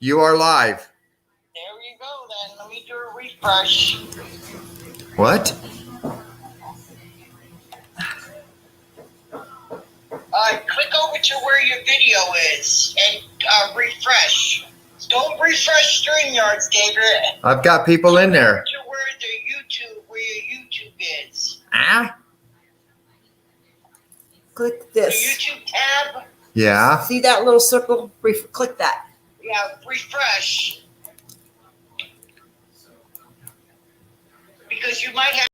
You are live. There you go then. Let me do a refresh. What? Click over to where your video is and refresh. Don't refresh StreamYards, David. I've got people in there. To where your YouTube is. Ah? Click The this. YouTube tab. Yeah. See that little circle? Click that. Yeah, refresh. Because you might have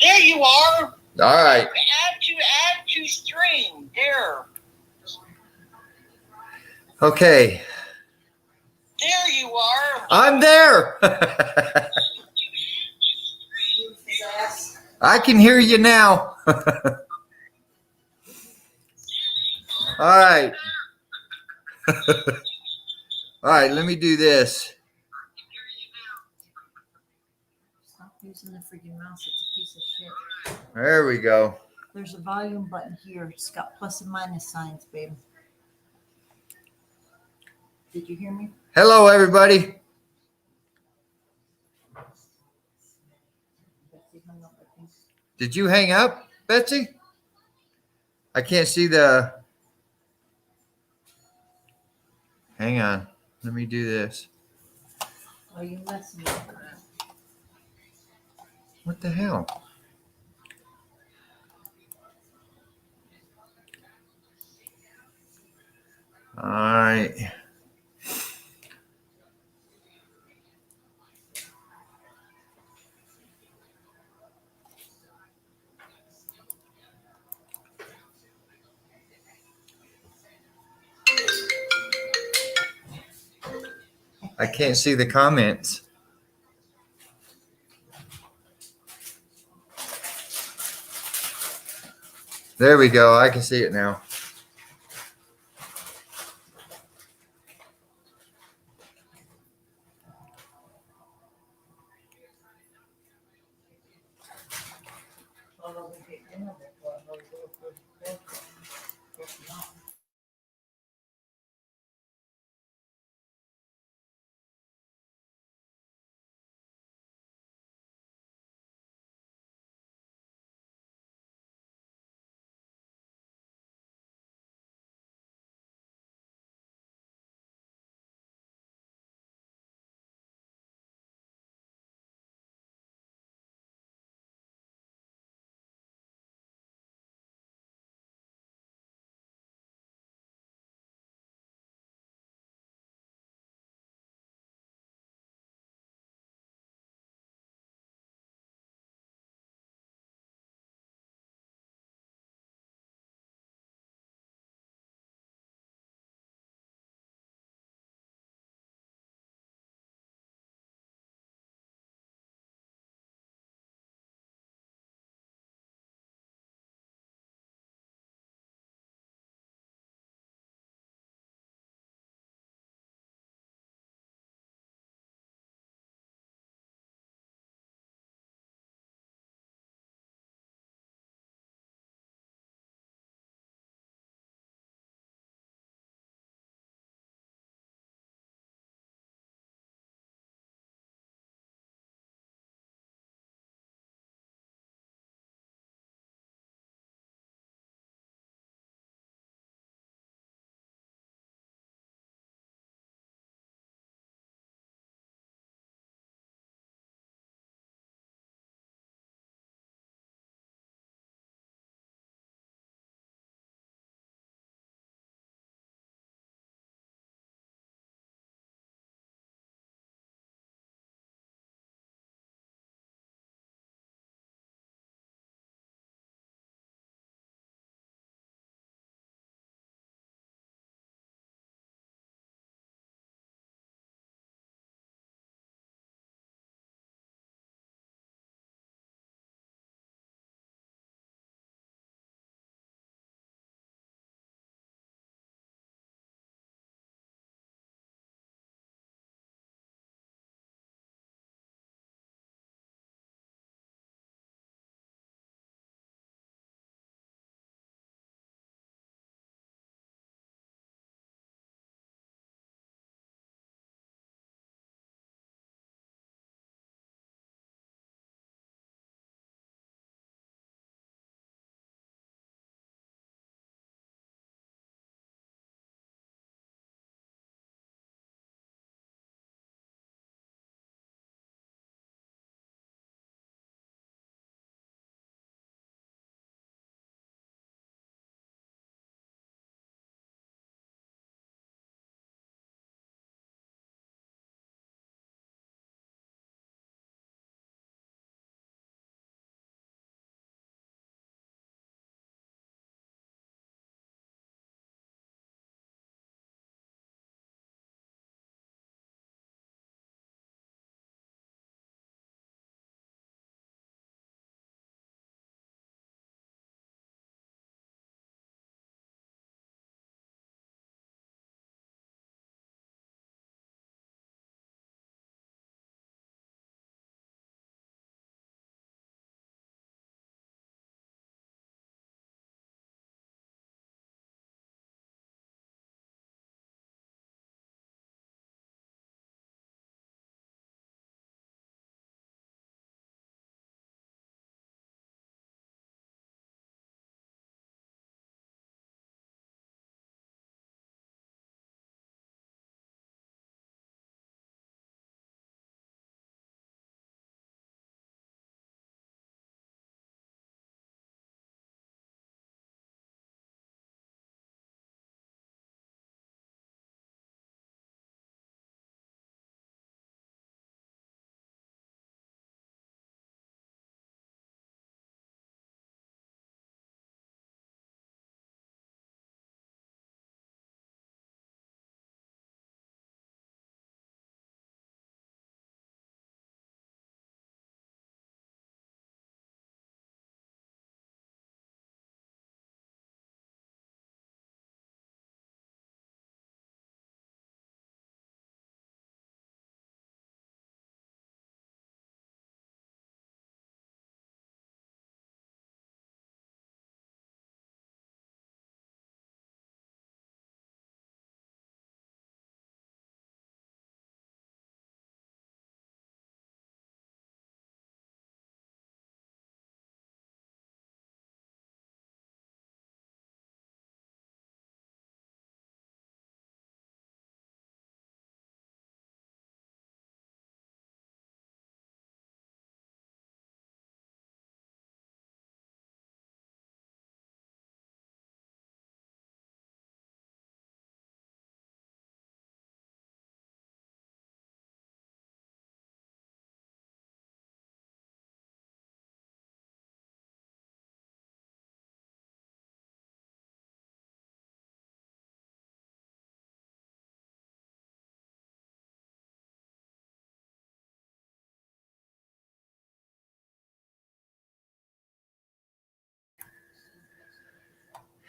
There you are. All right. Add to stream. There. Okay. There you are. I'm there. I can hear you now. All right. All right, let me do this. Stop using the freaking mouse. It's a piece of shit. There we go. There's a volume button here. It's got plus and minus signs, babe. Did you hear me? Hello, everybody. Betsy hung up, I think. Did you hang up, Betsy? I can't see the... Hang on. Let me do this. Oh, you messing with that. What the hell? All right. I can't see the comments. There we go. I can see it now. Oh, we get dinner before I go to bed. Guess not.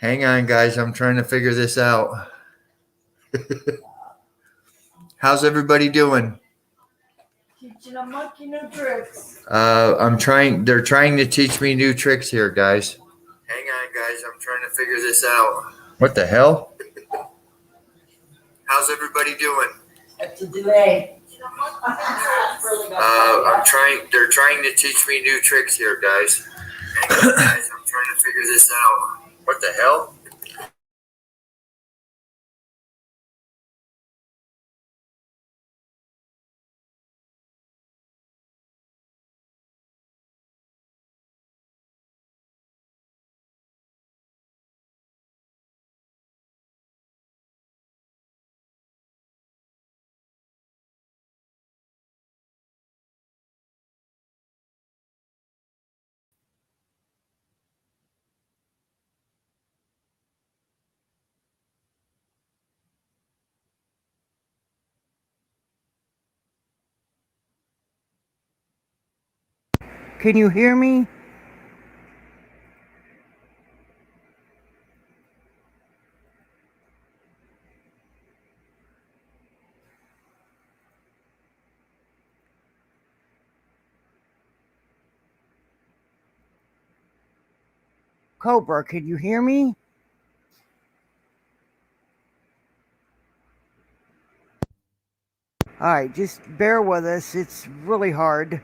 Hang on, guys. I'm trying to figure this out. How's everybody doing? Teaching a monkey new tricks. I'm trying. They're trying to teach me new tricks here, guys. Hang on, guys. I'm trying to figure this out. What the hell? How's everybody doing? That's a delay. I'm trying. They're trying to teach me new tricks here, guys. Hang on, guys. I'm trying to figure this out. What the hell? Can you hear me? Cobra, can you hear me? Alright, just bear with us. It's really hard.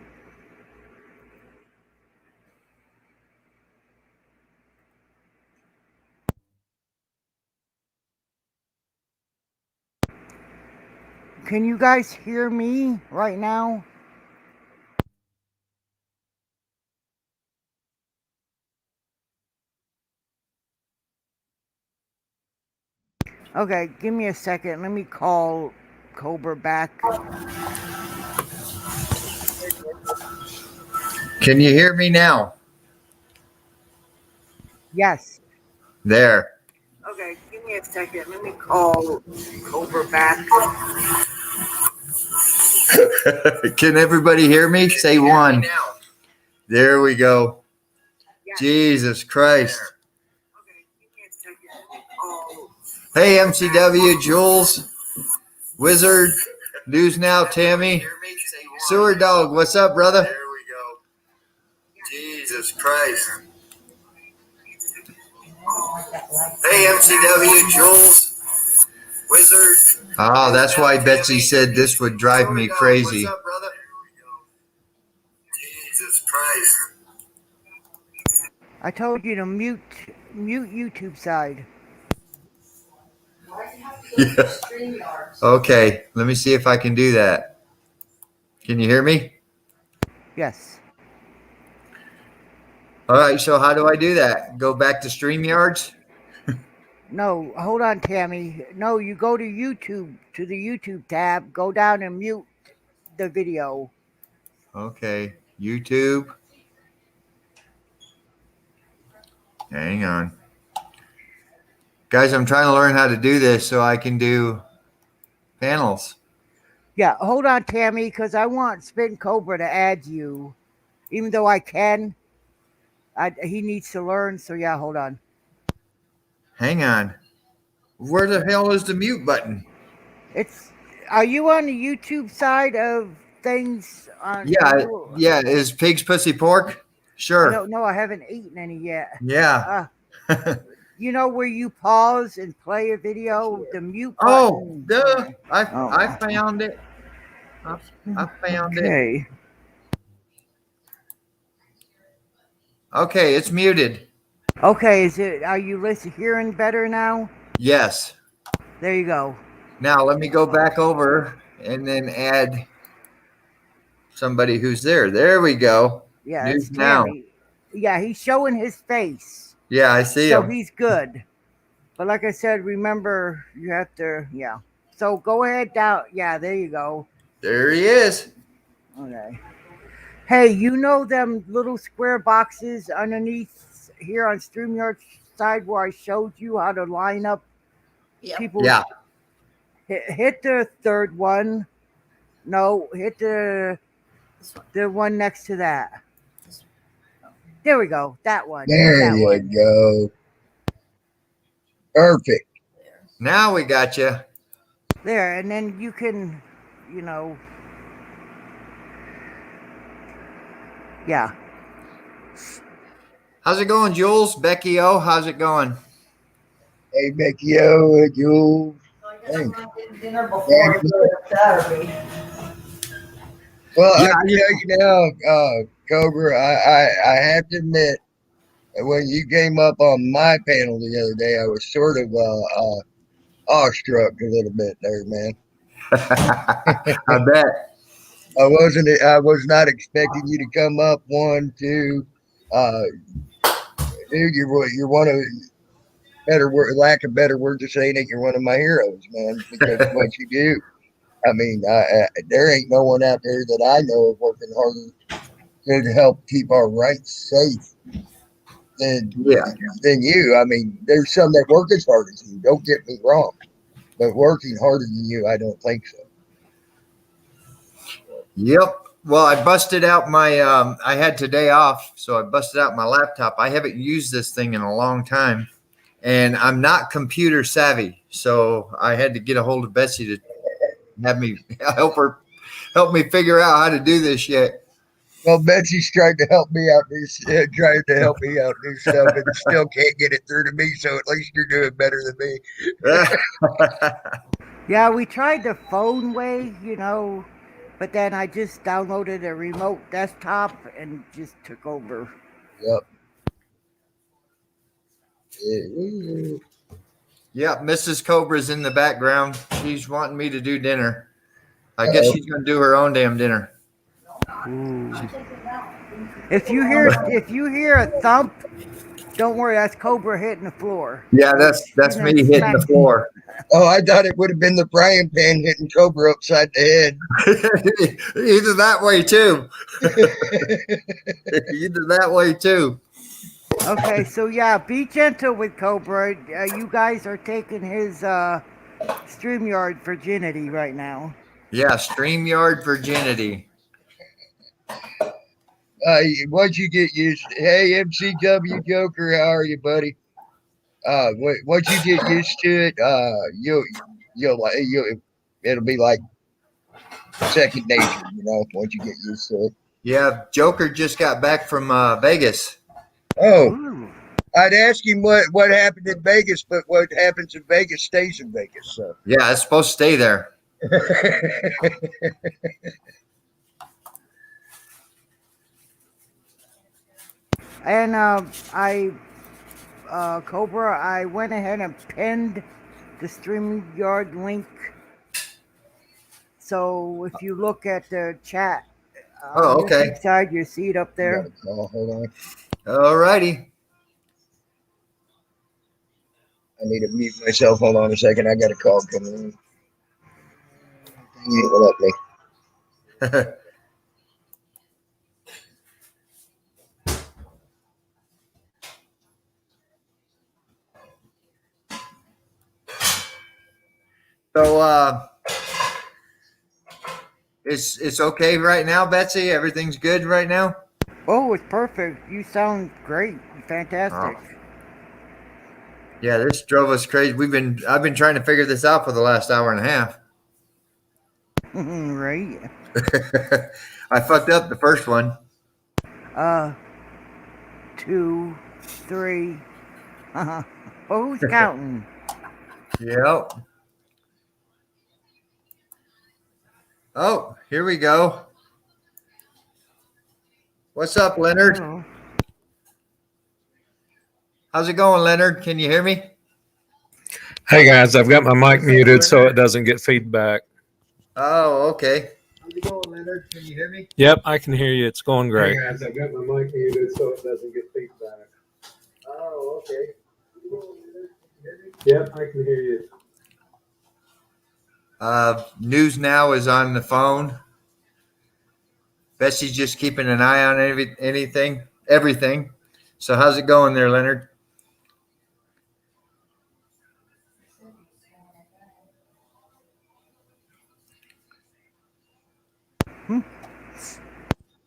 Can you guys hear me right now? Okay, give me a second. Let me call Cobra back. Can you hear me now? Yes. There. Okay, give me a second. Let me call Cobra back. Can everybody hear me? Say one. There we go. Yes. Jesus Christ. Okay, give me a second. Let me call. Hey, MCW, Jules, Wizard, News Now, Tammy, Sewer Dog, what's up, brother? There we go. Jesus Christ. Hey, MCW, Jules, Wizard. Oh, that's why Betsy said this would drive me crazy. What's up, brother? Jesus Christ. I told you to mute YouTube side. Yeah. Okay, let me see if I can do that. Can you hear me? Yes. All right, so how do I do that? Go back to StreamYards? No, hold on, Tammy. No, you go to YouTube, to the YouTube tab, go down and mute the video. Okay, YouTube. Hang on. Guys, I'm trying to learn how to do this so I can do panels. Yeah, hold on, Tammy, because I want Spin Cobra to add you. Even though I can, he needs to learn. So yeah, hold on. Hang on. Where the hell is the mute button? Are you on the YouTube side of things? Yeah. Is pig's pussy pork? Sure. No, I haven't eaten any yet. Yeah. You know where you pause and play a video? The mute Oh, button. duh. I found it. I found it. Okay. Okay, it's muted. Okay, are you hearing better now? Yes. There you go. Now let me go back over and then add somebody who's there. There we go. Yeah, News it's Now. Tammy. Yeah, he's showing his face. Yeah, I see So him. he's good. But like I said, remember, you have to, yeah. So go ahead down. Yeah, there you go. There he is. Okay. Hey, you know them little square boxes underneath here on StreamYard side where I showed you how to line up people? Yeah. Hit the third one. No, hit the one next to that. There we go. That one. There that you one. go. Perfect. Now we got you. There, and then you can, you know, yeah. How's it going, Jules? Becky O, how's it going? Hey, Becky, oh, Jules. So I guess I'm not getting dinner Thank before I you. go to Saturday. Well, Yeah, I can tell you now, Cobra, I have to admit, that when you came up on my panel the other day, I was sort of awestruck a little bit there, man. I bet. I was not expecting you to come up. One, two, uh, dude, you're one of better word, lack of better words of saying it. You're one of my heroes, man, because of what you do. I mean, there ain't no one out there that I know of working harder to help keep our rights safe than Yeah. than you. I mean, there's some that work as hard as you. Don't get me wrong, but working harder than you, I don't think so. Yep. Well, I busted out my I had today off, so I busted out my laptop. I haven't used this thing in a long time, and I'm not computer savvy, so I had to get a hold of Betsy to have me help me figure out how to do this shit. Well, Betsy's trying to help me out trying to help me out do stuff, and still can't get it through to me. So at least you're doing better than me. Yeah, we tried the phone way, you know, but then I just downloaded a remote desktop and just took over. Yep. Yeah, Mrs. Cobra's in the background. She's wanting me to do dinner. I guess she's gonna do her own damn dinner. Ooh. If you hear a thump, don't worry, that's Cobra hitting the floor. Yeah, that's me hitting the floor. Oh, I thought it would have been the frying pan hitting Cobra upside the head. Either that way too. Either that way too. Okay, so yeah, be gentle with Cobra. You guys are taking his StreamYard virginity right now. Yeah, StreamYard virginity. Once you get used to, hey, MCW Joker, how are you, buddy? Once you get used to it, it'll be like second nature, once you get used to it. Yeah, Joker just got back from Vegas. Oh, Ooh. I'd ask him what happened in Vegas, but what happens in Vegas stays in Vegas. So. Yeah, it's supposed to stay there. And Cobra, I went ahead and pinned the StreamYard link. So if you look at the chat on Oh, okay. YouTube side, you see it up there. Hold on. All righty. I need to mute myself. Hold on a second. I got a call coming in. You ain't let me. So it's okay right now, Betsy? Everything's good right now? Oh, it's perfect. You sound great. Fantastic. Oh. Yeah, this drove us crazy. I've been trying to figure this out for the last hour and a half. Right. I fucked up the first one. 2, 3. Well, who's counting? Yep. Oh, here we go. What's up, Leonard? Hello. How's it going, Leonard? Can you hear me? Hey guys, I've got my mic muted so it doesn't get feedback. Oh, okay. How's it going, Leonard? Can you hear me? Yep, I can hear you. It's going great. Hey guys, I've got my mic muted so it doesn't get feedback. Oh, okay. Yep, I can hear you. News Now is on the phone. Betsy's just keeping an eye on everything. So how's it going there, Leonard?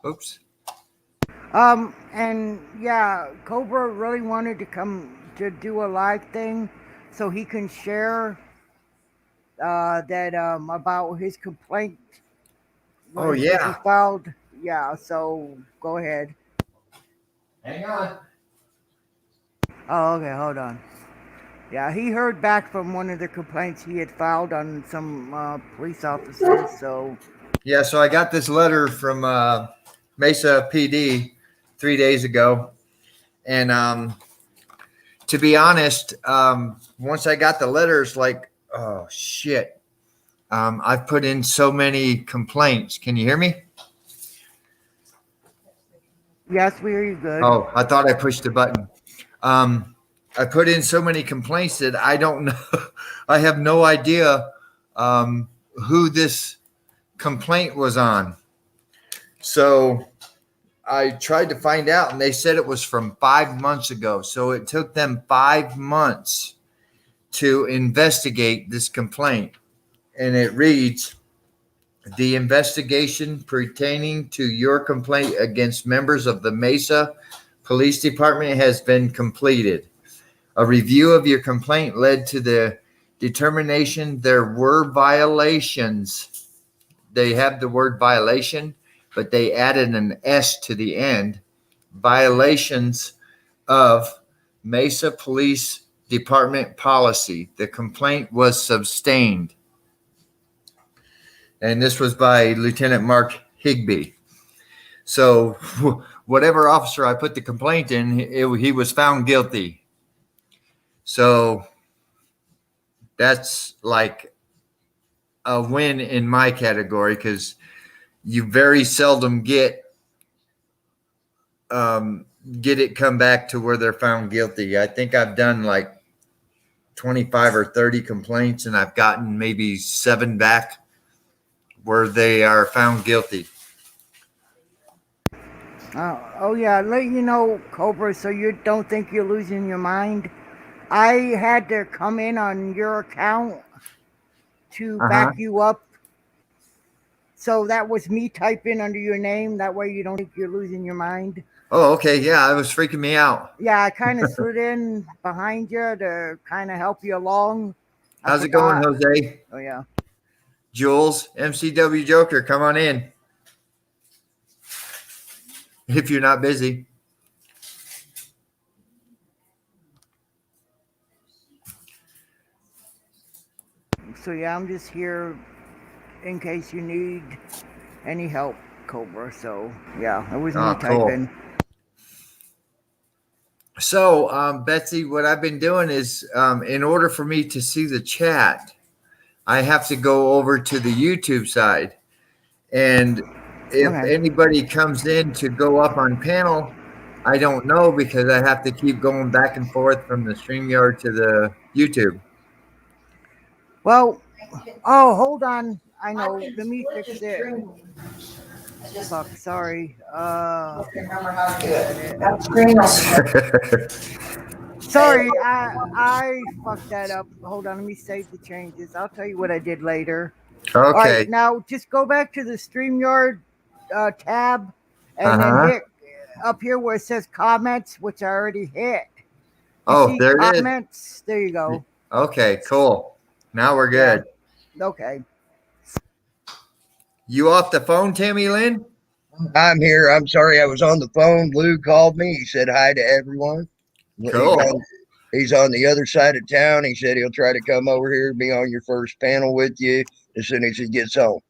Oops. And yeah, Cobra really wanted to come to do a live thing. so he can share that about his complaint. Oh, He yeah. filed. Yeah. So go ahead. Hang on. Oh, okay. Hold on. Yeah, he heard back from one of the complaints he had filed on some police officers. So Yeah, so I got this letter from Mesa PD 3 days ago. And to be honest, once I got the letters, like, oh, shit. I've put in so many complaints. Can you hear me? yes, we hear you good. Oh, I thought I pushed the button. I put in so many complaints that I don't know. I have no idea who this complaint was on. So I tried to find out, and they said it was from 5 months ago. So it took them 5 months to investigate this complaint. And it reads, the investigation pertaining to your complaint against members of the Mesa Police Department has been completed. A review of your complaint led to the determination there were violations. They have the word violation, but they added an S to the end. Violations of Mesa Police Department policy. The complaint was sustained. And this was by Lieutenant Mark Higby. So whatever officer I put the complaint in, he was found guilty. So that's like a win in my category, because you very seldom get it come back to where they're found guilty. I think I've done like 25 or 30 complaints, and I've gotten maybe 7 back where they are found guilty. Oh yeah, let you know, Cobra, so you don't think you're losing your mind. I had to come in on your account to back you up. So that was me typing under your name. That way you don't think you're losing your mind. Oh, okay. Yeah, it was freaking me out. Yeah, I kind of slid in behind you to kind of help you along. How's it going, Jose? Oh yeah. Jules, MCW Joker, come on in. If you're not busy. So yeah, I'm just here in case you need any help, Cobra. So yeah, it was me typing. Cool. So, Betsy, what I've been doing is, in order for me to see the chat, I have to go over to the YouTube side. And if anybody comes in to go up on panel, I don't know, because I have to keep going back and forth from the StreamYard to the YouTube. Well, oh, hold on. I know. Let me fix it. Fuck, sorry. Sorry, I fucked that up. Hold on, let me save the changes. I'll tell you what I did later. Okay. All right, now just go back to the StreamYard tab, and then hit up here where it says comments, which I already hit. There it is. Comments. There you go. Okay, cool. Now we're good. Yeah. Okay. You off the phone, Tammy Lynn? I'm here. I'm sorry I was on the phone. Lou called me. He said hi to everyone. Cool. He's on the other side of town. He said he'll try to come over here and be on your first panel with you as soon as he gets home.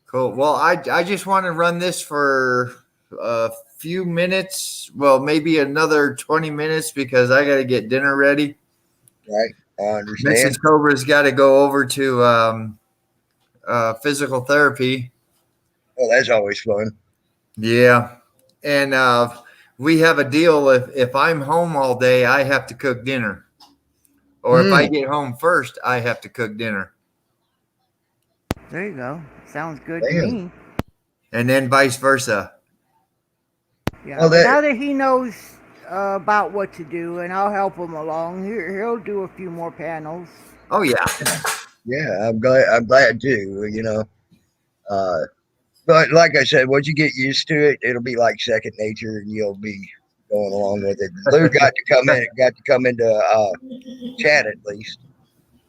Cool. Well, I just want to run this for a few minutes. Well, maybe another 20 minutes, because I got to get dinner ready. Right. I understand. Mrs. Cobra's got to go over to physical therapy. Well, that's always fun. Yeah. And we have a deal. If I'm home all day, I have to cook dinner. Or if I get home first, I have to cook dinner. There you go. Sounds good to me. And then vice versa. Yeah. Now that he knows about what to do, and I'll help him along, he'll do a few more panels. Oh yeah. Yeah, I'm glad too. You know, but like I said, once you get used to it, it'll be like second nature, and you'll be going along with it. Lou got to come into chat at least.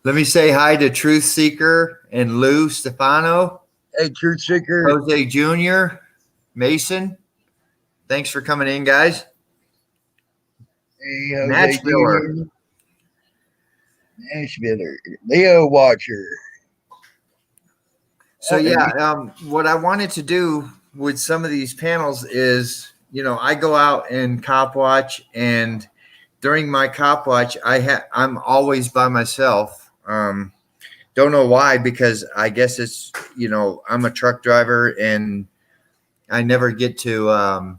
Let me say hi to Truth Seeker and Lou Stefano, Hey, Truth Seeker. Jose Jr., Mason. Thanks for coming in, guys. Hey, Jose Nashviller. Jr. Nashviller. Leo Watcher. So yeah, what I wanted to do with some of these panels is, I go out and cop watch, and during my cop watch, I'm always by myself. Don't know why, because I guess it's, I'm a truck driver and I never get to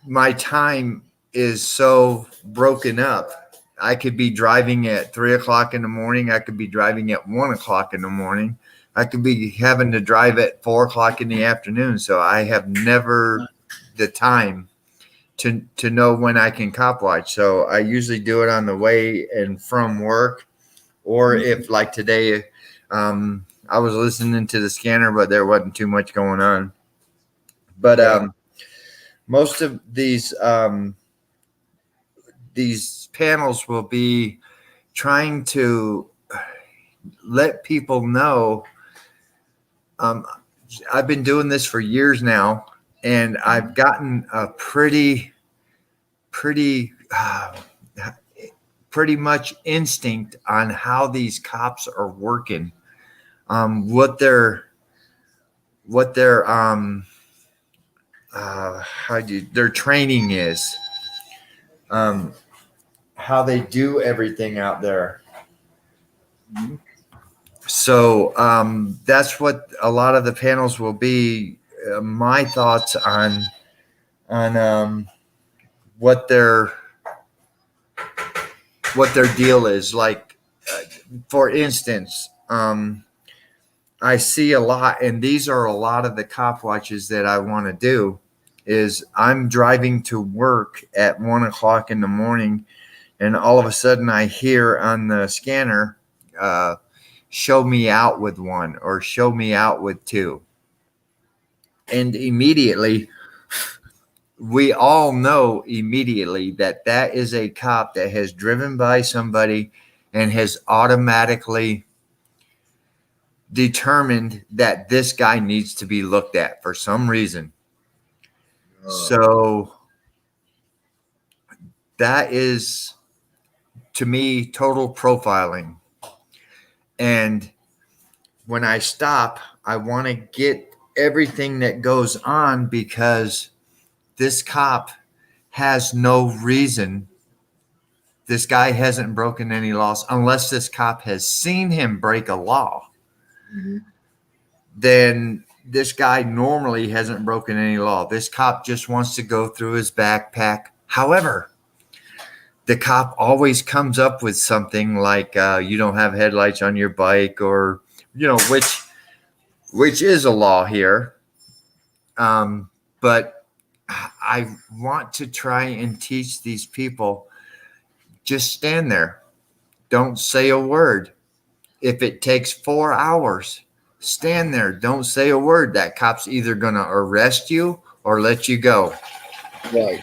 my time is so broken up. I could be driving at 3 o'clock in the morning. I could be driving at 1 o'clock in the morning. I could be having to drive at 4 o'clock in the afternoon. So I have never the time to know when I can cop watch. So I usually do it on the way and from work, or if like today, I was listening to the scanner, but there wasn't too much going on. But most of these panels will be trying to let people know. I've been doing this for years now, and I've gotten a pretty much instinct on how these cops are working, what their their training is, how they do everything out there. So that's what a lot of the panels will be. My thoughts on what their deal is. Like, for instance, I see a lot, and these are a lot of the cop watches that I want to do. Is I'm driving to work at 1 o'clock in the morning, and all of a sudden I hear on the scanner, show me out with 1 or show me out with 2. And immediately, we all know immediately that is a cop that has driven by somebody and has automatically determined that this guy needs to be looked at for some reason. So that is, to me, total profiling. And when I stop, I want to get everything that goes on, because this cop has no reason. This guy hasn't broken any laws, unless this cop has seen him break a law. Mm-hmm. Then this guy normally hasn't broken any law. This cop just wants to go through his backpack. However, the cop always comes up with something like, you don't have headlights on your bike, or, which is a law here. But I want to try and teach these people, just stand there. Don't say a word. If it takes 4 hours, stand there. Don't say a word. That cop's either going to arrest you or let you go. Right.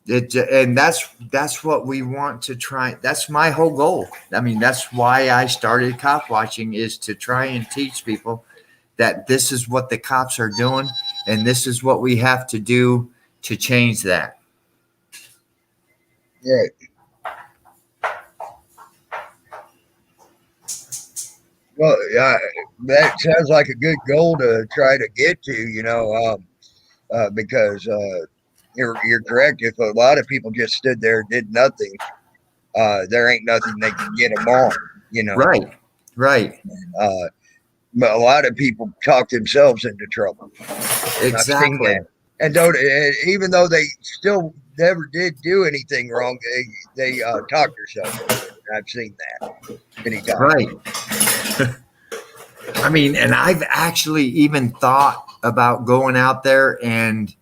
And that's what we want to try. That's my whole goal. I mean, that's why I started cop watching, is to try and teach people that this is what the cops are doing, and this is what we have to do to change that. Right. Well, that sounds like a good goal to try to get to, because you're correct. If a lot of people just stood there and did nothing, there ain't nothing they can get them on, Right. But a lot of people talk themselves into trouble. Exactly. And even though they still never did do anything wrong, they talk themselves. I've seen that many times. Right. I mean, and I've actually even thought about going out there and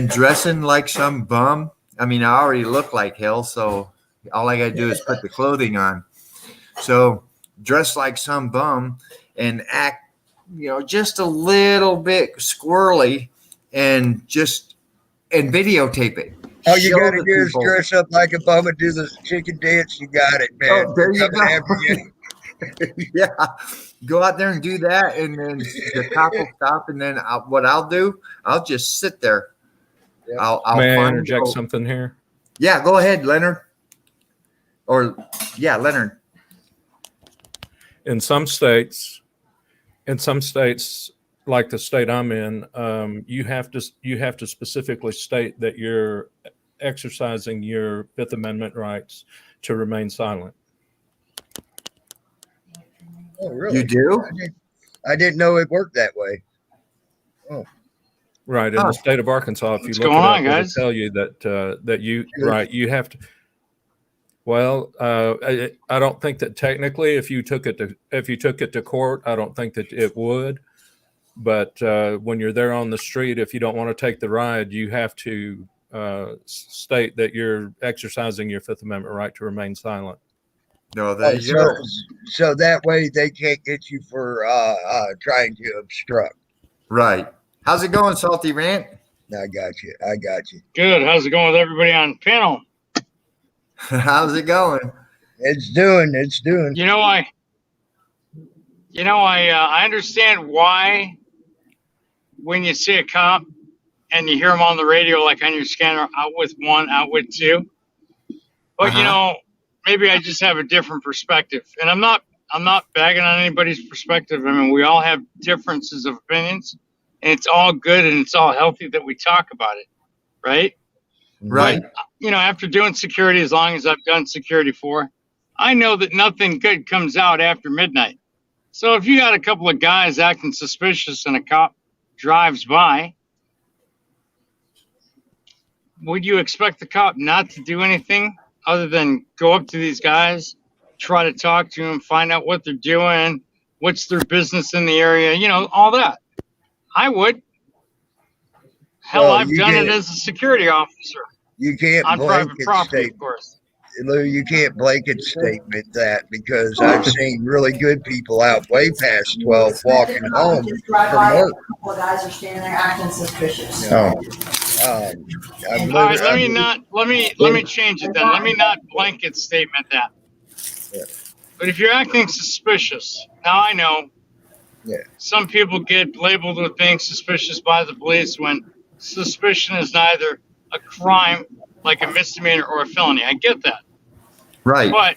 dressing like some bum. I mean, I already look like hell, so all I got to do is put the clothing on. So dress like some bum and act, just a little bit squirrely, and videotape it. All you Show got to the do is people. dress up like a bum and do the chicken dance. You got it, man. Oh, there you Coming after go. you. Yeah, go out there and do that, and then the cop will stop, and then what I'll do, I'll just sit there. Yep. I'll May I find. interject something here? Yeah, go ahead, Leonard. Leonard. In some states, like the state I'm in, you have to specifically state that you're exercising your Fifth Amendment rights to remain silent. Oh, really? You do? I didn't know it worked that way. Oh, Right. In the state of Arkansas, if you What's look going it up, on, it'll guys? tell you that you have to. Well, I don't think that technically, if you took it to court, I don't think that it would. But when you're there on the street, if you don't want to take the ride, you have to state that you're exercising your Fifth Amendment right to remain silent. No, there you go. so that way they can't get you for trying to obstruct. Right. How's it going, Salty Rant? I got you. Good. How's it going with everybody on panel? How's it going? It's doing. I understand why when you see a cop and you hear him on the radio, like on your scanner, out with one, out with two. But maybe I just have a different perspective, and I'm not bagging on anybody's perspective. I mean, we all have differences of opinions, and it's all good and it's all healthy that we talk about it, right? Right. But, after doing security as long as I've done security for, I know that nothing good comes out after midnight. So if you got a couple of guys acting suspicious and a cop drives by, would you expect the cop not to do anything other than go up to these guys, try to talk to them, find out what they're doing, what's their business in the area, all that? I would. Hell, I've done it as a security officer. You can't on private blanket property, state, of course. Lou. You can't blanket statement that, because I've seen really good people out way past 12 walking home from work. Couple of guys are standing there acting suspicious. Oh. All right, let me change it then. Let me not blanket statement that. Yeah. But if you're acting suspicious, now I know Yeah. some people get labeled with being suspicious by the police when suspicion is neither a crime like a misdemeanor or a felony. I get that. Right. But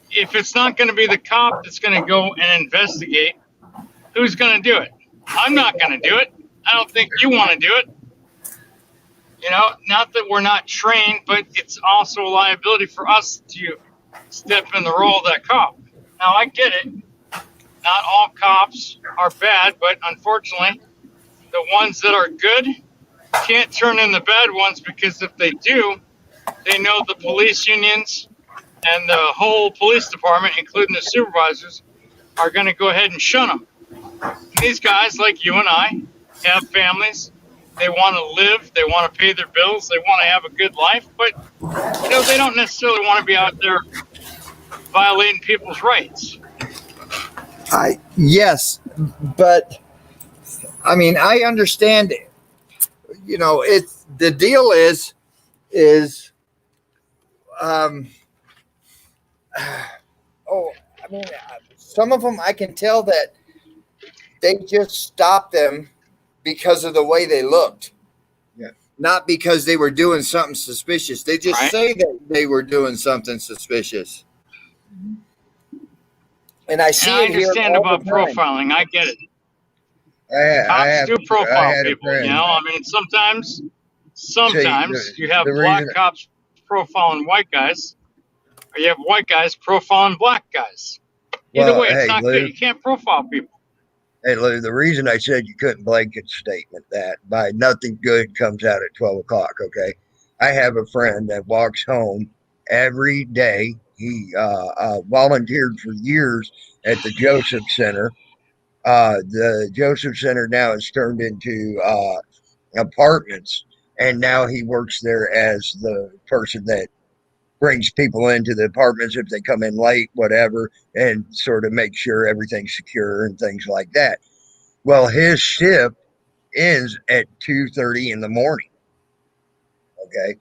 if it's not going to be the cop that's going to go and investigate, who's going to do it? I'm not going to do it. I don't think you want to do it. Not that we're not trained, but it's also a liability for us to step in the role of that cop. Now, I get it. Not all cops are bad, but unfortunately, the ones that are good can't turn in the bad ones, because if they do, they know the police unions and the whole police department, including the supervisors, are going to go ahead and shun them. And these guys, like you and I, have families. They want to live. They want to pay their bills. They want to have a good life. But, they don't necessarily want to be out there violating people's rights. Yes, but I mean, I understand it. It's the deal is some of them I can tell that they just stopped them because of the way they looked. Yeah. Not because they were doing something suspicious. They just say that they were doing something suspicious. And I see And I it here understand all about the time. profiling. I get it. I Cops do profile had a people, friend. I mean, sometimes See, you have the black reason- cops profiling white guys, or you have white guys profiling black guys. Either Well, way, it's hey, not Lou. good. You can't profile people. Hey, Lou, the reason I said you couldn't blanket statement that by nothing good comes out at 12 o'clock, okay? I have a friend that walks home every day. He volunteered for years at the Joseph Center. The Joseph Center now is turned into apartments, and now he works there as the person that brings people into the apartments if they come in late, whatever, and sort of make sure everything's secure and things like that. Well, his shift ends at 2:30 in the morning. Okay,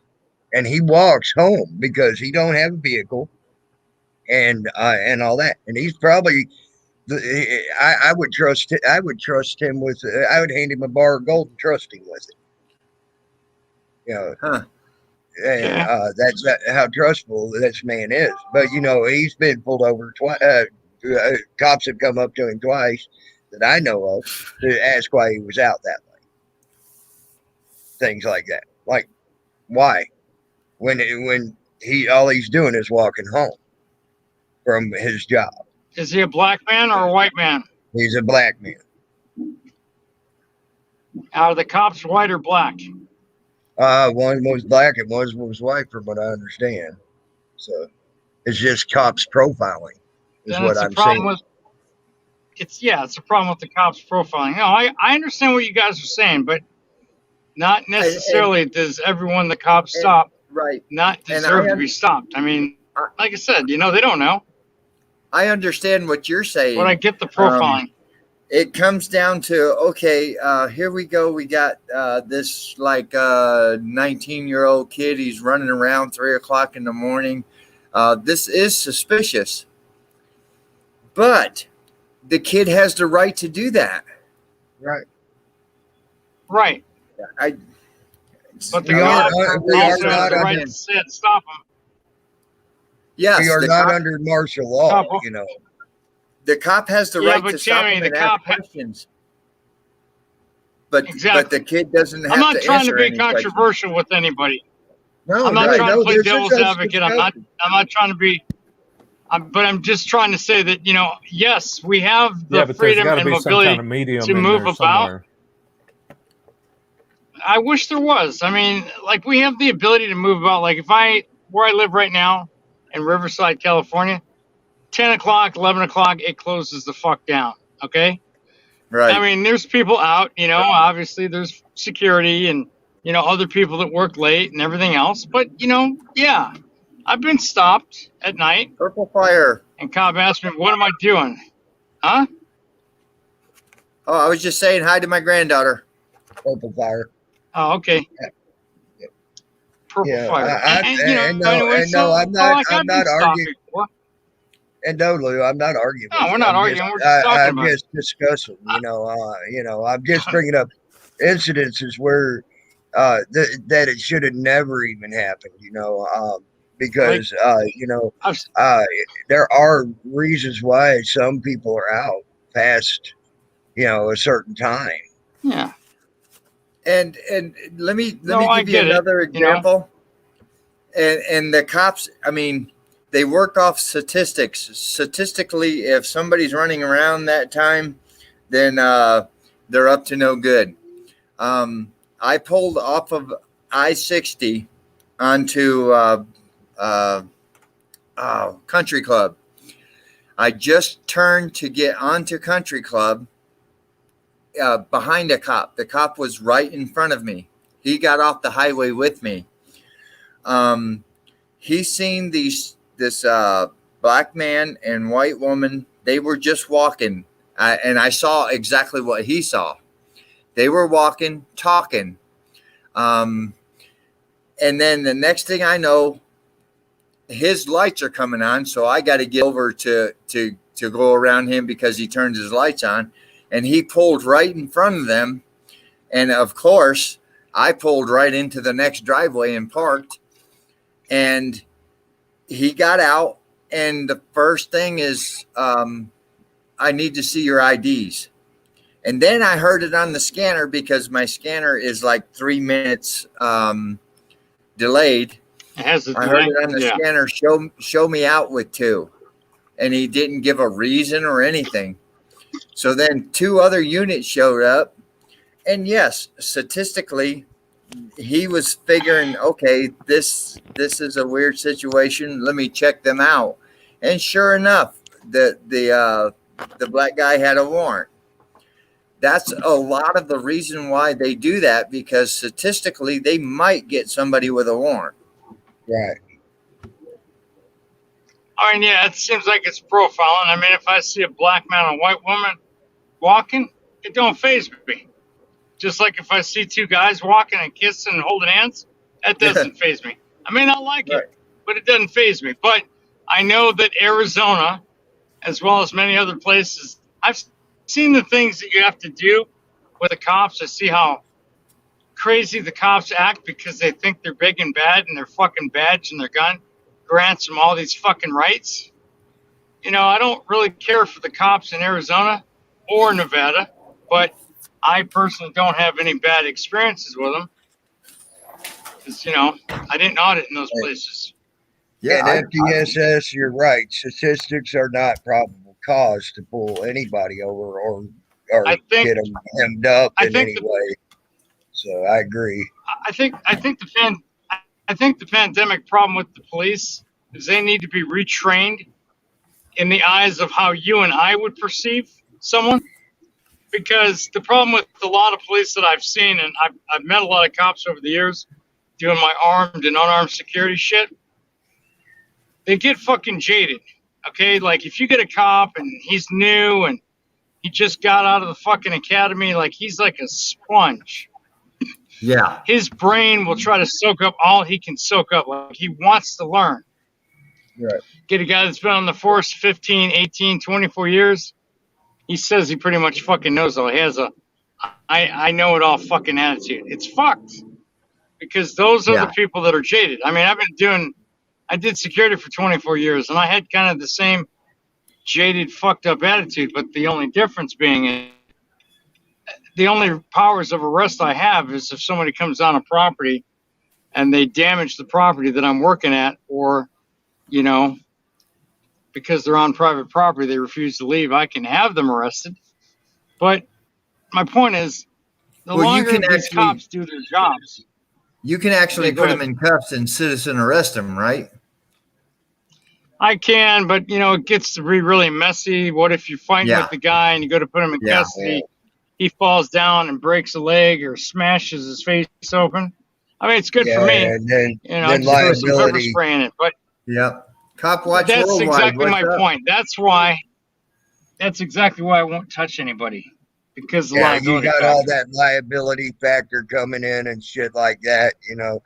and he walks home because he don't have a vehicle, and all that. And he's probably I would trust I would trust him with I would hand him a bar of gold and trust him with it. You know, Huh. and Yeah. that's how trustful this man is. But he's been pulled over twice. Cops have come up to him twice that I know of to ask why he was out that late. Things like that, like why, when he all he's doing is walking home from his job. Is he a black man or a white man? He's a black man. Are the cops white or black? One was black and one was white, from what I understand. So it's just cops profiling, is Then what it's a I'm problem saying. with it's a problem with the cops profiling. No, I understand what you guys are saying, but not necessarily does everyone the cops stop Right. not And deserve I to be stopped. I mean, I- like I said, they don't know, I understand what you're saying. but I get the profiling. It comes down to, okay, here we go. We got this 19-year-old kid. He's running around 3 o'clock in the morning. This is suspicious, but the kid has the right to do that. Right. Right. I, But the We are- cop we are also has not the right under- to sit and stop him. yes, We are the not cop, under martial law, Cop- the cop has the Yeah, right but to stop Jamie, him the and cop ask questions. But Exactly. the kid doesn't have I'm not to trying to answer be any questions. controversial with anybody. No, I'm not no, trying no, to play this is devil's a advocate. I'm not trying to be. But I'm just trying to say that yes, we have the Yeah, but there's freedom got to and be some mobility kind of medium to in move there about. somewhere. I wish there was. I mean, like we have the ability to move about. Like where I live right now in Riverside, California, 10 o'clock, 11 o'clock, it closes the fuck down. Okay. Right. I mean, there's people out, obviously there's security and, other people that work late and everything else. But, yeah, I've been stopped at night Purple fire. and cop asked me, what am I doing? Huh? Oh, I was just saying hi to my granddaughter. Purple fire. Oh, okay. Purple Yeah, fire. and no, anyway, and no, I'm not. I'm I've been not stopped arguing. before. And no, Lou, I'm not arguing. No, with we're you. not I'm arguing. We're just talking I'm about just discussing. I'm just bringing up incidences where that it should have never even happened. Because there are reasons why some people are out past a certain time. Yeah. And let me I give you get it, another example. And the cops, I mean, they work off statistics. Statistically, if somebody's running around that time, then they're up to no good. I pulled off of I-60 onto Country Club. I just turned to get onto Country Club behind a cop. The cop was right in front of me. He got off the highway with me. He seen this black man and white woman. They were just walking, and I saw exactly what he saw. They were walking, talking, and then the next thing I know, his lights are coming on. So I got to get over to go around him because he turned his lights on, and he pulled right in front of them. And of course, I pulled right into the next driveway and parked. And he got out, and the first thing is, I need to see your IDs. And then I heard it on the scanner because my scanner is like 3 minutes delayed. It has a I heard delay. it on the scanner, show me out with 2. And he didn't give a reason or anything. So then 2 other units showed up. And yes, statistically, he was figuring, okay, this is a weird situation. Let me check them out. And sure enough, the black guy had a warrant. That's a lot of the reason why they do that, because statistically, they might get somebody with a warrant. Right. I mean, yeah, it seems like it's profiling. I mean, if I see a black man and a white woman walking, it don't faze me. Just like if I see two guys walking and kissing and holding hands, that doesn't faze me. I may not like Right. it, but it doesn't faze me. But I know that Arizona, as well as many other places, I've seen the things that you have to do with the cops. I see how crazy the cops act because they think they're big and bad, and their fucking badge and their gun grants them all these fucking rights. You know, I don't really care for the cops in Arizona or Nevada, but I personally don't have any bad experiences with them because, you know, I didn't audit in those places. Yeah, And FDSS, you're right. Statistics are not probable cause to pull anybody over or I think- get them hemmed up I in think any the- way. So I agree. I think the pandemic problem with the police is they need to be retrained in the eyes of how you and I would perceive someone. Because the problem with a lot of police that I've seen, and I've met a lot of cops over the years doing my armed and unarmed security shit, they get fucking jaded. Okay, like if you get a cop and he's new and he just got out of the fucking academy, like he's like a sponge. yeah, His brain will try to soak up all he can soak up. Like he wants to learn. Right. Get a guy that's been on the force 15, 18, 24 years. He says he pretty much fucking knows all. He has a I know it all fucking attitude. It's fucked. Because those are Yeah. the people that are jaded. I mean, I did security for 24 years and I had kind of the same jaded, fucked up attitude, but the only difference being the only powers of arrest I have is if somebody comes on a property and they damage the property that I'm working at, or, you know, because they're on private property, they refuse to leave, I can have them arrested. But my point is, the Well, you longer can these actually- cops do their jobs, you can actually Yeah, go put them ahead. in cuffs and citizen arrest them, right? I can, but you know, it gets to be really messy. What if you're fighting Yeah. with the guy and you go to put him in Yeah. custody? He falls down and breaks a leg or smashes his face open. I mean, it's good for me. And then, You know, I then just throw some pepper liability. spray in it. But Yep. Cop watch that's worldwide. exactly What's my up? point. That's why I won't touch anybody, because of the Yeah, you liability got factor. all that liability factor coming in and shit like that, you know.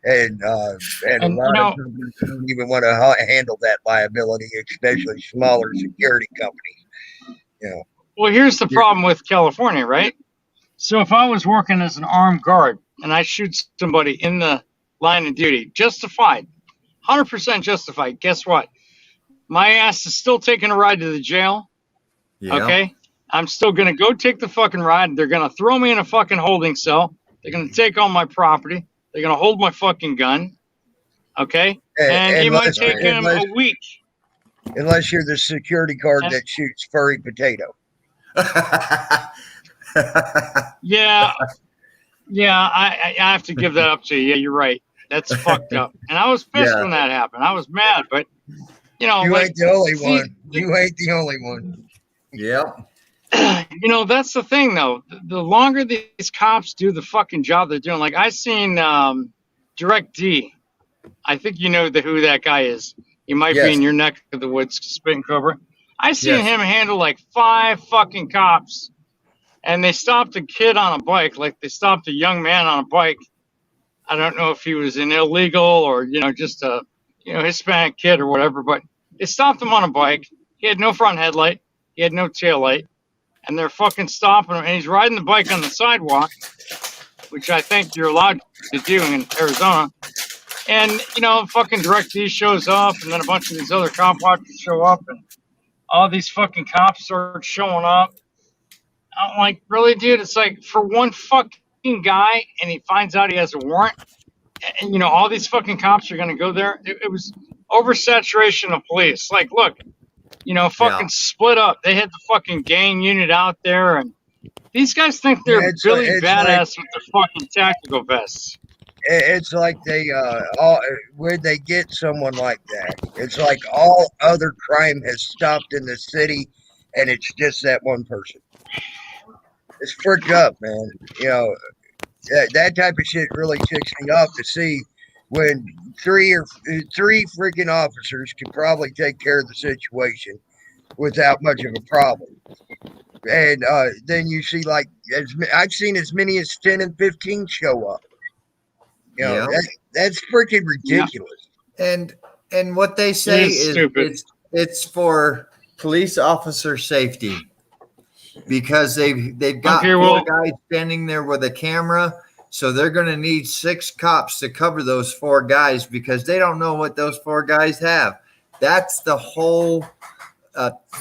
And a And, lot you know- of companies don't even want to handle that liability, especially smaller security companies. You know. Well, here's the problem with California, right? So if I was working as an armed guard and I shoot somebody in the line of duty, justified, 100% justified, guess what? My ass is still taking a ride to the jail. Yeah. Okay? I'm still going to go take the fucking ride. They're going to throw me in a fucking holding cell. They're going to take all my property. They're going to hold my fucking gun. Okay? And it might take him a week. Unless you're the security guard And- that shoots furry potato. Yeah. Yeah, I have to give that up to you. Yeah, you're right. That's fucked up. And I was pissed Yeah. when that happened. I was mad, but, you know, You like, ain't the only see, one. You ain't the only one. Yep. you know, that's the thing, though. The longer these cops do the fucking job they're doing, like I seen Direct D. I think you know who that guy is. He might Yes. be in your neck of the woods, Spitting Cobra. I seen Yes. him handle like 5 fucking cops, and they stopped a kid on a bike, like they stopped a young man on a bike. I don't know if he was an illegal or, you know, just a, you know, Hispanic kid or whatever, but they stopped him on a bike. He had no front headlight. He had no tail light. And they're fucking stopping him. And he's riding the bike on the sidewalk, which I think you're allowed to do in Arizona. And, you know, fucking Direct D shows up, and then a bunch of these other cop watchers show up, and all these fucking cops start showing up. I'm like, really, dude? It's like, for one fucking guy, and he finds out he has a warrant, and, you know, all these fucking cops are going to go there. It was oversaturation of police. Like, look, you know, fucking split up. They had the fucking gang unit out there, and these guys think they're It's really like- badass with their fucking tactical vests. It's like they when they get someone like that, it's like all other crime has stopped in the city, and it's just that one person. It's fricked up, man. You know, that type of shit really ticks me off to see when three freaking officers could probably take care of the situation, without much of a problem. And then you see like I've seen as many as 10 and 15 show up. You know, Yeah. that's freaking Yeah. ridiculous. And what they It say is is stupid. it's for police officer safety because they've got Okay, four well, guys standing there with a camera, so they're going to need 6 cops to cover those 4 guys because they don't know what those 4 guys have. That's the whole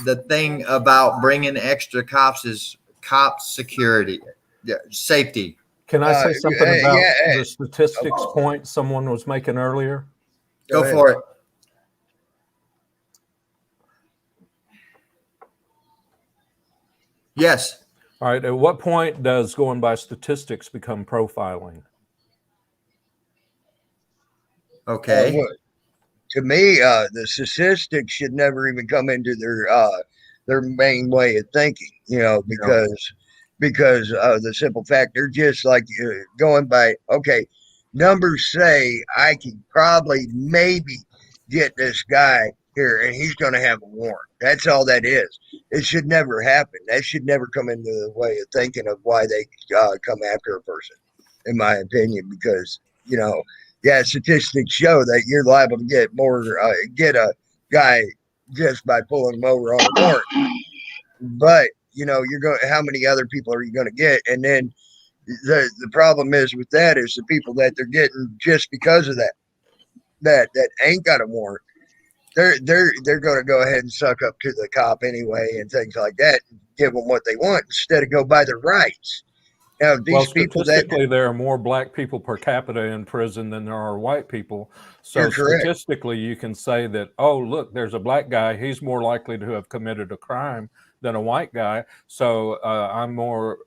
the thing about bringing extra cops is cop security, safety. Can I say something about Yeah. the statistics point someone was making earlier? Go ahead. for it. Yes. All right. At what point does going by statistics become profiling? Okay. To me, the statistics should never even come into their main way of thinking. You know, because of the simple fact they're just like going by. Okay, numbers say I can probably maybe get this guy here, and he's going to have a warrant. That's all that is. It should never happen. That should never come into the way of thinking of why they come after a person, in my opinion, because you know. Yeah, statistics show that you're liable to get get a guy just by pulling him over on a warrant. But you know, you're going. How many other people are you going to get? And then the problem is with that is the people that they're getting just because of that ain't got a warrant. They're going to go ahead and suck up to the cop anyway and things like that, and give them what they want instead of go by their rights. Now, these people statistically, there are more black people per capita in prison than there are white people. So statistically, you can say that, oh, look, there's a black guy. He's more likely to have committed a crime than a white guy. So I'm more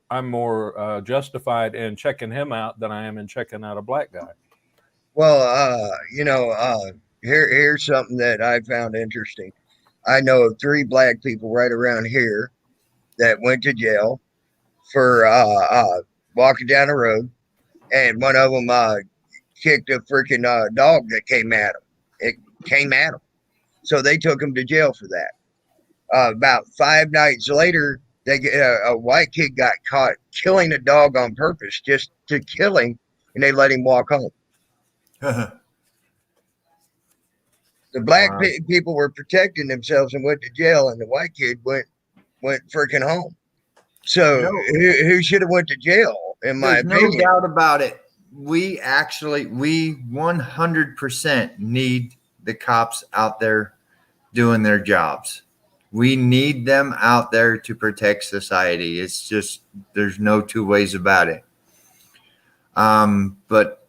justified in checking him out than I am in checking out a black guy. Well, you know, here's something that I found interesting. I know of 3 black people right around here that went to jail for walking down the road, and one of them kicked a freaking dog that came at him. It came at him, so they took him to jail for that. About 5 nights later, a white kid got caught killing a dog on purpose just to kill him, and they let him walk home. The black people were protecting themselves and went to jail, and the white kid went freaking home. So who should have went to jail? In my opinion, no doubt about it. We 100% need the cops out there doing their jobs. We need them out there to protect society. It's just there's no 2 ways about it. But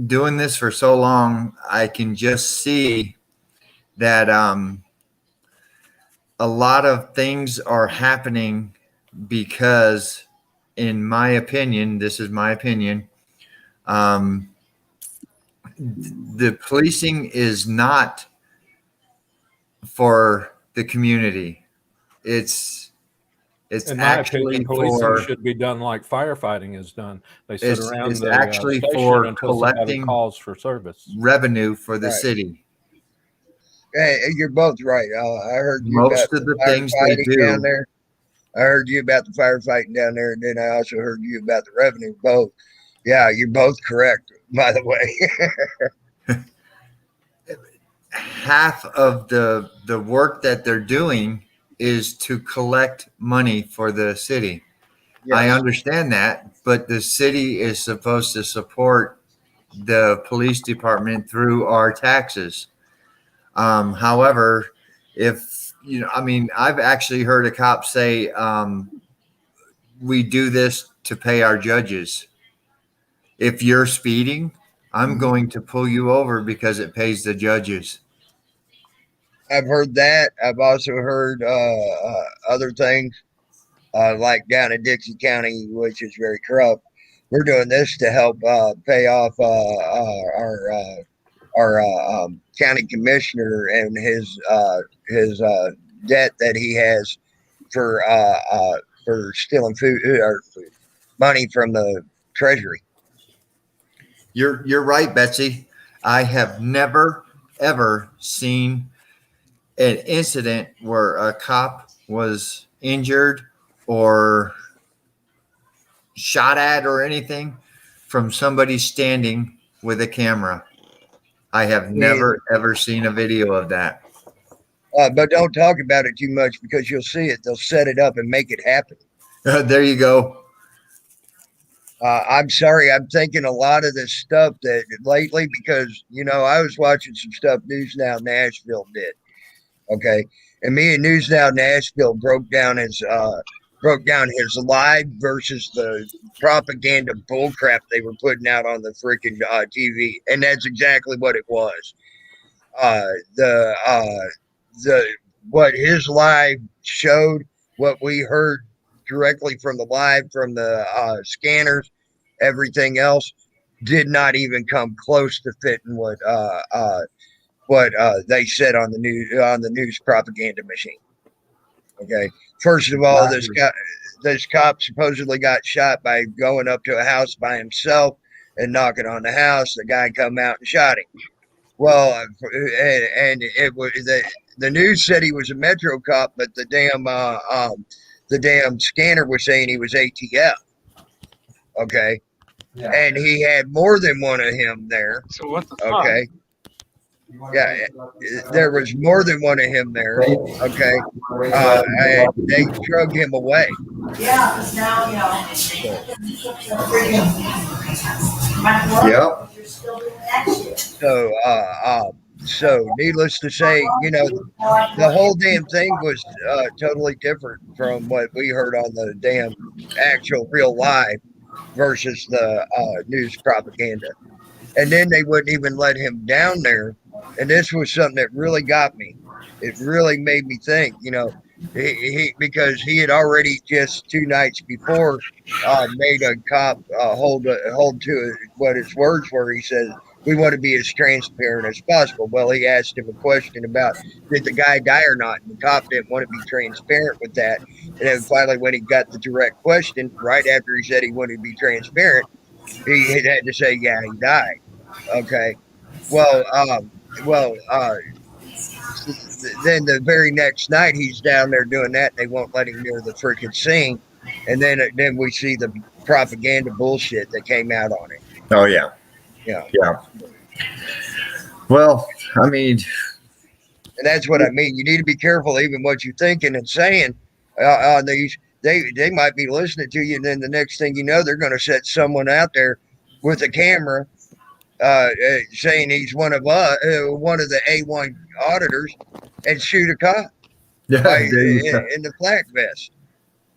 doing this for so long, I can just see that a lot of things are happening because, in my opinion, this is my opinion, the policing is not for the community. It's in my actually opinion, policing for should be done like firefighting is done. They sit around the actually station for until somebody collecting calls for service. revenue for the Right. city. Hey, you're both right. I heard you Most about of the things they firefighting do down there. I heard you about the firefighting down there, and then I also heard you about the revenue. Both. Yeah, you're both correct, by the way. half of the work that they're doing is to collect money for the city. Yes. I understand that, but the city is supposed to support the police department through our taxes. However, if you know, I mean, I've actually heard a cop say, we do this to pay our judges. If you're speeding, I'm going to pull you over because it pays the judges. I've heard that. I've also heard other things, like down in Dixie County, which is very corrupt. We're doing this to help pay off our county commissioner and his debt that he has for stealing food or money from the treasury. You're right, Betsy. I have never ever seen an incident where a cop was injured or shot at or anything from somebody standing with a camera. I have never ever seen a video of that. But don't talk about it too much because you'll see it. They'll set it up and make it happen. There you go. I'm sorry. I'm thinking a lot of this stuff that lately because I was watching some stuff News Now Nashville did. Okay, and me and News Now Nashville broke down his live versus the propaganda bullcrap they were putting out on the freaking TV, and that's exactly what it was. The what his live showed, what we heard directly from the live from the scanners, everything else did not even come close to fitting what they said on the news propaganda machine. Okay, first of all, this cop supposedly got shot by going up to a house by himself and knocking on the house. The guy come out and shot him. Well, and it was the news said he was a Metro cop, but the damn scanner was saying he was ATF. Okay, and he had more than one of him there. So what the fuck? Okay. Yeah, there was more than one of him there. Okay, and they drugged him away. Yeah, because now, Yep. you're still doing that shit. So needless to say, the whole damn thing was totally different from what we heard on the damn actual real live versus the news propaganda. And then they wouldn't even let him down there. And this was something that really got me. It really made me think, because he had already just 2 nights before made a cop hold to what his words were. He said, "We want to be as transparent as possible." Well, he asked him a question about did the guy die or not, and the cop didn't want to be transparent with that. And then finally, when he got the direct question, right after he said he wanted to be transparent, he had to say, "Yeah, he died." Okay. Well, then the very next night he's down there doing that. They won't let him near the freaking scene, and then we see the propaganda bullshit that came out on it. Oh yeah. Yeah. Well, I mean, And that's what I mean. You need to be careful even what you're thinking and saying on these. They might be listening to you, and then the next thing you know, they're going to set someone out there with a camera saying he's one of the A1 auditors and shoot a cop in the flak vest.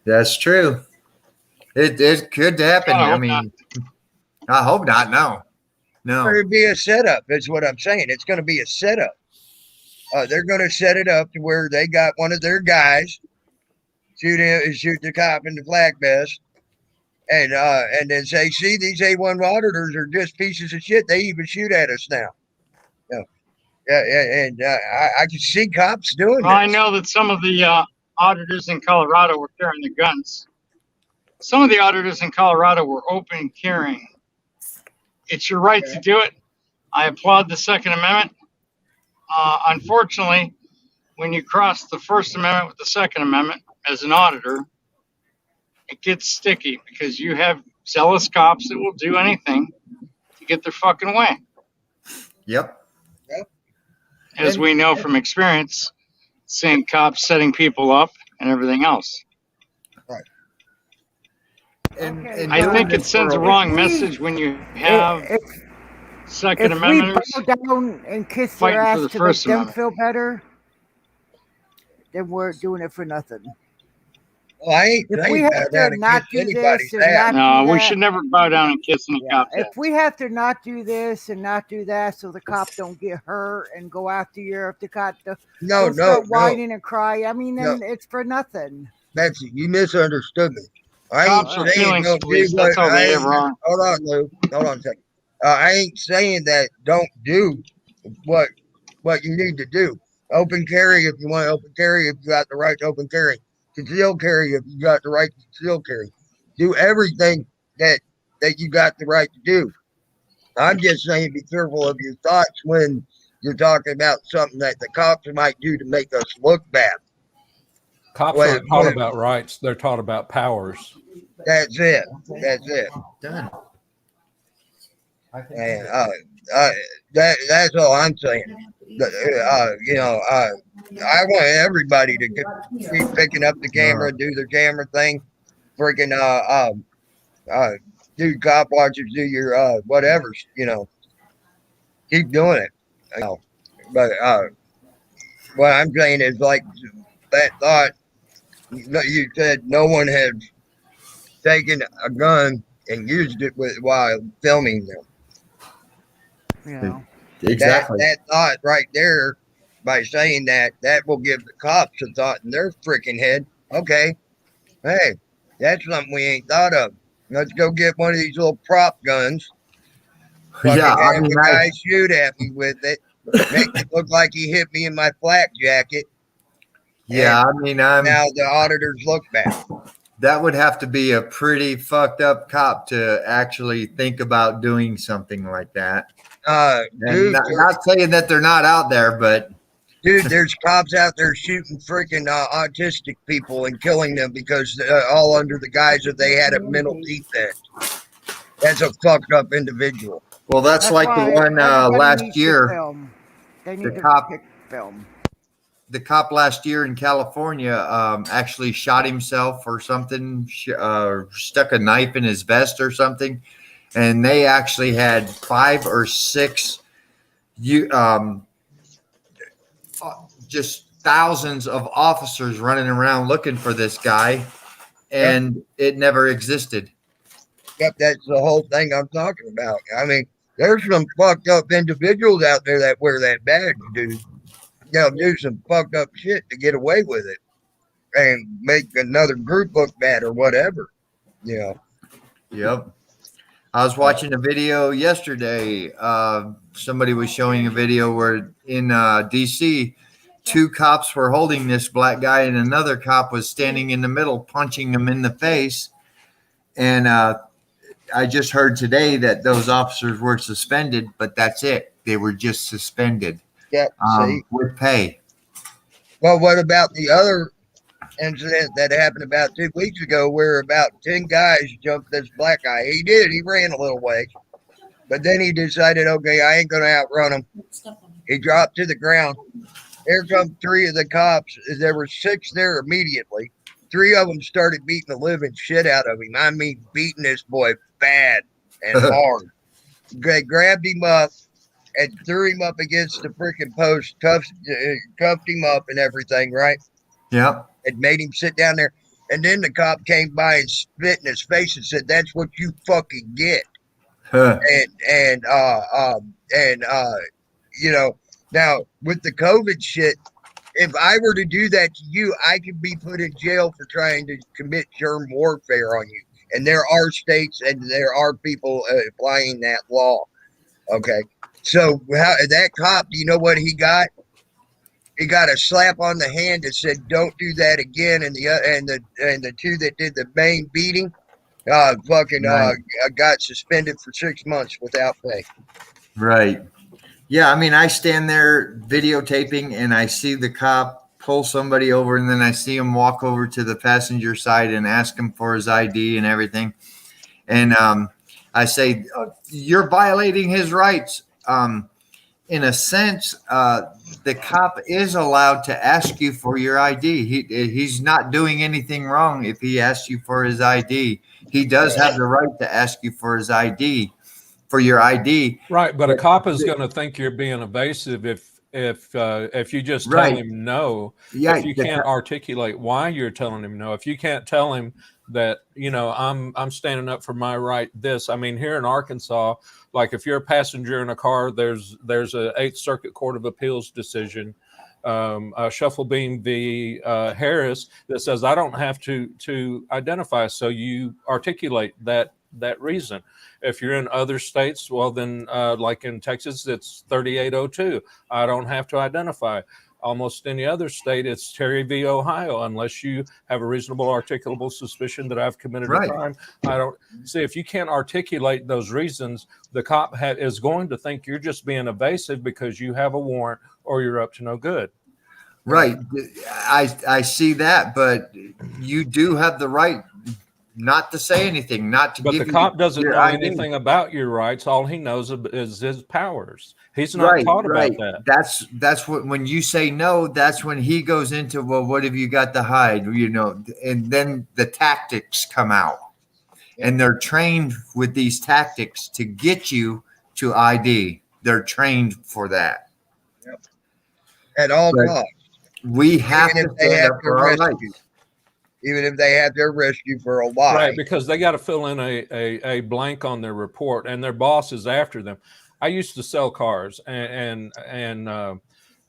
That's true. It could happen. I mean, I hope not. No. It'd be a setup. That's what I'm saying. It's going to be a setup. They're going to set it up to where they got one of their guys shoot the cop in the flak vest, and then say, "See, these A1 auditors are just pieces of shit. They even shoot at us now." And I can see cops doing this. I know that some of the auditors in Colorado were carrying the guns. Some of the auditors in Colorado were open carrying. It's your right to do it. I applaud the Second Amendment. Unfortunately, when you cross the First Amendment with the Second Amendment as an auditor, it gets sticky because you have zealous cops that will do anything to get their fucking way. Yep. As we know from experience, seeing cops setting people up and everything else. Right. And I think it sends a wrong message when you have Second If we Amendmenters bow down and kiss their fighting for ass the to make First them Amendment. feel better, then we're doing it for nothing. Well, I ain't If we saying have that to not against do anybody's this and ass. not No, do we that, should never bow down and kiss any cop. if we have to not do this and not do that so the cop don't get hurt and go after you, if the cop No, start whining and cry, I mean, then No. it's for nothing. Betsy, you misunderstood me. I ain't Cops are saying feelings don't do police. That's what how they I ever are. Hold on, Lou. Hold on a second. I ain't saying that don't do what you need to do. Open carry if you want to open carry, if you got the right to open carry. Conceal carry if you got the right to conceal carry. Do everything that you got the right to do. I'm just saying be careful of your thoughts when You're talking about something that the cops might do to make us look bad. Cops aren't taught about rights; they're taught about powers. That's it. That's it. Done. And that's all I'm saying. I want everybody to keep picking up the camera, do their camera thing, freaking do cop watchers, do your whatever's, keep doing it. But what I'm saying is like that thought. You said no one had taken a gun and used it while filming them. Yeah. Exactly. That thought right there, by saying that will give the cops a thought in their freaking head. Okay, hey, that's something we ain't thought of. Let's go get one of these little prop guns. Yeah, I Have mean, the guy shoot at me with it. Make it look like he hit me in my flak jacket. yeah, I mean, Now the auditors look bad. that would have to be a pretty fucked up cop to actually think about doing something like that. And Dude, not saying that they're not out there, but dude, there's cops out there shooting freaking autistic people and killing them because all under the guise that they had a mental defect. That's a fucked up individual. well, that's like the why one everybody last needs to year. film. They need The to cop- pick film. The cop last year in California actually shot himself or something, stuck a knife in his vest or something, and they actually had 5 or 6 just thousands of officers running around looking for this guy, and it never existed. Yep, that's the whole thing I'm talking about. I mean, there's some fucked up individuals out there that wear that badge, dude. They'll do some fucked up shit to get away with it and make another group look bad or whatever. Yep. I was watching a video yesterday. Somebody was showing a video where in DC, 2 cops were holding this black guy, and another cop was standing in the middle, punching him in the face. And I just heard today that those officers were suspended, but that's it. They were just suspended. Yeah, see? With pay. Well, what about the other incident that happened about 2 weeks ago where about 10 guys jumped this black guy? He did. He ran a little way. But then he decided, okay, I ain't going to outrun him. He dropped to the ground. Here come 3 of the cops. There were 6 there immediately. 3 of them started beating the living shit out of him. I mean, beating this boy bad and hard. They grabbed him up and threw him up against the freaking post, cuffed him up and everything, right? Yeah. And made him sit down there. And then the cop came by and spit in his face and said, "That's what you fucking get." Huh. Now with the COVID shit, if I were to do that to you, I could be put in jail for trying to commit germ warfare on you. And there are states and there are people applying that law. Okay. So that cop, do you know what he got? He got a slap on the hand that said, "Don't do that again." And the 2 that did the main beating, got suspended for 6 months without pay. Right. Yeah. I mean, I stand there videotaping and I see the cop pull somebody over, and then I see him walk over to the passenger side and ask him for his ID and everything. And I say, "You're violating his rights." In a sense, the cop is allowed to ask you for your ID. He's not doing anything wrong if he asks you for his ID. He does have the right to ask you for his ID, for your ID. Right, but a cop is going to think you're being evasive if you just tell him no. Yeah, if you can't articulate why you're telling him no, if you can't tell him that, I'm standing up for my right. I mean, here in Arkansas, like if you're a passenger in a car, there's a 8th Circuit Court of Appeals decision, Shufflebeam v. Harris, that says I don't have to identify. So you articulate that that reason. If you're in other states, well, then like in Texas, it's 3802. I don't have to identify. Almost any other state, it's Terry v. Ohio, unless you have a reasonable articulable suspicion that I've committed a crime. I don't see, if you can't articulate those reasons, the cop is going to think you're just being evasive because you have a warrant or you're up to no good. Right. I see that, but you do have the right not to say anything, not to but give the cop doesn't your know ID. anything about your rights. All he knows is his powers. He's not taught about that. That's what, when you say no, that's when he goes into, well, what have you got to hide? You know, and then the tactics come out, and they're trained with these tactics to get you to ID. They're trained for that. Yep. At all costs. We have to stand up for our rights. Even if they have to arrest you for a lie. Right, because they got to fill in a blank on their report, and their boss is after them. I used to sell cars, and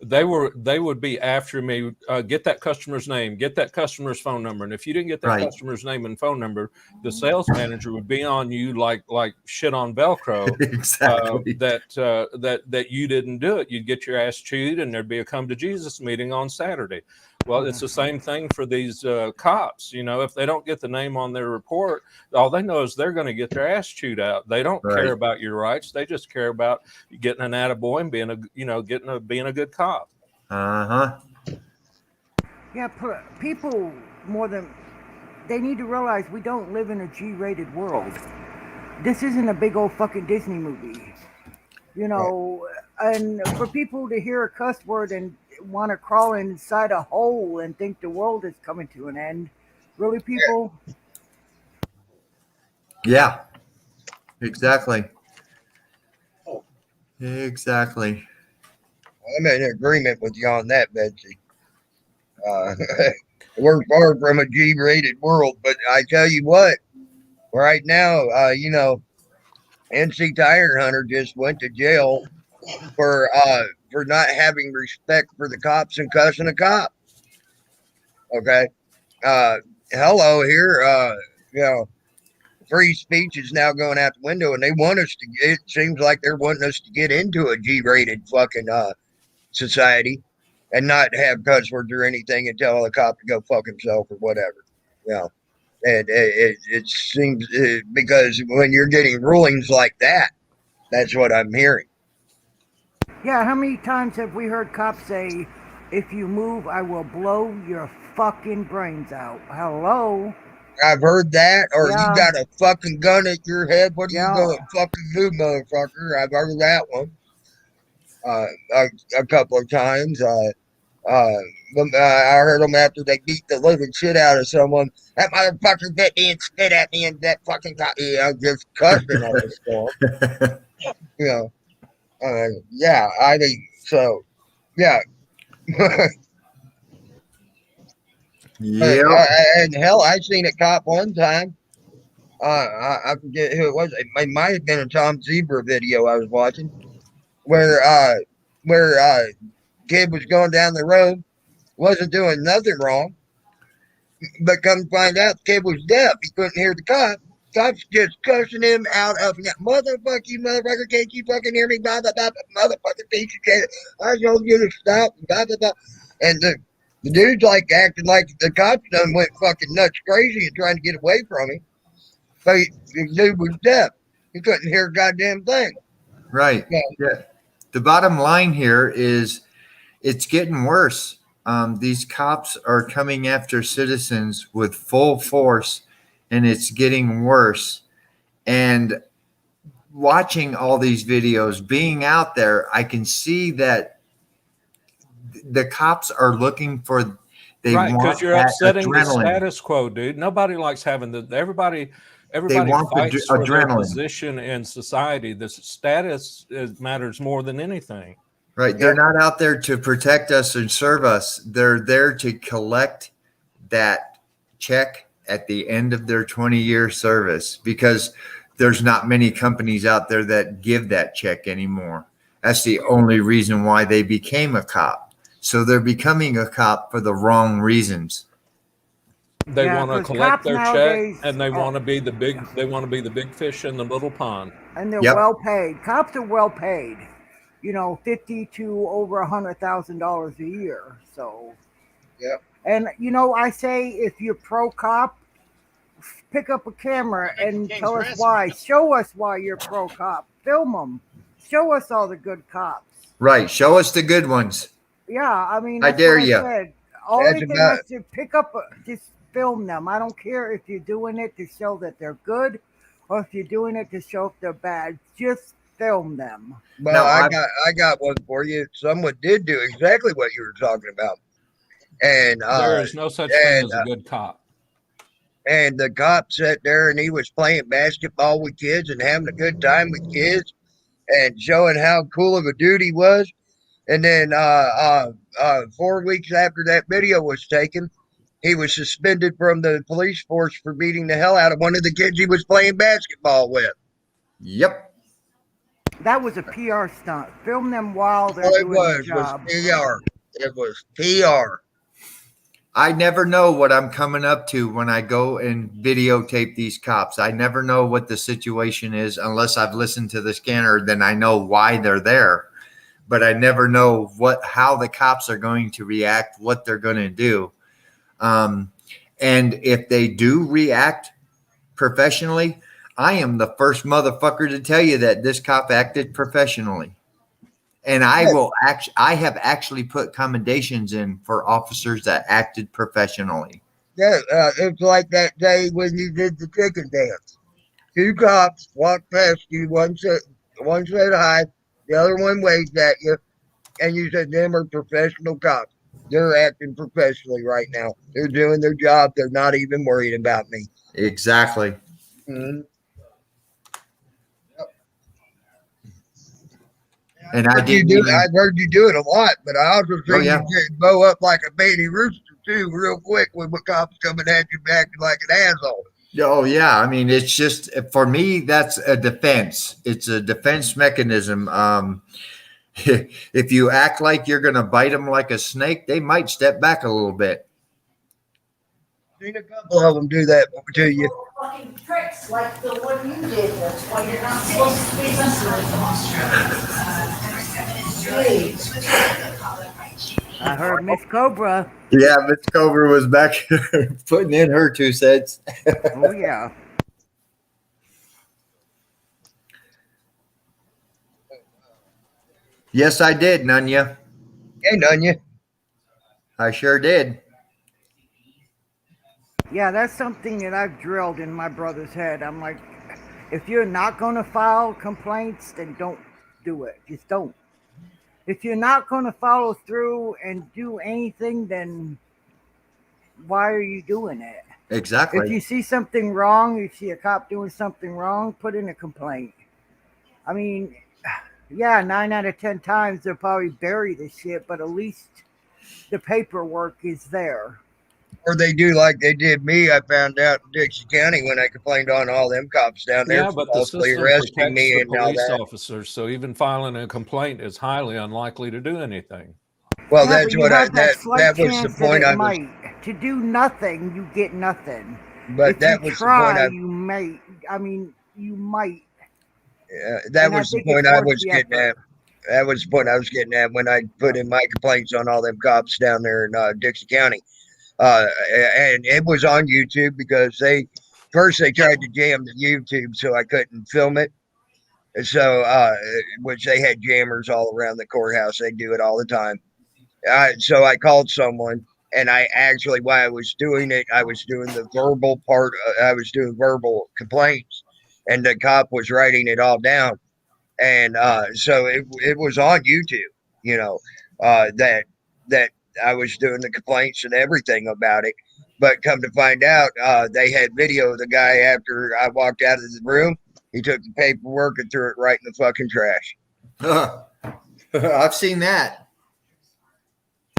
they would be after me. Get that customer's name, get that customer's phone number, and if you didn't get that customer's name and phone number, the sales manager would be on you like shit on Velcro. Exactly. That you didn't do it. You'd get your ass chewed, and there'd be a come to Jesus meeting on Saturday. Well, it's the same thing for these cops. You know, if they don't get the name on their report, all they know is they're going to get their ass chewed out. They don't care about your rights. They just care about getting an attaboy and being a good cop. Yeah, people they need to realize we don't live in a G-rated world. This isn't a big old fucking Disney movie, you know. And for people to hear a cuss word and want to crawl inside a hole and think the world is coming to an end, really, people? Yeah, exactly. Exactly. I'm in agreement with you on that, Betsy. We're far from a G-rated world, but I tell you what, right now, you know, NC Tire Hunter just went to jail for not having respect for the cops and cussing a cop. Okay. Hello here. You know, free speech is now going out the window, and they want us to it seems like they're wanting us to get into a G-rated fucking society and not have cuss words or anything and tell the cop to go fuck himself or whatever. You know, and it seems because when you're getting rulings like that, that's what I'm hearing. Yeah, how many times have we heard cops say, if you move, I will blow your fucking brains out? Hello? I've heard that, or you got a fucking gun at your head. What are you going to fucking do, motherfucker? I've heard that one a couple of times. I heard them after they beat the living shit out of someone. That motherfucker bit me and spit at me, and that fucking got just cussing at the storm. You know. Yeah, I think so. Yeah. Yeah. And hell, I seen a cop one time. I forget who it was. It might have been a Tom Zebra video I was watching, where kid was going down the road, wasn't doing nothing wrong, but come to find out the kid was deaf. He couldn't hear the cop. Cops just cussing him out of motherfucker, you motherfucker, can't you fucking hear me? Blah, blah, blah, motherfucker, piece of shit. I told you to stop. Blah, blah, blah. And the dude's like acting like the cops done went fucking nuts crazy and trying to get away from him. But the dude was deaf. He couldn't hear a goddamn thing. Right. Yeah. The bottom line here is it's getting worse. These cops are coming after citizens with full force, and it's getting worse. And watching all these videos, being out there, I can see that the cops are looking for. Because you're upsetting the status quo, dude. Nobody likes having everybody fights for their position in society. The status matters more than anything. Right. They're not out there to protect us and serve us. They're there to collect that check at the end of their 20-year service, because there's not many companies out there that give that check anymore. That's the only reason why they became a cop. So they're becoming a cop for the wrong reasons. They Yeah, want to 'cause collect cops their check, nowadays and they are, want to be the big. yeah, They want to be the big fish in the little pond. and they're Yep. well paid. Cops are well paid. You know, 50 to over $100,000 a year. So, Yep. and you know, I say if you're pro cop, pick up a camera and King's tell us ransom. why. Show us why you're pro cop. Film them. Show us all the good cops. Right. Show us the good ones. Yeah, I mean, I that's dare what I ya. said. That's Only thing I about said, pick up, just film them. I don't care if you're doing it to show that they're good or if you're doing it to show if they're bad. Just film them. well, Now, I got one for you. Someone did do exactly what you were talking about. And There is no such thing and as a good cop. and the cop sat there and he was playing basketball with kids and having a good time with kids and showing how cool of a dude he was. And then 4 weeks after that video was taken, he was suspended from the police force for beating the hell out of one of the kids he was playing basketball with. yep. That was a PR stunt. Film them while they're All it doing their was job. PR. It was PR. I never know what I'm coming up to when I go and videotape these cops. I never know what the situation is unless I've listened to the scanner. Then I know why they're there, but I never know how the cops are going to react, what they're going to do. And if they do react professionally, I am the first motherfucker to tell you that this cop acted professionally. And I have actually put commendations in for officers that acted professionally. Yeah, it's like that day when you did the chicken dance. Two cops walked past you. One said hi, the other one waved at you, and you said them are professional cops. They're acting professionally right now. They're doing their job. They're not even worried about me. Exactly. Mm-hmm. And I didn't I've heard you do it a lot, but I also Oh, seen yeah. you bow up like a baby rooster too, real quick when the cops coming at you acting like an asshole. Oh, yeah. I mean, it's just for me, that's a defense. It's a defense mechanism. If you act like you're going to bite them like a snake, they might step back a little bit. Seen a couple of them do that to you. Fucking tricks like the one you did. That's why you're not supposed to be I heard Miss Cobra. Yeah, Miss Cobra was back putting in her 2 cents. Oh, yeah. Yes, I did, Nunya. Hey, Nunya. I sure did. Yeah, that's something that I've drilled in my brother's head. I'm like, if you're not going to file complaints, then don't do it. Just don't. If you're not going to follow through and do anything, then why are you doing it? Exactly. If you see something wrong, you see a cop doing something wrong, put in a complaint. I mean, yeah, 9 out of 10 times they'll probably bury the shit, but at least the paperwork is there. Or they do like they did me. I found out in Dixie County when I complained on all them cops down there Yeah, for but the falsely system arresting protects me the and all police that. officers, so even filing a complaint is highly unlikely to do anything. Well, Yeah, that's but you what have that slight that was the chance that point it I was. might. To do nothing, you get nothing. But If that you was the point try, I. you may. I mean, you might. That And I was the think it's point I worth was the getting effort. at. That was the point I was getting at when I put in my complaints on all them cops down there in Dixie County. And it was on YouTube because they tried to jam the YouTube so I couldn't film it. So, which they had jammers all around the courthouse. They do it all the time. So I called someone, and I actually, while I was doing it, I was doing the verbal part. I was doing verbal complaints, and the cop was writing it all down. And so it was on YouTube, you know, that I was doing the complaints and everything about it. But come to find out, they had video of the guy after I walked out of the room. He took the paperwork and threw it right in the fucking trash. I've seen that.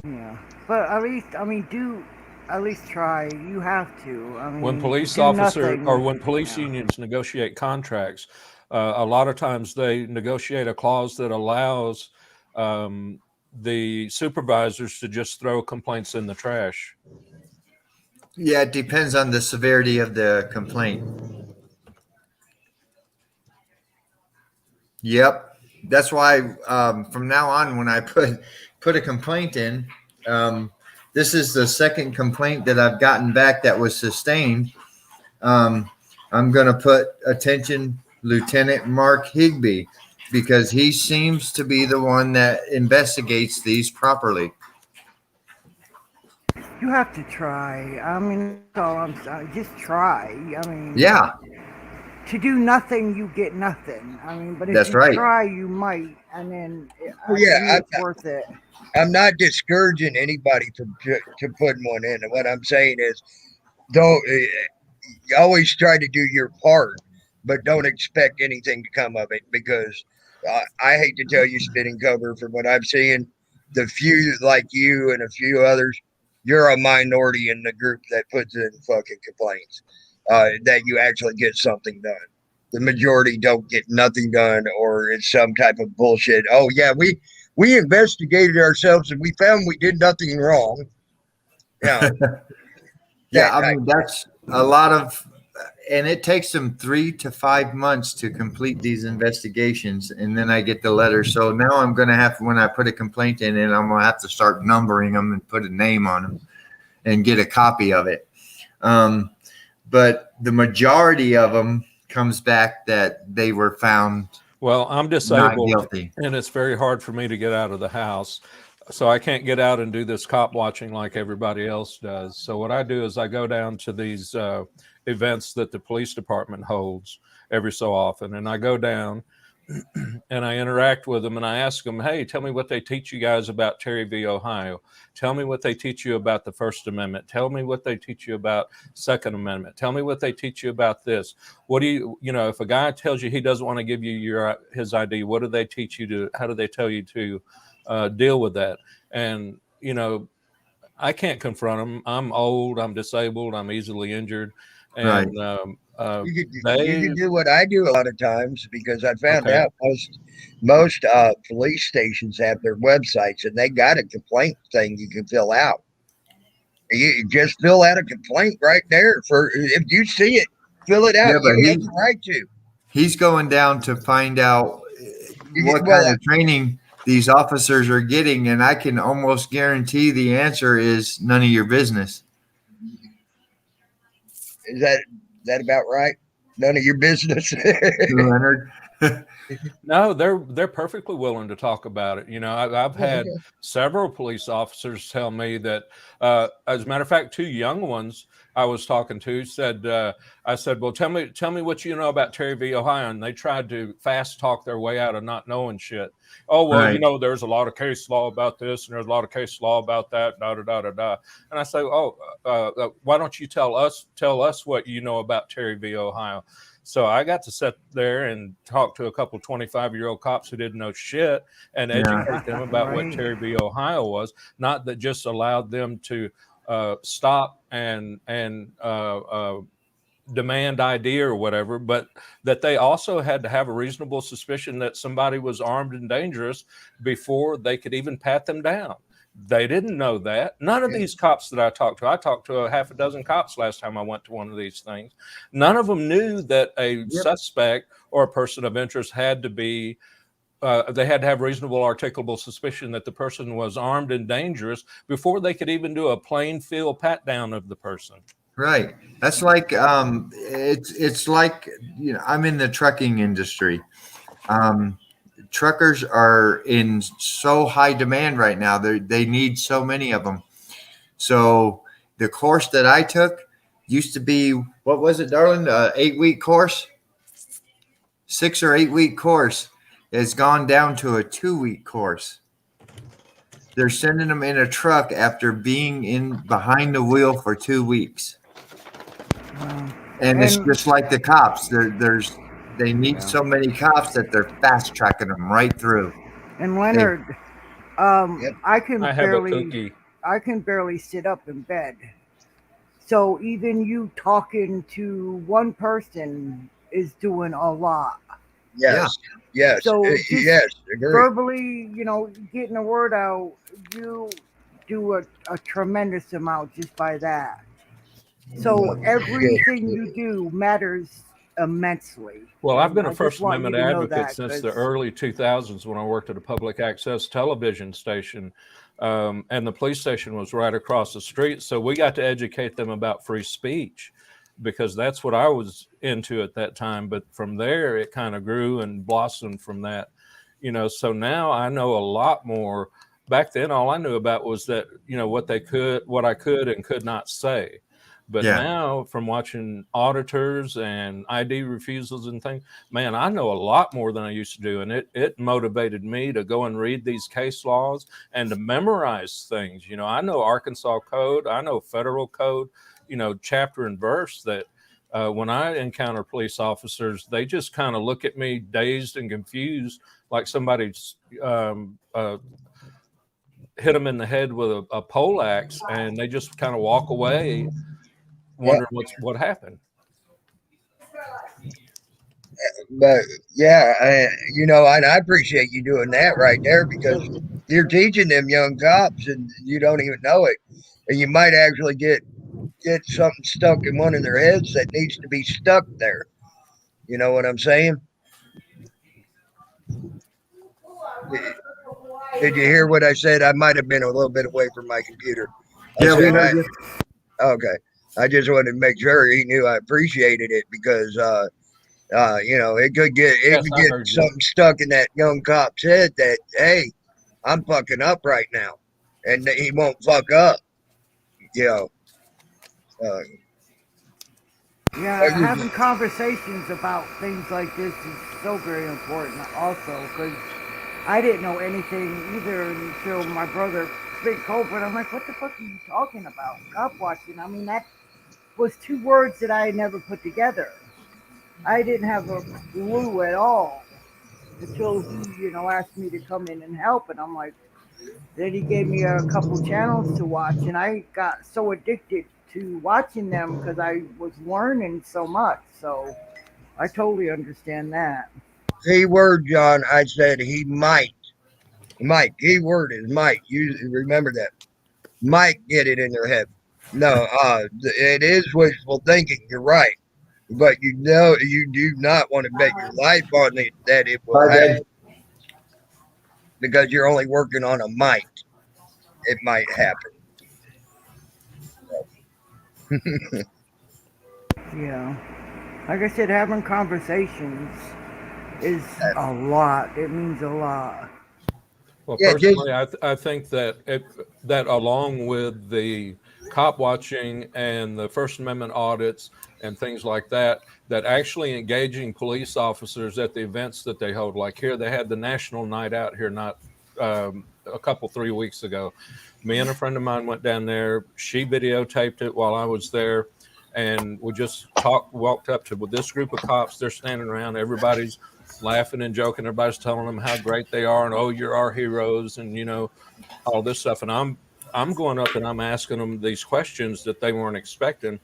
Yeah, but at least, I mean, do at least try. You have to. I mean, When police do officers nothing. or when police Yeah. unions negotiate contracts, a lot of times they negotiate a clause that allows the supervisors to just throw complaints in the trash. Yeah, it depends on the severity of the complaint. Yep. That's why from now on, when I put a complaint in, um, this is the second complaint that I've gotten back that was sustained. Um, I'm going to put attention Lieutenant Mark Higby because he seems to be the one that investigates these properly. You have to try. I mean, that's all I'm saying. Just try. I mean, Yeah, to do nothing, you get nothing. I mean, but if that's you right. try, you might. And then Oh, to yeah, me, it's worth it. I'm not discouraging anybody from to putting one in. And what I'm saying is, don't you always try to do your part, but don't expect anything to come of it because I hate to tell you, spinning cover, from what I'm seeing, the few like you and a few others, you're a minority in the group that puts in fucking complaints that you actually get something done. The majority don't get nothing done, or it's some type of bullshit. Oh yeah, we investigated ourselves and we found we did nothing wrong. Yeah, Yeah, that I type. mean, that's a lot of, and it takes them 3 to 5 months to complete these investigations. And then I get the letter. So now I'm going to have, when I put a complaint in, and I'm going to have to start numbering them and put a name on them and get a copy of it. But the majority of them comes back that they were found Well, I'm not disabled guilty. and it's very hard for me to get out of the house. So I can't get out and do this cop watching like everybody else does. So what I do is I go down to these events that the police department holds every so often. And I go down and I interact with them and I ask them, hey, tell me what they teach you guys about Terry v. Ohio. Tell me what they teach you about the First Amendment. Tell me what they teach you about Second Amendment. Tell me what they teach you about this. What do you, if a guy tells you he doesn't want to give you his ID, what do they teach you to, how do they tell you to deal with that? And, I can't confront them. I'm old, I'm disabled, I'm easily injured. Right. And You could do what I do a lot of times because I found Okay. out most police stations have their websites and they got a complaint thing you can fill out. You just fill out a complaint right there. For if you see it, fill it out. Yeah, but You have the right to. he's going down to find out what Well, kind of training these officers are getting, and I can almost guarantee the answer is none of your business. is that about right? None of your business. Leonard. No, they're perfectly willing to talk about it. I've had several police officers tell me that, as a matter of fact, 2 young ones I was talking to said, I said, well, tell me what you know about Terry v. Ohio. And they tried to fast talk their way out of not knowing shit. Oh, well, Right. there's a lot of case law about this and there's a lot of case law about that, da, da, da, da, da. And I say, why don't you tell us what you know about Terry v. Ohio? So I got to sit there and talk to a couple 25-year-old cops who didn't know shit and educate them about what Right. Terry v. Ohio was, not that just allowed them to stop and demand ID or whatever, but that they also had to have a reasonable suspicion that somebody was armed and dangerous before they could even pat them down. They didn't know that. None of these cops that I talked to a half a dozen cops last time I went to one of these things. None of them knew that a suspect or a person of interest had to be, they had to have reasonable articulable suspicion that the person was armed and dangerous before they could even do a plain field pat down of the person. Right. That's like it's like I'm in the trucking industry. Truckers are in so high demand right now. They need so many of them. So the course that I took used to be, what was it, darling? 8-week course, 6 or 8-week course. It's gone down to a 2-week course. They're sending them in a truck after being in behind the wheel for 2 weeks. And it's just like the cops. They need so many cops that they're fast tracking them right through. And Leonard, I can I have a barely cookie. I can barely sit up in bed. So even you talking to one person is doing a lot. Yes. So just Yes. Agree. verbally, getting the word out, you do a tremendous amount just by that. So Shit. everything you do matters immensely. Well, I've been I a just First want you Amendment to know advocate that since the because early 2000s when I worked at a public access television station. And the police station was right across the street. So we got to educate them about free speech because that's what I was into at that time. But from there, it kind of grew and blossomed from that. So now I know a lot more. Back then, all I knew about was that, what I could and could not say. But Yeah. now, from watching auditors and ID refusals and things, man, I know a lot more than I used to do. And it motivated me to go and read these case laws and to memorize things. I know Arkansas code, I know federal code, chapter and verse that when I encounter police officers, they just kind of look at me dazed and confused, like somebody's hit them in the head with a pole axe, and they just kind of walk away Yeah, wondering what happened. but yeah, and I appreciate you doing that right there because you're teaching them young cops and you don't even know it, and you might actually get something stuck in one of their heads that needs to be stuck there. You know what I'm saying? Did you hear what I said? I might have been a little bit away from my computer. I Yeah, we said heard you. okay. I just wanted to make sure he knew I appreciated it because it could Yes, I get heard you. something stuck in that young cop's head that, hey, I'm fucking up right now, and he won't fuck up. You know, uh, yeah, having conversations about things like this is so very important. Also, because I didn't know anything either until my brother Big Cobra. And I'm like, what the fuck are you talking about? Cop watching. I mean, that was two words that I had never put together. I didn't have a clue at all until he, asked me to come in and help. And I'm like, then he gave me a couple channels to watch, and I got so addicted to watching them because I was learning so much. So I totally understand that. key word, John. I said he might. Key word is might. You remember that. Might get it in their head. No, it is wishful thinking. You're right, but you do not want to bet your life on it that it will Bye, happen babe. because you're only working on a might. It might happen. Yeah. Like I said, having conversations is a lot. It means a lot. Well, Yeah, just personally, I think that along with the cop watching and the First Amendment audits and things like that, that actually engaging police officers at the events that they hold, like here, they had the National Night Out here not a couple 3 weeks ago. Me and a friend of mine went down there. She videotaped it while I was there, and we just walked up to with this group of cops. They're standing around, everybody's laughing and joking. Everybody's telling them how great they are and, oh, you're our heroes, and all this stuff. And I'm going up and I'm asking them these questions that they weren't expecting,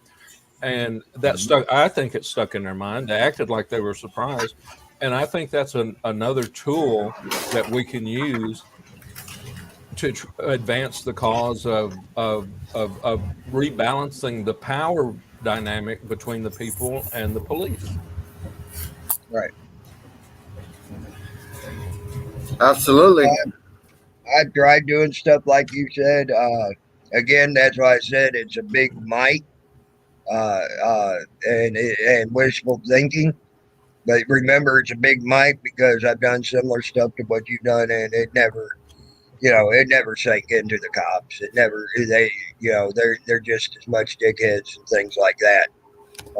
and that stuck. I think it stuck in their mind. They acted like they were surprised, and I think that's another tool that we can use to advance the cause of rebalancing the power dynamic between the people and the police. right. Absolutely. I've tried doing stuff like you said. Again, that's why I said it's a big might and wishful thinking. But remember, it's a big might because I've done similar stuff to what you've done, and it never sank into the cops. It never they're just as much dickheads and things like that.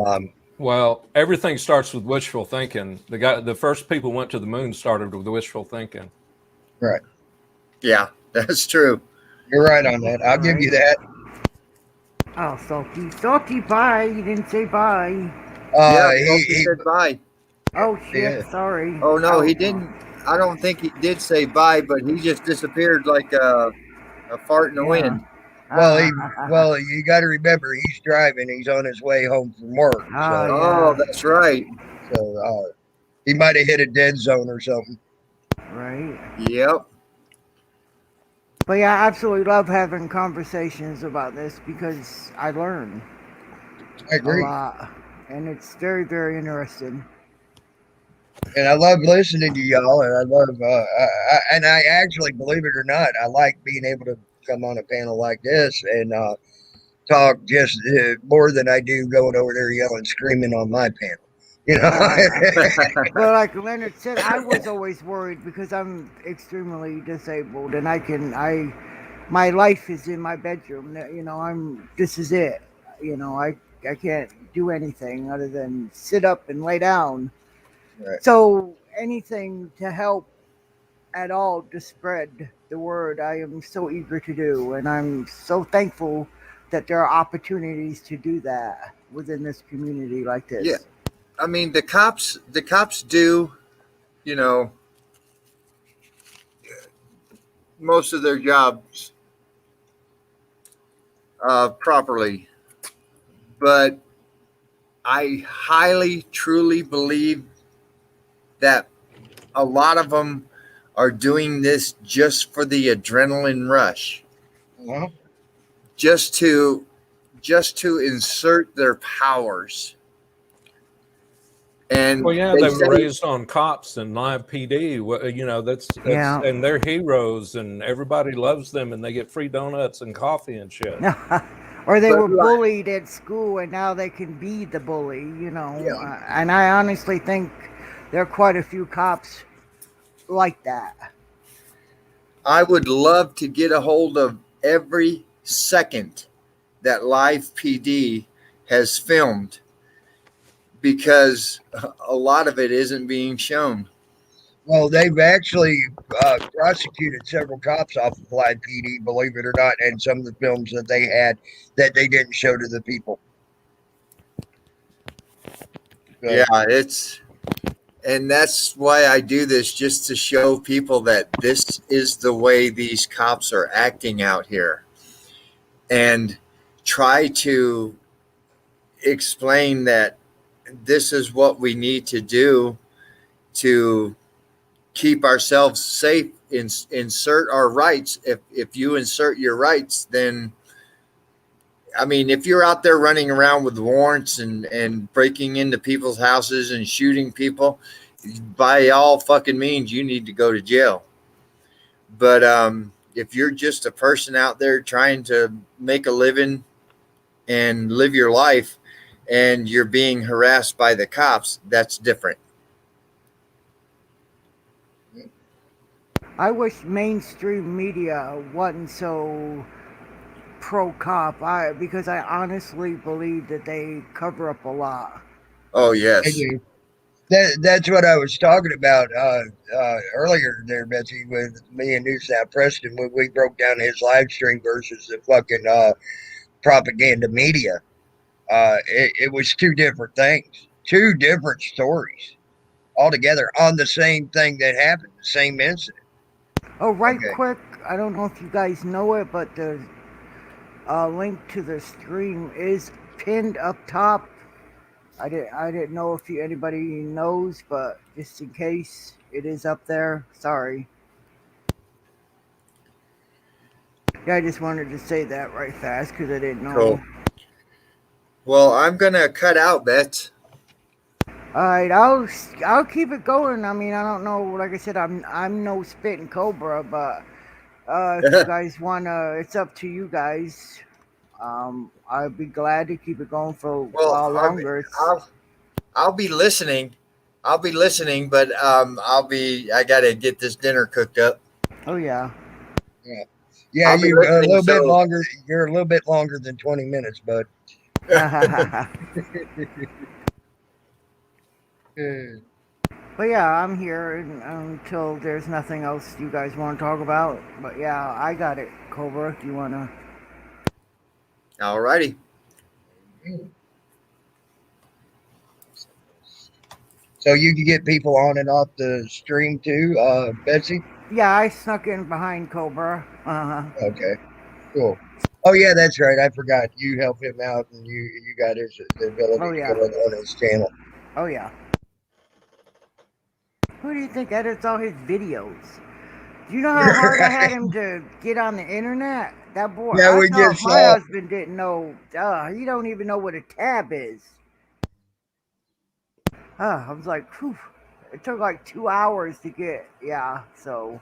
Um, Well, everything starts with wishful thinking. The first people went to the moon started with wishful thinking. right. Yeah, that's true. You're right on that. I'll give you Right. that. Oh, salty. Salty, bye. You didn't say bye. Yeah, he He said bye. Oh, shit. yeah. Sorry. Oh no, he didn't. I don't think he did say bye, but he just disappeared like a fart in the Yeah. wind. Well, you got to remember he's driving. He's on his way home from work, Oh, Oh, yeah. that's right. he might have hit a dead zone or something. Right. Yep. But yeah, I absolutely love having conversations about this because I learn. I a agree. lot, and it's very, very interesting. And I love listening to y'all, and I love, and I actually, believe it or not, I like being able to come on a panel like this and talk just more than I do going over there yelling, screaming on my panel. You know, Well, like Leonard said, I was always worried because I'm extremely disabled, and my life is in my bedroom. You know, this is it. You know, I can't do anything other than sit up and lay down. right. So anything to help at all to spread the word, I am so eager to do, and I'm so thankful that there are opportunities to do that within this community like Yeah. this. I mean, the cops do, you know, most of their jobs properly, but I highly, truly believe that a lot of them are doing this just for the adrenaline rush, Uh-huh. just to just to insert their powers. And Well, yeah, they they were say, raised on cops and live PD. You know, that's Yeah. and they're heroes, and everybody loves them, and they get free donuts and coffee and shit. Or they but were bullied at school and now they can be the bully, you know. Yeah. And I honestly think there are quite a few cops like that. I would love to get a hold of every second that live PD has filmed, because a lot of it isn't being shown. Well, they've actually prosecuted several cops off of live PD, believe it or not, and some of the films that they had that they didn't show to the people. Yeah, So, and that's why I do this, just to show people that this is the way these cops are acting out here, and try to explain that this is what we need to do to keep ourselves safe. Insert our rights. If you insert your rights, then, I mean, if you're out there running around with warrants and breaking into people's houses and shooting people, by all fucking means, you need to go to jail. But if you're just a person out there trying to make a living and live your life, and you're being harassed by the cops, that's different. I wish mainstream media wasn't so pro cop. Because I honestly believe that they cover up a lot. Oh I yes. do. That's what I was talking about earlier there, Betsy, with me and New South Preston when we broke down his live stream versus the fucking propaganda media. It was two different things, two different stories altogether on the same thing that happened, the same incident. Oh, right Okay. quick, I don't know if you guys know it, but the link to the stream is pinned up top. I didn't know if anybody knows, but just in case, it is up there. Sorry. Yeah, I just wanted to say that right fast because I didn't know. Cool. Well, I'm gonna cut out, Beth. All right, I'll keep it going. I mean, I don't know. Like I said, I'm no spitting cobra, but if you guys wanna, it's up to you guys. I'd be glad to keep it going for a Well, while longer. I'll be listening. I'll be listening, but I gotta get this dinner cooked up. Oh yeah. Yeah. Yeah, I'll be you a listening. little bit So longer. You're a little bit longer than 20 minutes, bud. But yeah, I'm here until there's nothing else you guys want to talk about. But yeah, I got it, Cobra. If you wanna. all righty. So you can get people on and off the stream too, Betsy? Yeah, I snuck in behind Cobra. Okay, cool. Oh yeah, that's right. I forgot. You help him out, and you got the ability Oh to yeah. go on his channel. Oh yeah. Who do you think edits all his videos? Do you know how hard I had him to get on the internet? That boy, Yeah, I we thought just my saw. husband didn't know. He don't even know what a tab is. I was like, whew. It took like 2 hours to get, yeah, so.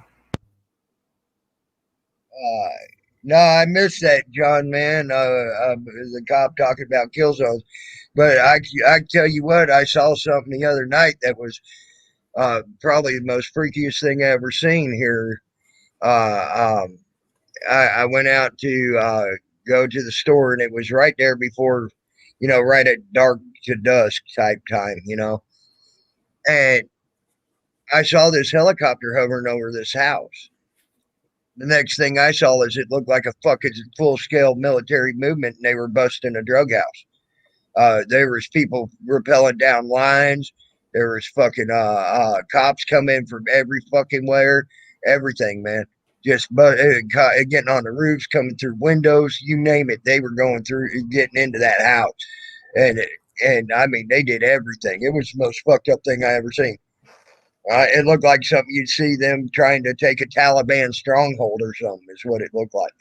No, I missed that, John, man. The cop talking about kill zones. But I tell you what, I saw something the other night that was probably the most freakiest thing I ever seen here. Uh, um, I went out to go to the store, and it was right there before, right at dark to dusk type time, and I saw this helicopter hovering over this house. The next thing I saw is it looked like a fucking full scale military movement, and they were busting a drug house. There was people rappelling down lines. There was fucking cops coming from every fucking where, everything, man. Just getting on the roofs, coming through windows, you name it. They were going through, getting into that house, and and I mean, they did everything. It was the most fucked up thing I ever seen. It looked like something you'd see them trying to take a Taliban stronghold or something. Is what it looked like.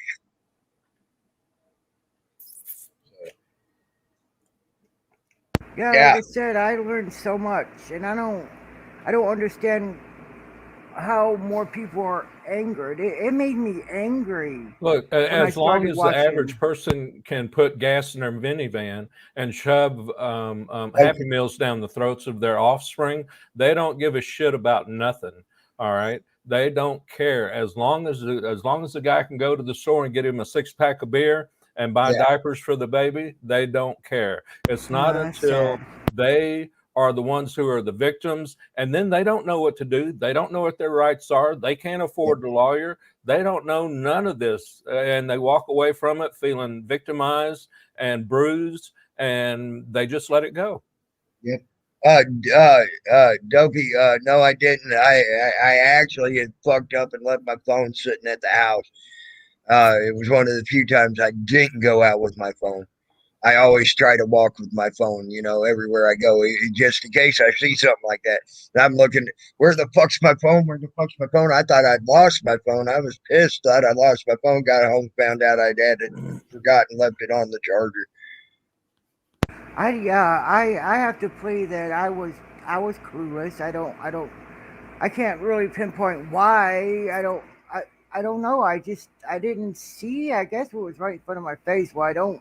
Yeah, like Yeah, I said, I learned so much, and I don't understand how more people are angered. It made me angry Look, when I as long started as the average watching. person can put gas in their minivan and shove Happy okay. Meals down the throats of their offspring, they don't give a shit about nothing. All right, they don't care as long as the guy can go to the store and get him a 6 pack of beer and buy Yeah, diapers for the baby. They don't care. It's not That's sad. until they are the ones who are the victims, and then they don't know what to do. They don't know what their rights are. They can't yeah, afford the lawyer. They don't know none of this, and they walk away from it feeling victimized and bruised, and they just let it go. yeah. Dopey. No, I didn't. I actually had fucked up and left my phone sitting at the house. It was one of the few times I didn't go out with my phone. I always try to walk with my phone, everywhere I go, just in case I see something like that. And I'm looking, where the fuck's my phone? Where the fuck's my phone? I thought I'd lost my phone. I was pissed. Thought I lost my phone. Got home, found out I'd had it, forgotten, left it on the charger. I have to play that I was clueless. I can't really pinpoint why. I don't know. I didn't see. I guess it was right in front of my face. Well,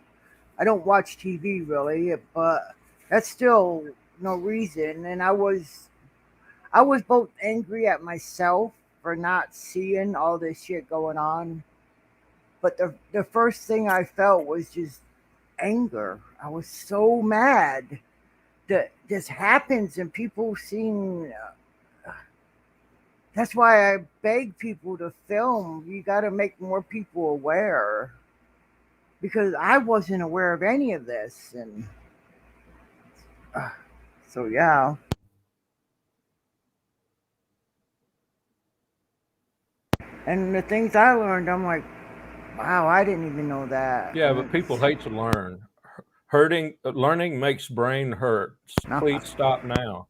I don't watch TV really, but that's still no reason. And I was both angry at myself for not seeing all this shit going on, but the first thing I felt was just anger. I was so mad that this happens and people seem. That's why I beg people to film. You got to make more people aware because I wasn't aware of any of this, and uh, so yeah. And the things I learned, I'm like, wow, I didn't even know that. Yeah, And but people it's hate to learn. Learning makes brain hurt. not. Please stop now.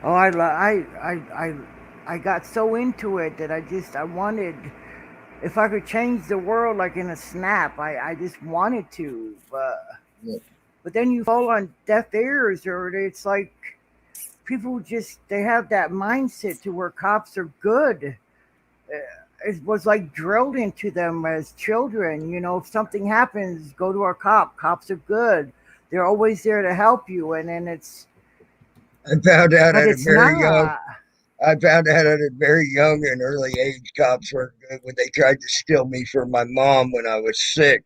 Oh, I got so into it that I wanted, if I could change the world like in a snap, I just wanted to, Yeah. but then you fall on deaf ears, or it's like people just they have that mindset to where cops are good. It was like drilled into them as children. If something happens, go to our cop. Cops are good. They're always there to help you, and then I found out but at a it's very young, not. I found out at a very young and early age, cops weren't good when they tried to steal me from my mom when I was 6.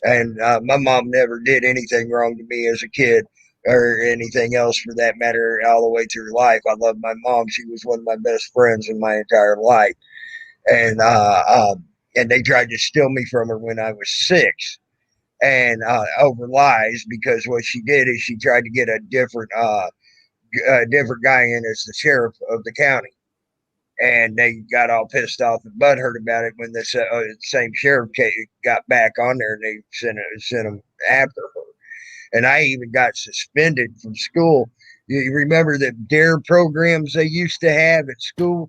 And my mom never did anything wrong to me as a kid or anything else for that matter all the way through life. I love my mom. She was one of my best friends in my entire life. And they tried to steal me from her when I was 6 and over lies because what she did is she tried to get a different guy in as the sheriff of the county. And they got all pissed off and butthurt about it when the same sheriff got back on there and they sent him after her. And I even got suspended from school. You remember the DARE programs they used to have at school?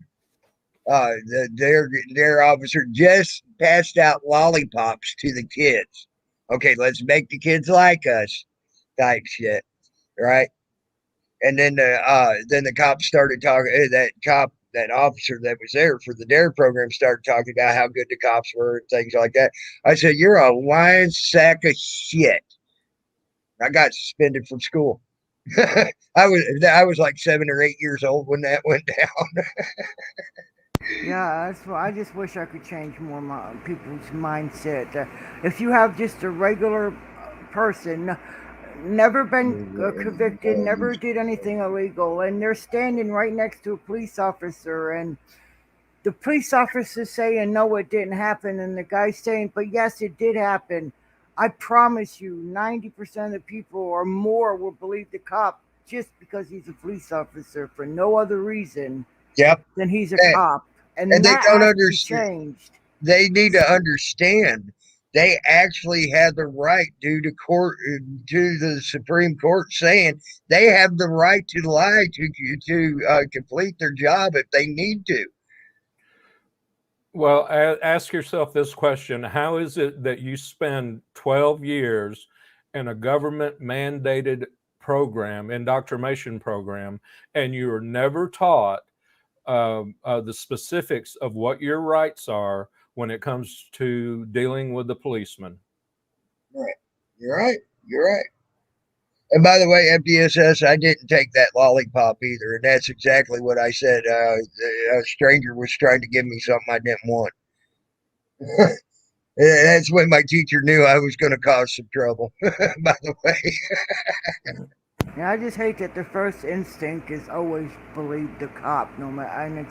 their officer just passed out lollipops to the kids. Okay, let's make the kids like us, type shit, right? And then the cops started talking. That officer that was there for the DARE program started talking about how good the cops were and things like that. I said, "You're a lying sack of shit." I got suspended from school. I was like 7 or 8 years old when that went down. Yeah, that's why I just wish I could change more people's mindset. If you have just a regular person, never been convicted, never did anything illegal, and they're standing right next to a police officer, and the police officer saying no, it didn't happen, and the guy saying, but yes, it did happen. I promise you, 90% of the people or more will believe the cop just because he's a police officer for no other reason Yep. than he's a And, cop. And and they that don't has to be understand. changed. They need to understand they actually had the right due to court to the Supreme Court saying they have the right to lie to complete their job if they need to. Well, ask yourself this question. How is it that you spend 12 years in a government mandated program, indoctrination program, and you are never taught the specifics of what your rights are when it comes to dealing with the policeman? Right. You're right. You're right. And by the way, FDSS, I didn't take that lollipop either. And that's exactly what I said. A stranger was trying to give me something I didn't want. That's when my teacher knew I was going to cause some trouble, by the way. Yeah, I just hate that the first instinct is always believe the cop, no matter, and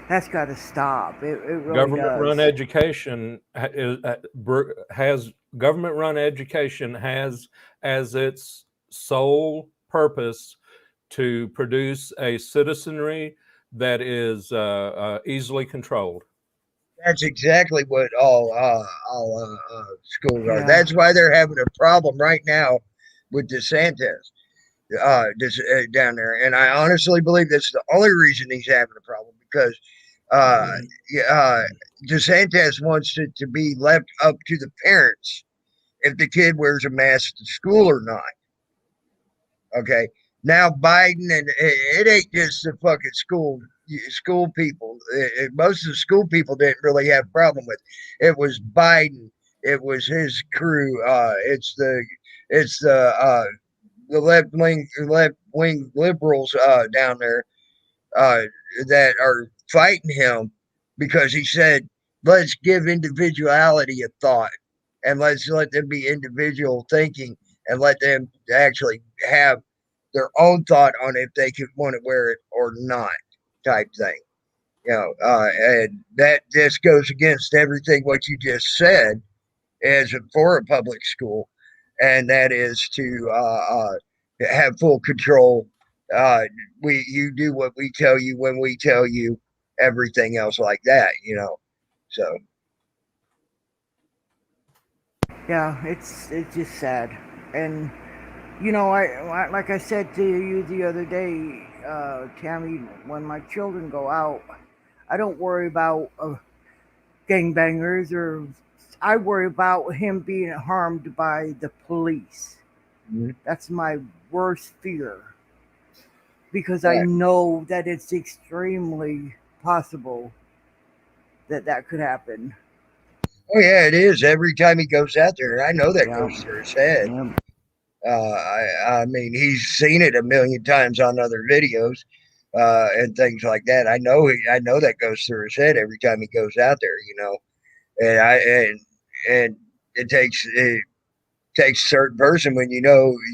that's got to stop. It really Government does. run education has government run education has as its sole purpose to produce a citizenry that is easily controlled. That's exactly what all schools are. Yeah. That's why they're having a problem right now with DeSantis down there. And I honestly believe that's the only reason he's having a problem because DeSantis wants it to be left up to the parents if the kid wears a mask to school or not. Okay. Now Biden and it ain't just the fucking school people. Most of the school people didn't really have a problem with it. It was Biden. It was his crew. It's the left wing liberals down there that are fighting him because he said, let's give individuality a thought and let's let them be individual thinking and let them actually have their own thought on if they could want to wear it or not, type thing. And that just goes against everything what you just said as for a public school, and that is to have full control. You do what we tell you when we tell you, everything else like that. So Yeah, it's just sad, and I like I said to you the other day, Tammy, when my children go out, I don't worry about gangbangers or I worry about him being harmed by the police. mhm. That's my worst fear because I Right. know that it's extremely possible that that could happen. Oh yeah, it is. Every time he goes out there, and I know that Yeah. goes through his head. Yeah. I mean, he's seen it a million times on other videos and things like that. I know that goes through his head every time he goes out there. And and it takes a certain person when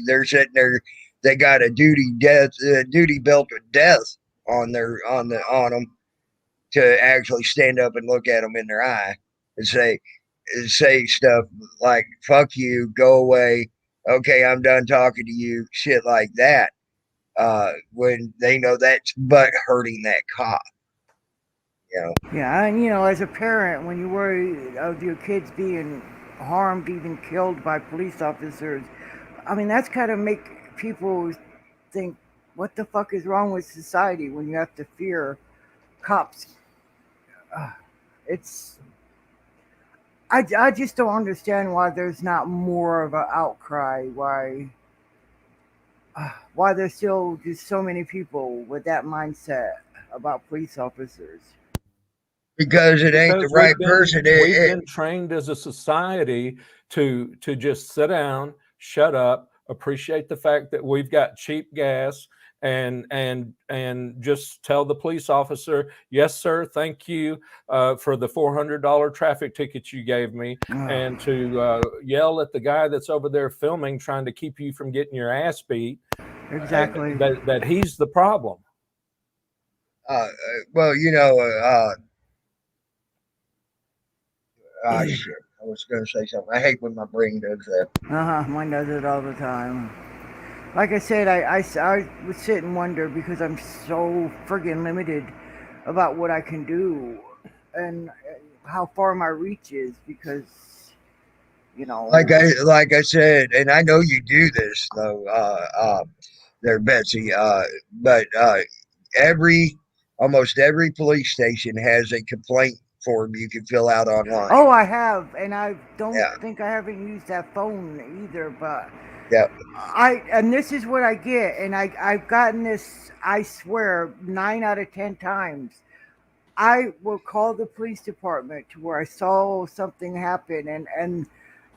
they're sitting there, they got a duty belt of death on them to actually stand up and look at them in their eye and say stuff like "fuck you," "go away," "okay, I'm done talking to you," shit like that. When they know that's but hurting that cop. Yeah, and as a parent, when you worry of your kids being harmed, even killed by police officers, I mean, that's kind of make people think, what the fuck is wrong with society when you have to fear cops. It's I just don't understand why there's not more of an outcry. Why there's still just so many people with that mindset about police officers. because it ain't the Because right person. we've been trained as a society to just sit down, shut up, appreciate the fact that we've got cheap gas, and just tell the police officer, yes sir, thank you for the $400 traffic ticket you gave me, and to yell at the guy that's over there filming trying to keep you from getting your ass beat, Exactly. that he's the problem. Well, shit. I was going to say something. I hate when my brain does that. Mine does it all the time. Like I said, I would sit and wonder because I'm so friggin' limited about what I can do and how far my reach is because, Like I said, and I know you do this though, there, Betsy. But almost every police station has a complaint form you can fill out online. Oh, I have, and I don't Yeah. think I haven't used that phone either. But Yeah. and this is what I get, and I've gotten this. I swear, 9 out of 10 times, I will call the police department to where I saw something happen, and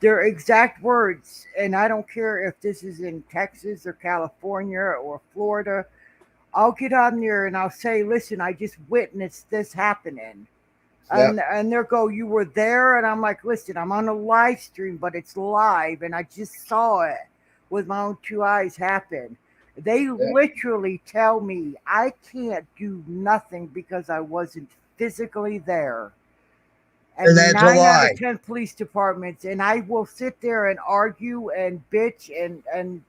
their exact words, and I don't care if this is in Texas or California or Florida. I'll get on there and I'll say, "Listen, I just witnessed this happening." Yeah. And they'll go, "You were there?" And I'm like, "Listen, I'm on a live stream, but it's live, and I just saw it with my own two eyes happen." They literally tell me I can't do nothing because I wasn't physically there. And And that's a 9 out of lie. 10 police departments, and I will sit there and argue and bitch and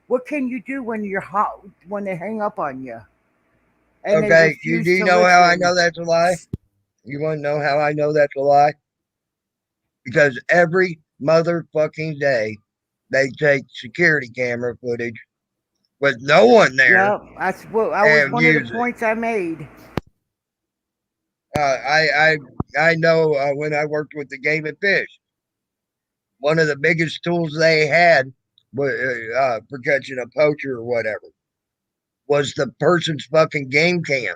what can you do when you're hot when they hang up on you and they Okay. Do refuse you to know how I listen? know that's a lie? You want to know how I know that's a lie? Because every motherfucking day they take security camera footage with no one there Yeah, that's what I was and one of the use it. points I made. I know when I worked with the Game and Fish, one of the biggest tools they had for catching a poacher or whatever was the person's fucking game cam.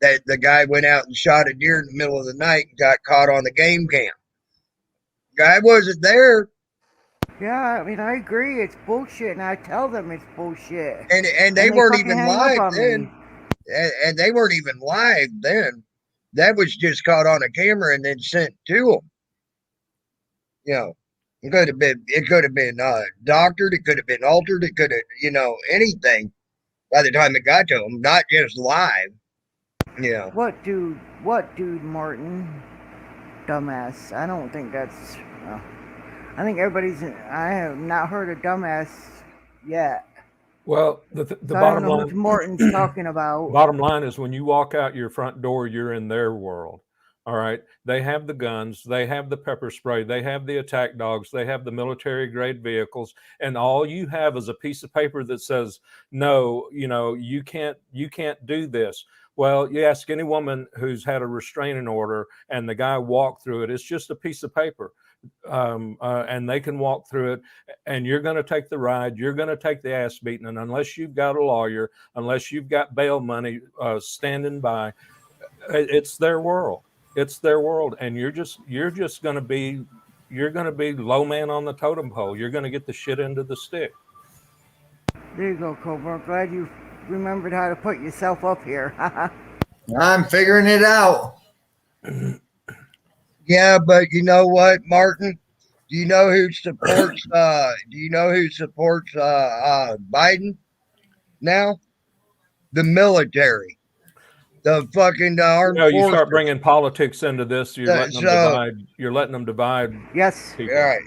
That the guy went out and shot a deer in the middle of the night and got caught on the game cam. Guy wasn't there, Yeah, I mean I agree, it's bullshit, and I tell them it's bullshit, and they and they weren't fucking even hang up live on then. me. And they weren't even live then. That was just caught on a camera and then sent to them. You know, it could have been doctored, it could have been altered, it could have anything by the time it got to them, not just live. You know, What dude, Martin? Dumbass. I don't think that's. I think everybody's. I have not heard of dumbass yet. Well, the So I don't bottom know who Martin's line, talking about. bottom line is when you walk out your front door, you're in their world. All right. They have the guns, they have the pepper spray, they have the attack dogs, they have the military grade vehicles, and all you have is a piece of paper that says, no, you can't do this. Well, you ask any woman who's had a restraining order and the guy walked through it, it's just a piece of paper. And they can walk through it, and you're going to take the ride, you're going to take the ass beating, and unless you've got a lawyer, unless you've got bail money standing by, it's their world. It's their world, and you're just going to be low man on the totem pole. You're going to get the shit into the stick. There you go, Cobra. I'm glad you remembered how to put yourself up here. I'm figuring it out. yeah, but you know what, Martin? Do you know who supports? Biden now? The military, the fucking armed You forces. start bringing politics into this, you're letting them So divide. You're letting them divide Yes. people. right.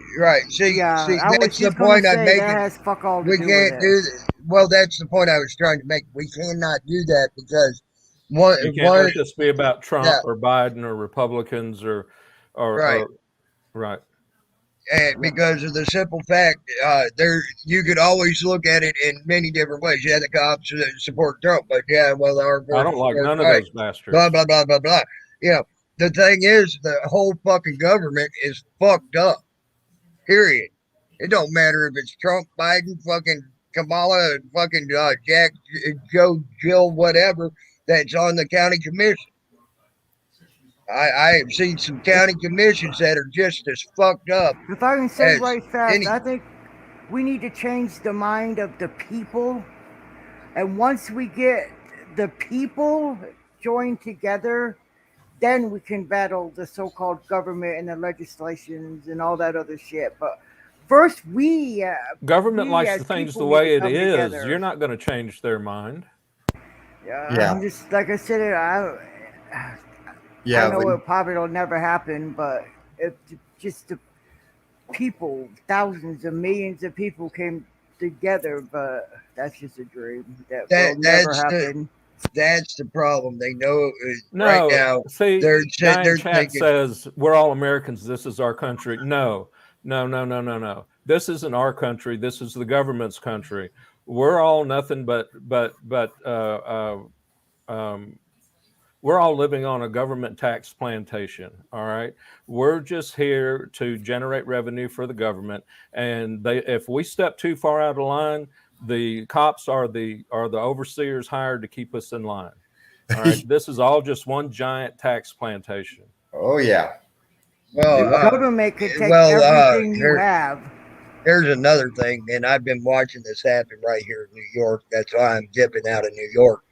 See, Yeah, I was that's the just going point to I'm say making. that has fuck all to We do with can't it. do that. Well, that's the point I was trying to make. We cannot do that because one, You can't let this be about yeah, Trump or Biden or Republicans or right. right. And because of the simple fact, there you could always look at it in many different ways. Yeah, the cops support Trump, but yeah, well, our I forces don't like support none of Biden. those Blah bastards. blah blah blah blah. You know, the thing is, the whole fucking government is fucked up. Period. It don't matter if it's Trump, Biden, fucking Kamala, and fucking Jack, Joe, Jill, whatever that's on the county commission. I have seen some county commissions that are just as fucked up If I can say as right fast, any. I think we need to change the mind of the people. And once we get the people joined together, then we can battle the so-called government and the legislations and all that other shit. But first, Government we likes the as things the people need to way it come is. You're together. not going to change their mind. Yeah. I'm just like I said. I Yeah. know it probably will never happen, but if just the people, thousands of millions of people came together, but that's just a dream that will never That's the happen. problem. They know right No, now. see, They're guy in they're chat thinking, says we're all Americans. This is our country. No, no, no, no, no, no. This isn't our country. This is the government's country. We're all nothing but we're all living on a government tax plantation. All right, we're just here to generate revenue for the government, and if we step too far out of line, the cops are the overseers hired to keep us in line. All right, this is all just one giant tax plantation. Oh yeah. well, The government could take well, everything you have. here's another thing, and I've been watching this happen right here in New York. That's why I'm dipping out of New York.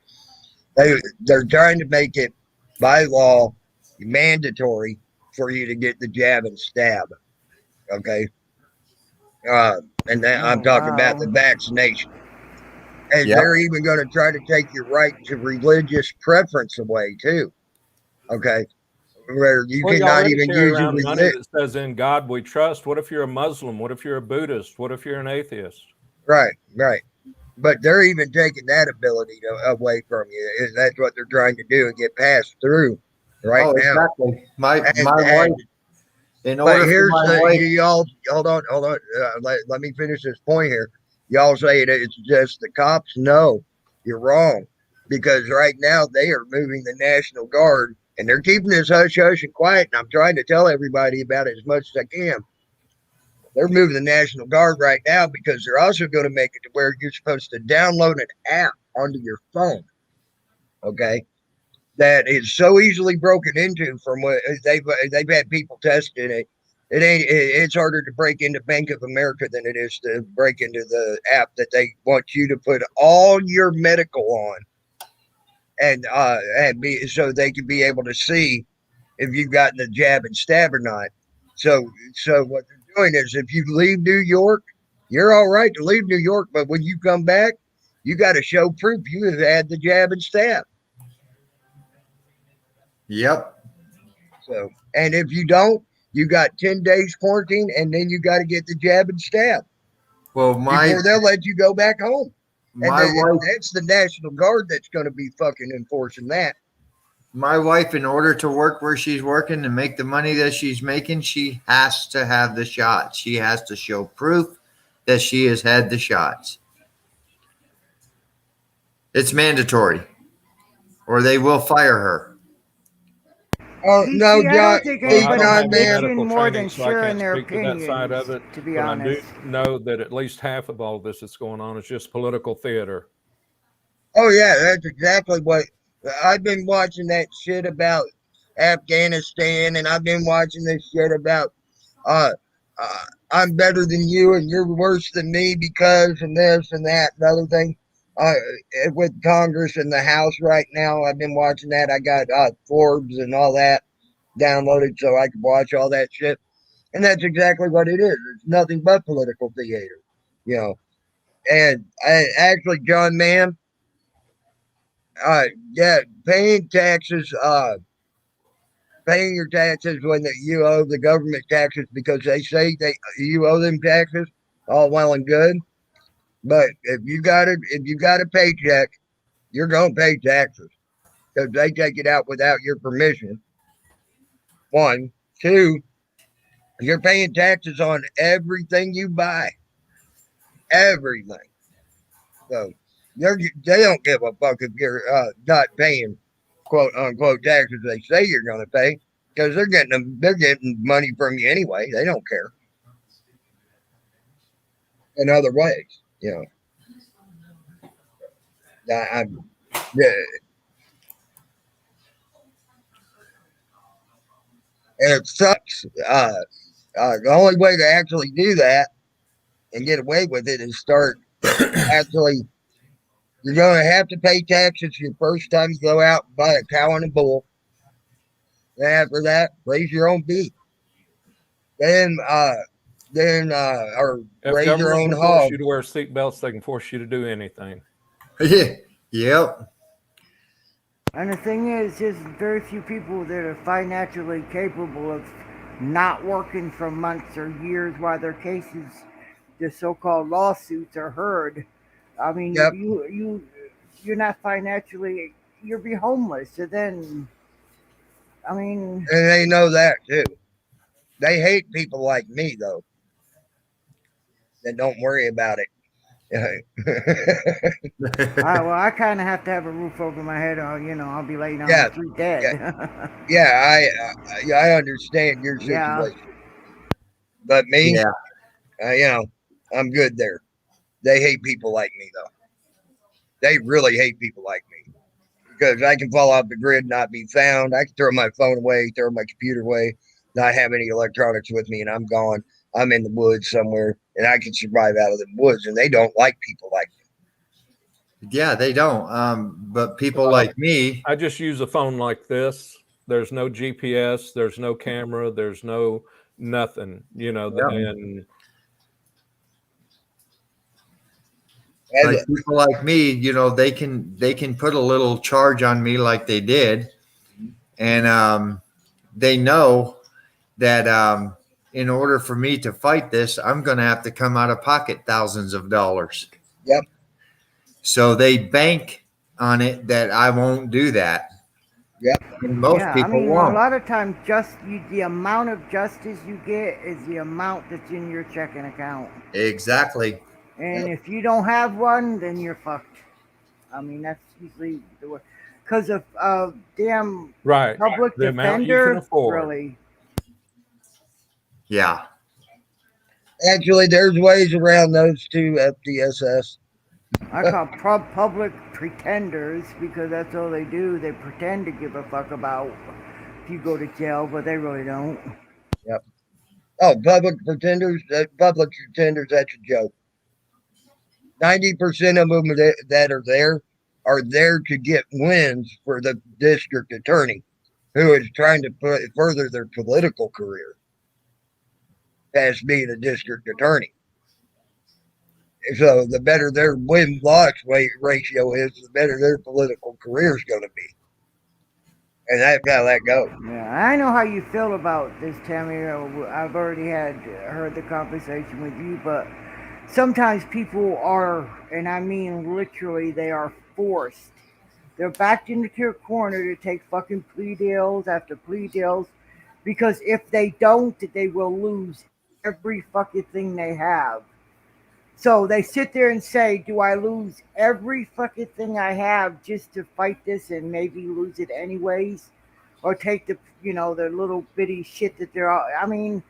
They're trying to make it by law mandatory for you to get the jab and stab. Okay, and then I'm Oh talking about the wow! vaccination. And Yep. they're even going to try to take your right to religious preference away too. Okay, where you Well, you cannot already even carry use your around money religion. that says "In God We Trust." What if you're a Muslim? What if you're a Buddhist? What if you're an atheist? Right, right. But they're even taking that ability away from you. And that's what they're trying to do and get passed through right Oh, now. exactly. My And wife. In but order for here's my the wife. y'all hold on. Let me finish this point here. Y'all say that it's just the cops. No, you're wrong. Because right now they are moving the National Guard and they're keeping this hush hush and quiet. And I'm trying to tell everybody about it as much as I can. They're moving the National Guard right now because they're also going to make it to where you're supposed to download an app onto your phone. Okay. That is so easily broken into from what they've had people testing it. It's harder to break into Bank of America than it is to break into the app that they want you to put all your medical on and be so they can be able to see if you've gotten the jab and stab or not. So what they're doing is if you leave New York, you're all right to leave New York, but when you come back, you got to show proof you have had the jab and stab. Yep. So, and if you don't, you got 10 days quarantine and then you got to get the jab and stab Well, before they'll let you go back home. And my wife that's the National Guard that's going to be fucking enforcing that. my wife, in order to work where she's working and make the money that she's making, she has to have the shots. She has to show proof that she has had the shots. It's mandatory, or they will fire her. Oh, no, See, I John, don't think Well, I see, don't anybody's John, have any man. bitching medical more training, than so I sharing can't their speak to that side opinions. of it. To be But I do honest, know that at least half of all this that's going on is just political theater. Oh, yeah, that's exactly what I've been watching that shit about Afghanistan and I've been watching this shit about uh, I'm better than you and you're worse than me because and this and that and other thing. Uh, with Congress and the House right now, I've been watching that. I got Forbes and all that downloaded so I could watch all that shit. And that's exactly what it is. It's nothing but political theater, you know. And actually, John, man, uh, yeah, paying taxes, paying your taxes when you owe the government taxes because they say you owe them taxes, all well and good. But if you got a paycheck, you're gonna pay taxes because they take it out without your permission. One, two, You're paying taxes on everything you buy, everything. So they don't give a fuck if you're not paying quote unquote taxes they say you're going to pay because they're getting money from you anyway. They don't care in other ways, you know. Yeah, and it sucks. The only way to actually do that and get away with it is start actually. You're going to have to pay taxes your first time you go out and buy a cow and a bull. Then after that, raise your own beef. Then, or If raise your government own can force hog. you to wear seatbelts, they can force you to do anything. Yeah. Yep. And the thing is, there's very few people that are financially capable of not working for months or years while their cases, the so-called lawsuits, are heard. I mean, Yep. you're not financially, you'll be homeless. So then, I mean, And they know that too. They hate people like me, though, that don't worry about it. I kind of have to have a roof over my head, or I'll be laying on Yeah, the street yeah, dead. yeah. I understand your Yeah. situation, but me, Yeah. you know, I'm good there. They hate people like me, though. They really hate people like me because I can fall off the grid, not be found. I can throw my phone away, throw my computer away, not have any electronics with me, and I'm gone. I'm in the woods somewhere, and I can survive out of the woods. And they don't like people like me. Yeah, they don't. But people Well, like me, I just use a phone like this. There's no GPS. There's no camera. There's no nothing. yep, And And like people like me, they can put a little charge on me like they did, and they know that in order for me to fight this, I'm going to have to come out of pocket thousands of dollars. yep, So they bank on it that I won't do that. yep, And most Yeah, I people mean, a won't. lot of times, the amount of justice you get is the amount that's in your checking account. Exactly. And yep. if you don't have one, then you're fucked. I mean, that's usually the way. Because of damn right, public the amount you can defender, afford. really. Yeah. Actually, there's ways around those two FDSS. I call public pretenders because that's all they do. They pretend to give a fuck about if you go to jail, but they really don't. Yep. Oh, public pretenders. Public pretenders. That's a joke. 90% of them that are there to get wins for the district attorney, who is trying to further their political career as being a district attorney. So the better their win-loss ratio is, the better their political career is going to be. And that's how that goes. Yeah, I know how you feel about this, Tammy. I've already heard the conversation with you, but sometimes people are, and I mean literally, they are forced. They're backed into a corner to take fucking plea deals after plea deals because if they don't, they will lose every fucking thing they have. So they sit there and say, do I lose every fucking thing I have just to fight this and maybe lose it anyways? Or take the little bitty shit that they're all, I mean,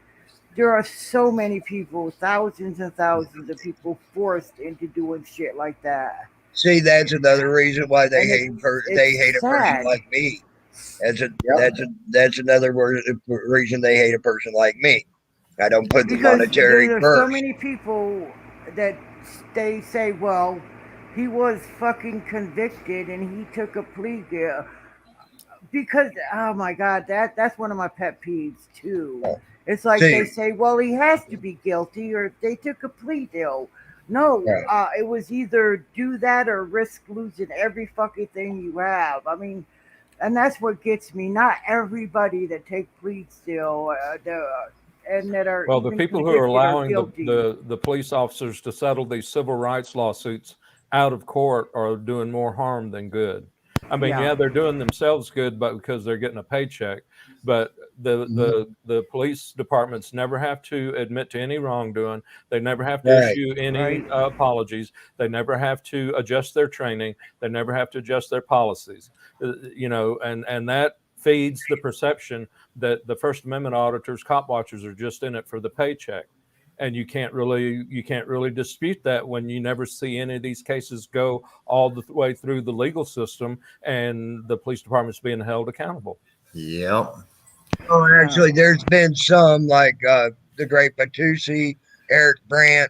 there are so many people, thousands and thousands of people forced into doing shit like that. See, that's another reason why they And they hate it's a person sad. like me. Yep. That's another reason they hate a person like me. I don't put the Because monetary there's so first. many people that they say, well, he was fucking convicted and he took a plea deal. Because oh my god, that's one of my pet peeves too. It's like See, they say, well, he has to be guilty, or they took a plea deal. No, right. it was either do that or risk losing every fucking thing you have. I mean, and that's what gets me. Not everybody that take pleas deal, and that are Well, the even people who are convicted or allowing guilty. the police officers to settle these civil rights lawsuits out of court are doing more harm than good. I mean, Yeah. yeah, they're doing themselves good, but because they're getting a paycheck. But the police departments never have to admit to any wrongdoing. They never have to Right. issue any apologies. They never have to adjust their training. They never have to adjust their policies. And that feeds the perception that the First Amendment auditors, cop watchers, are just in it for the paycheck. And you can't really dispute that when you never see any of these cases go all the way through the legal system and the police department's being held accountable. Yep. Oh, actually, there's been some like the Great Batusi, Eric Brandt,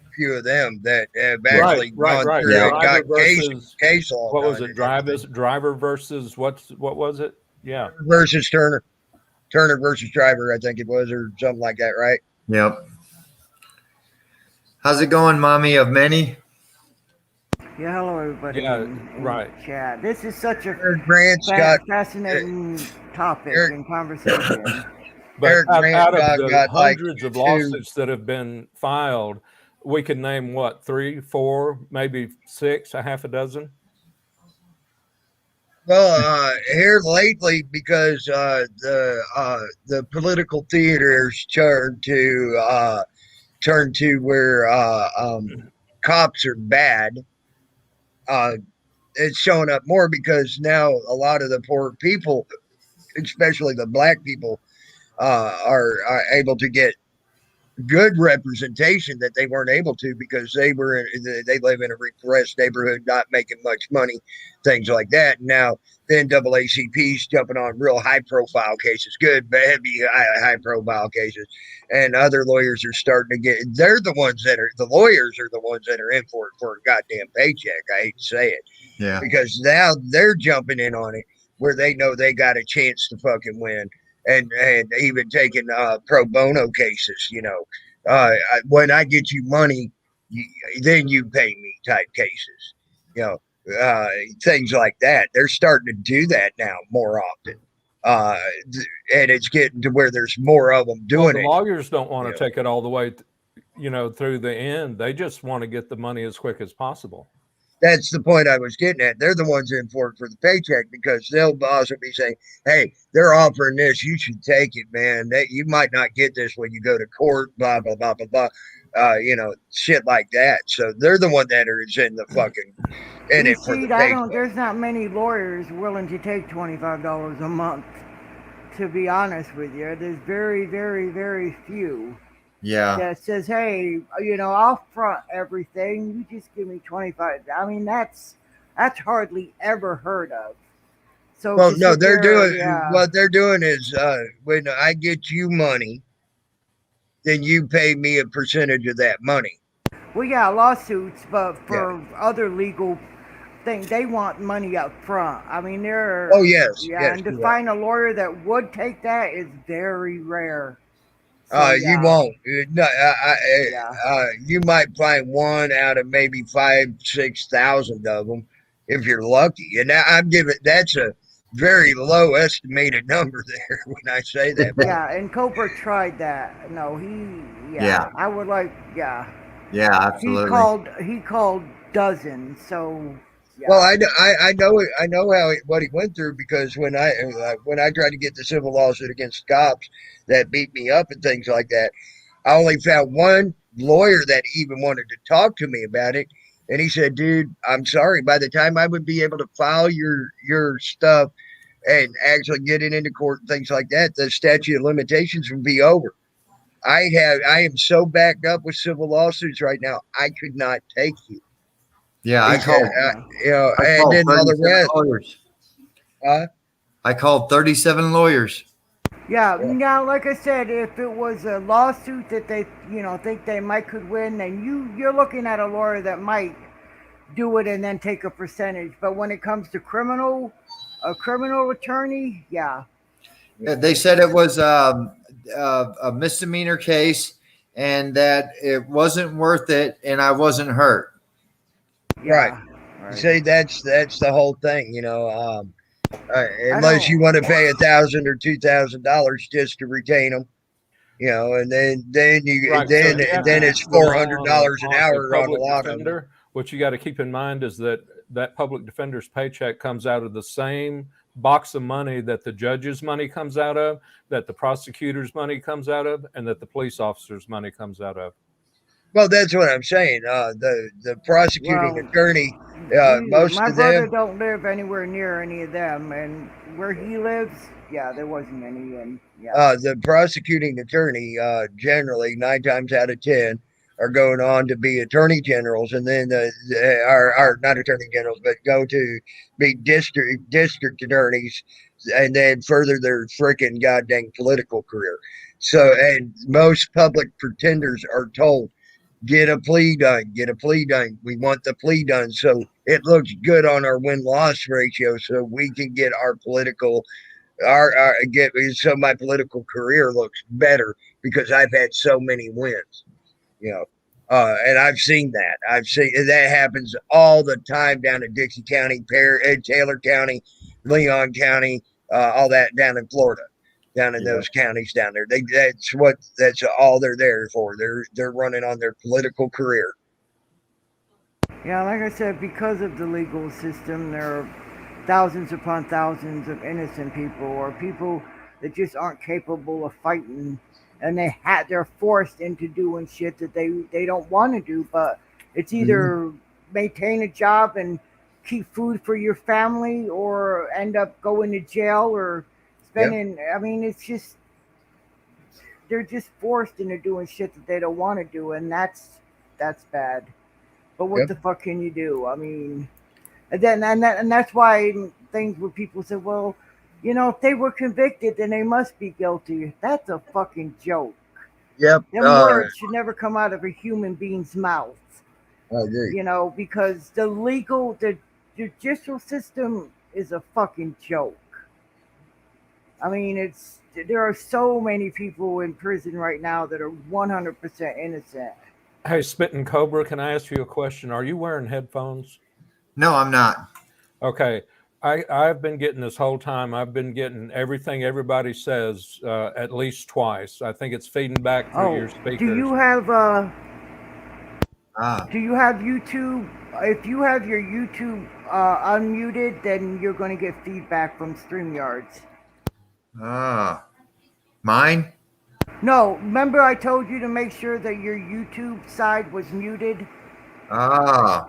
a few of them that have actually gone through Yeah. and got Versus, case law. what was it? Driver versus what was it? Yeah. Versus Turner versus Driver, I think it was, or something like that, right? Yep. How's it going, mommy of many? Yeah, hello everybody. Yeah, in right. Chat. This is such a Eric Brandt's got fascinating topic and conversation. But Eric Brandt out of the got like hundreds of lawsuits that have been filed, we could name what, 3, 4, maybe 6, a half a dozen. Well, here lately, because the political theaters turned to where cops are bad. It's showing up more because now a lot of the poor people, especially the black people, are able to get good representation that they weren't able to because they live in a repressed neighborhood, not making much money, things like that. Now the NAACP's jumping on real high profile cases, good, heavy, high profile cases, and other lawyers are starting to get. They're the lawyers are the ones that are in for a goddamn paycheck. I hate to say it, Yeah. because now they're jumping in on it where they know they got a chance to fucking win. And even taking pro bono cases, when I get you money, then you pay me type cases, things like that. They're starting to do that now more often, and it's getting to where there's more of them doing the it. Lawyers don't want to take it all the way, through the end. They just want to get the money as quick as possible. That's the point I was getting at. They're the ones in for the paycheck because they'll also be saying, "Hey, they're offering this. You should take it, man. You might not get this when you go to court." Blah blah blah blah blah. Shit like that. So they're the one that is in the fucking in it for the paycheck. There's not many lawyers willing to take $25 a month. To be honest with you, there's very, very, very few. Yeah. That says, hey, I'll front everything. You just give me 25. I mean, that's hardly ever heard of. So well, no, they're doing what they're doing is when I get you money, then you pay me a percentage of that money. We got lawsuits, but for other legal things, they want money up front. I mean, they're and to find a lawyer that would take that is very rare. So, you won't. No, you might find one out of maybe 5,000-6,000 of them if you're lucky. And I'm giving that's a very low estimated number there when I say that. Yeah, and Cobra tried that. No, I would like. Yeah, absolutely. He called dozens. So. Yeah. Well, I know what he went through because when I tried to get the civil lawsuit against cops that beat me up and things like that, I only found one lawyer that even wanted to talk to me about it, and he said, "Dude, I'm sorry. By the time I would be able to file your stuff and actually get it into court and things like that, the statute of limitations would be over. I am so backed up with civil lawsuits right now. I could not take you." Yeah, I called. And then all the rest. Lawyers. I called 37 lawyers. Yeah. Now, like I said, if it was a lawsuit that they, think they might could win, then you're looking at a lawyer that might do it and then take a percentage. But when it comes to a criminal attorney, They said it was a misdemeanor case and that it wasn't worth it, and I wasn't hurt. Right. See, that's the whole thing, unless you want to pay $1,000 or $2,000 just to retain them, and then it's $400 an hour on a lot of them. What you got to keep in mind is that public defender's paycheck comes out of the same box of money that the judge's money comes out of, that the prosecutor's money comes out of, and that the police officer's money comes out of. Well, that's what I'm saying. The prosecuting Well, attorney, most my of brother them, don't live anywhere near any of them, and where he lives, yeah, there wasn't any, and yeah. the prosecuting attorney, generally 9 times out of 10 are going on to be attorney generals, and then are not attorney generals, but go to be district attorneys, and then further their freaking goddamn political career. So, and most public pretenders are told, get a plea done, get a plea done. We want the plea done so it looks good on our win-loss ratio, so we can get our political our get so my political career looks better because I've had so many wins, you know. And I've seen that. I've seen that happens all the time down in Dixie County, Taylor County, Leon County, all that down in Florida, down in those counties down there. That's all they're there for. They're running on their political career. Yeah, like I said, because of the legal system, there are thousands upon thousands of innocent people or people that just aren't capable of fighting, and they're forced into doing shit that they don't want to do. But it's either maintain a job and keep food for your family, or end up going to jail or spending. I mean, it's just they're just forced into doing shit that they don't want to do, and that's bad. But what Yep. the fuck can you do? I mean, and that's why things where people say, well, if they were convicted, then they must be guilty. That's a fucking joke. Yep. Them words should never come out of a human being's mouth. I agree. Because the judicial system is a fucking joke. I mean, there are so many people in prison right now that are 100% innocent. Hey, Spitting Cobra, can I ask you a question? Are you wearing headphones? No, I'm not. Okay. I've been getting this whole time. I've been getting everything everybody says at least twice. I think it's feeding back through your speakers. Do you have Ah, Do you have YouTube? If you have your YouTube unmuted, then you're going to get feedback from StreamYards. mine? No, remember I told you to make sure that your YouTube side was muted? Ah,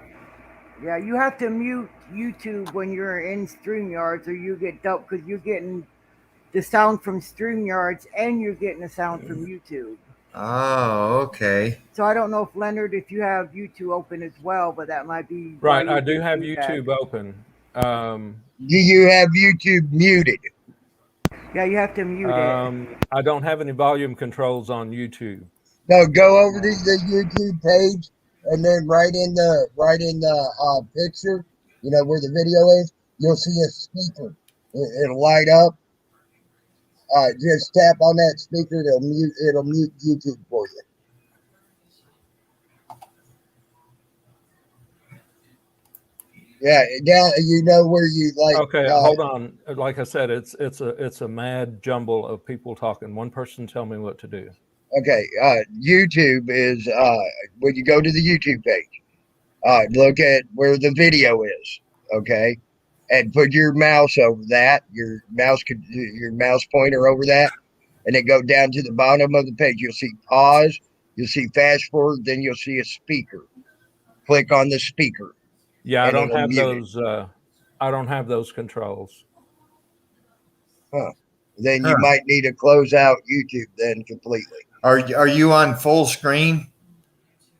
Yeah, you have to mute YouTube when you're in StreamYards or you get dumped because you're getting the sound from StreamYards and you're getting the sound from YouTube. oh, okay. So I don't know if Leonard, if you have YouTube open as well, but that might be Right. I do have YouTube open. Do you have YouTube muted? Yeah, you have to mute it. I don't have any volume controls on YouTube. No, go over to the YouTube page and then right in the picture, where the video is, you'll see a speaker. It'll light up. Just tap on that speaker. It'll mute YouTube for you. Yeah, down. Where you like. Okay, hold on. Like I said, it's a mad jumble of people talking. One person tell me what to do. Okay, YouTube is when you go to the YouTube page, look at where the video is. Okay, and put your mouse over that, your mouse pointer over that, and then go down to the bottom of the page. You'll see pause. You'll see fast forward. Then you'll see a speaker. Click on the speaker. Yeah, I don't have those. I don't have those controls. Huh. Then you might need to close out YouTube then completely. Are you on full screen?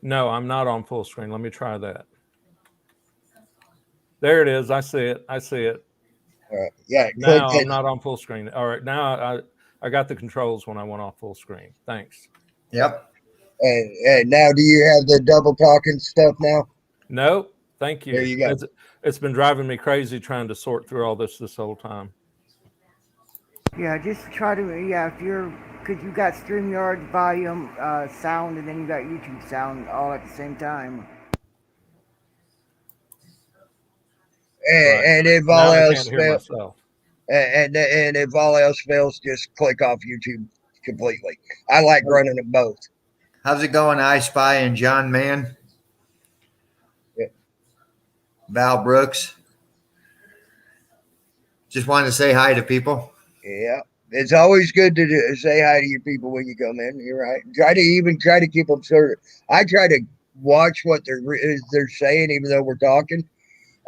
No, I'm not on full screen. Let me try that. There it is. I see it. Yeah. Now I'm not on full screen. All right. Now I got the controls when I went off full screen. Thanks. Yep. And now, do you have the double talking stuff now? Nope. Thank you. There you go. It's been driving me crazy trying to sort through all this whole time. Yeah, just try to, if you're, because you got StreamYard volume, sound, and then you got YouTube sound all at the same time. And if now all I else can't hear fails, myself. and if all else fails, just click off YouTube completely. I like running them both. How's it going, I Spy and John Mann? Yeah. Val Brooks. Just wanted to say hi to people. Yeah. It's always good to say hi to your people when you come in. You're right. Try to keep them sort of. I try to watch what they're saying, even though we're talking.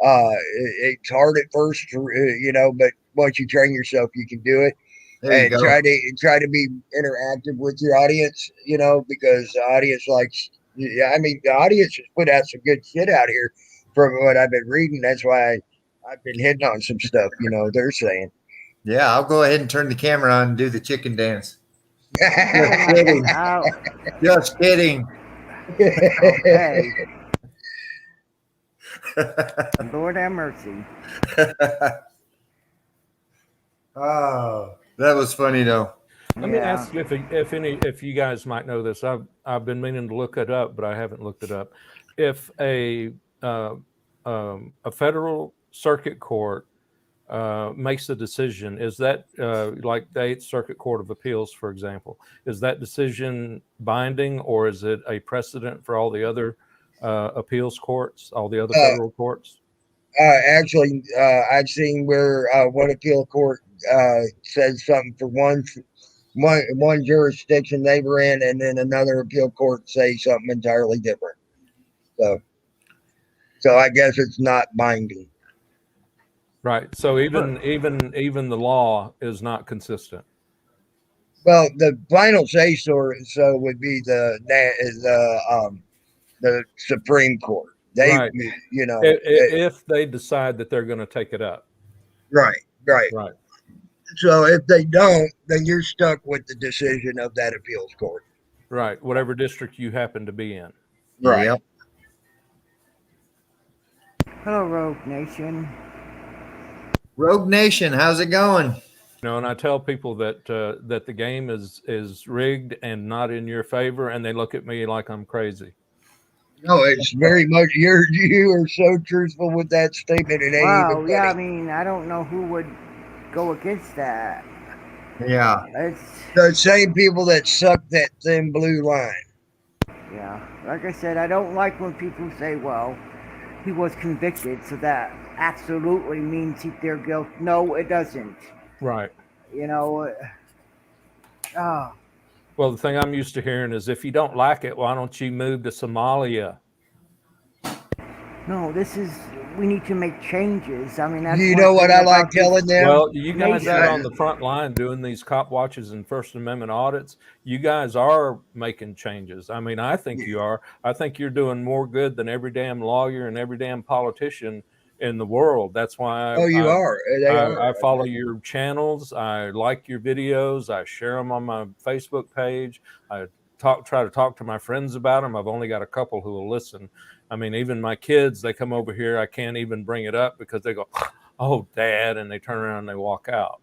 It's hard at first, but once you train yourself, you can do it. There you And go. try to be interactive with your audience, because the audience likes. Yeah, I mean, the audience has put out some good shit out here from what I've been reading. That's why I've been hitting on some stuff. They're saying. Yeah, I'll go ahead and turn the camera on and do the chicken dance. Just Yeah, kidding. Just kidding. okay. Lord have mercy. Oh, that was funny though. Let me ask you if you guys might know this. I've been meaning to look it up, but I haven't looked it up. If a federal circuit court makes a decision, is that like the Eighth Circuit Court of Appeals, for example, is that decision binding, or is it a precedent for all the other appeals courts, all the other federal courts? Actually, I've seen where one appeal court says something for one jurisdiction they were in, and then another appeal court say something entirely different. So I guess it's not binding. Right. So even the law is not consistent. Well, the final say so would be the Supreme Court. They, Right. If they decide that they're going to take it up. Right. Right. So if they don't, then you're stuck with the decision of that appeals court. Right. Whatever district you happen to be in. Right. Yep. Hello, Rogue Nation. Rogue Nation, how's it going? And I tell people that that the game is rigged and not in your favor, and they look at me like I'm crazy. No, it's very much you are so truthful with that statement. It ain't Wow, even funny. yeah, I mean, I don't know who would go against that. Yeah. It's The same people that suck that thin blue line. yeah. Like I said, I don't like when people say, "Well, he was convicted, so that absolutely means they're guilty." No, it doesn't. Right. Well, the thing I'm used to hearing is, if you don't like it, why don't you move to Somalia? No, we need to make changes. I mean, that's You know what I like telling them? Well, you guys nation. out on the front line doing these cop watches and First Amendment audits, you guys are making changes. I mean, I think you are. I think you're doing more good than every damn lawyer and every damn politician in the world. That's why you are. They are. I follow your channels. I like your videos. I share them on my Facebook page. I try to talk to my friends about them. I've only got a couple who will listen. I mean, even my kids, they come over here. I can't even bring it up because they go, "Oh, Dad," and they turn around and they walk out.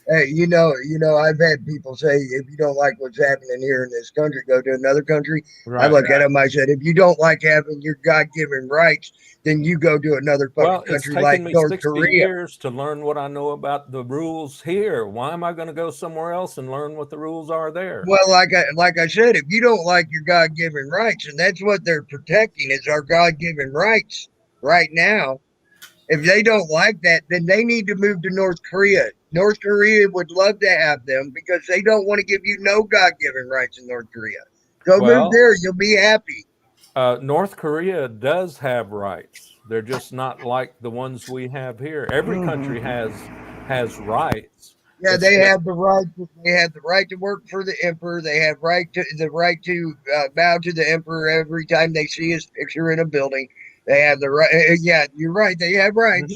Hey, I've had people say, if you don't like what's happening here in this country, go to another country. Right. I look at them, I said, if you don't like having your God-given rights, then you go to another fucking country like North It's taken me 60 Korea. years to learn what I know about the rules here. Why am I going to go somewhere else and learn what the rules are there? Well, like I said, if you don't like your God-given rights, and that's what they're protecting is our God-given rights right now. If they don't like that, then they need to move to North Korea. North Korea would love to have them because they don't want to give you no God-given rights in North Korea. Go move there. You'll be happy. North Korea does have rights. They're just not like the ones we have here. Every country has rights. Yeah, they have the right. They have the right to work for the emperor. They have the right to bow to the emperor every time they see his picture in a building. They have the right. Yeah, you're right. They have rights.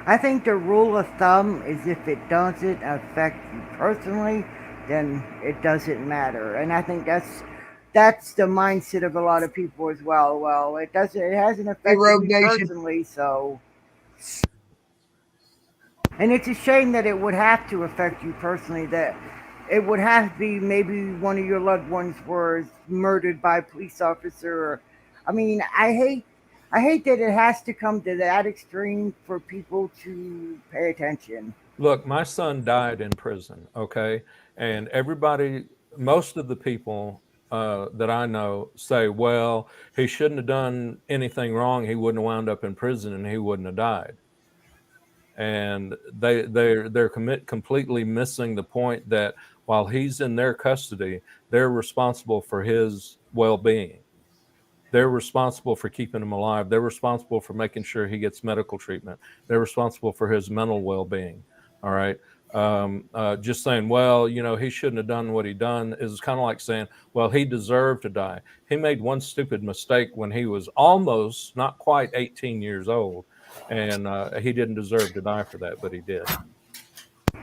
I think the rule of thumb is if it doesn't affect you personally, then it doesn't matter. And I think that's the mindset of a lot of people as well. Well, it hasn't affected me personally, so. And it's a shame that it would have to affect you personally, that it would have to be maybe one of your loved ones was murdered by a police officer. Or, I mean, I hate that it has to come to that extreme for people to pay attention. Look, my son died in prison, okay? And most of the people that I know say, well, he shouldn't have done anything wrong. He wouldn't have wound up in prison and he wouldn't have died. and they're completely missing the point that while he's in their custody, they're responsible for his well-being. They're responsible for keeping him alive. They're responsible for making sure he gets medical treatment. They're responsible for his mental well-being. All right. Just saying, well, he shouldn't have done what he done is kind of like saying, well, he deserved to die. He made one stupid mistake when he was almost not quite 18 years old, and he didn't deserve to die for that, but he did.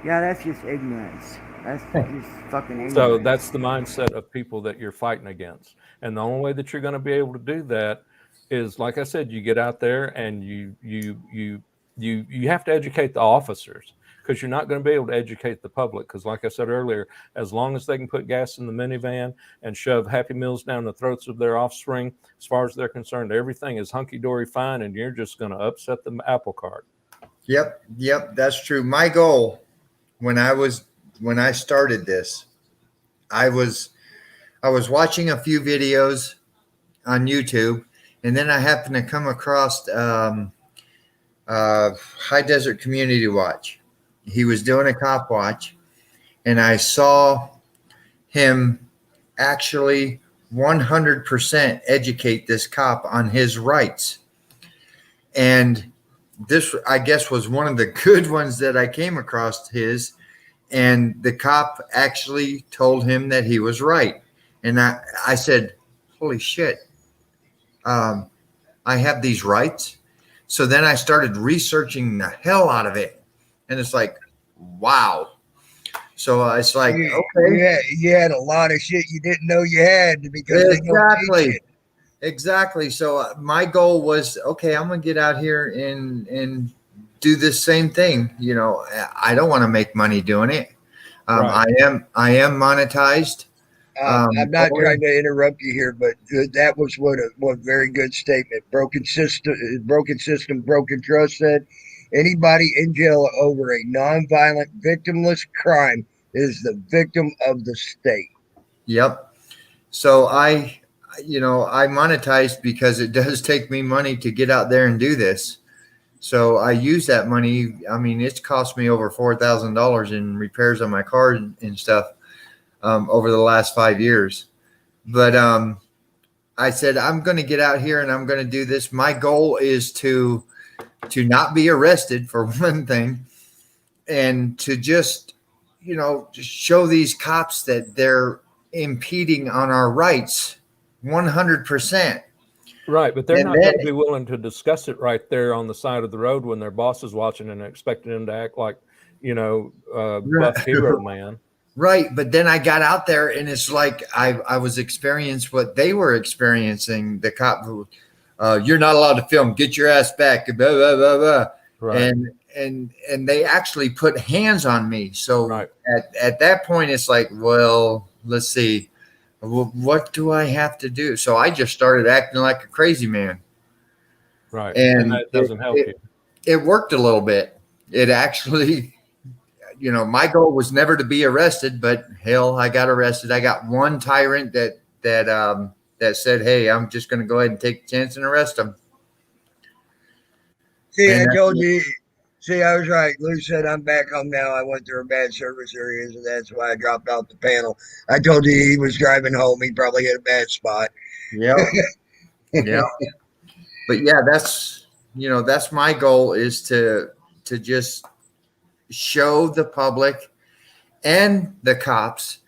Yeah, that's just ignorance. That's just fucking ignorance. So that's the mindset of people that you're fighting against. And the only way that you're going to be able to do that is, like I said, you get out there and you have to educate the officers, because you're not going to be able to educate the public. Because like I said earlier, as long as they can put gas in the minivan and shove Happy Meals down the throats of their offspring, as far as they're concerned, everything is hunky-dory fine, and you're just going to upset the apple cart. Yep, that's true. My goal when I started this, I was watching a few videos on YouTube, and then I happened to come across High Desert Community Watch. He was doing a cop watch, and I saw him actually 100% educate this cop on his rights. And this, I guess, was one of the good ones that I came across his. And the cop actually told him that he was right. And I said, holy shit, I have these rights. So then I started researching the hell out of it. And it's like, wow. So it's like, okay. You had a lot of shit you didn't know you had because Exactly. So my goal was, okay, I'm going to get out here and do this same thing. I don't want to make money doing it. Right. I am monetized. I'm not trying to interrupt you here, but that was one very good statement. Broken system, broken trust said. Anybody in jail over a nonviolent, victimless crime is the victim of the state. Yep. So I monetized because it does take me money to get out there and do this. So I use that money. I mean, it's cost me over $4,000 in repairs on my car and stuff over the last 5 years. But I said, I'm going to get out here and I'm going to do this. My goal is to not be arrested, for one thing, and to just show these cops that they're impeding on our rights 100%. Right, but they're not going to be willing to discuss it right there on the side of the road when their boss is watching and expecting them to act like, buff hero man. Right, but then I got out there and it's like I was experiencing what they were experiencing. The cop who, you're not allowed to film. Get your ass back. Blah, blah, blah, blah. Right. And they actually put hands on me. So right. at that point, it's like, well, let's see. What do I have to do? So I just started acting like a crazy man. Right. And that doesn't help you. It worked a little bit. It actually, my goal was never to be arrested, but hell, I got arrested. I got one tyrant that said, hey, I'm just going to go ahead and take a chance and arrest him. See, I told you. See, I was right. Lou said, I'm back home now. I went through a bad service area, and that's why I dropped out the panel. I told you he was driving home. He probably hit a bad spot. Yeah. Yeah. But yeah, that's my goal, is to just show the public and the cops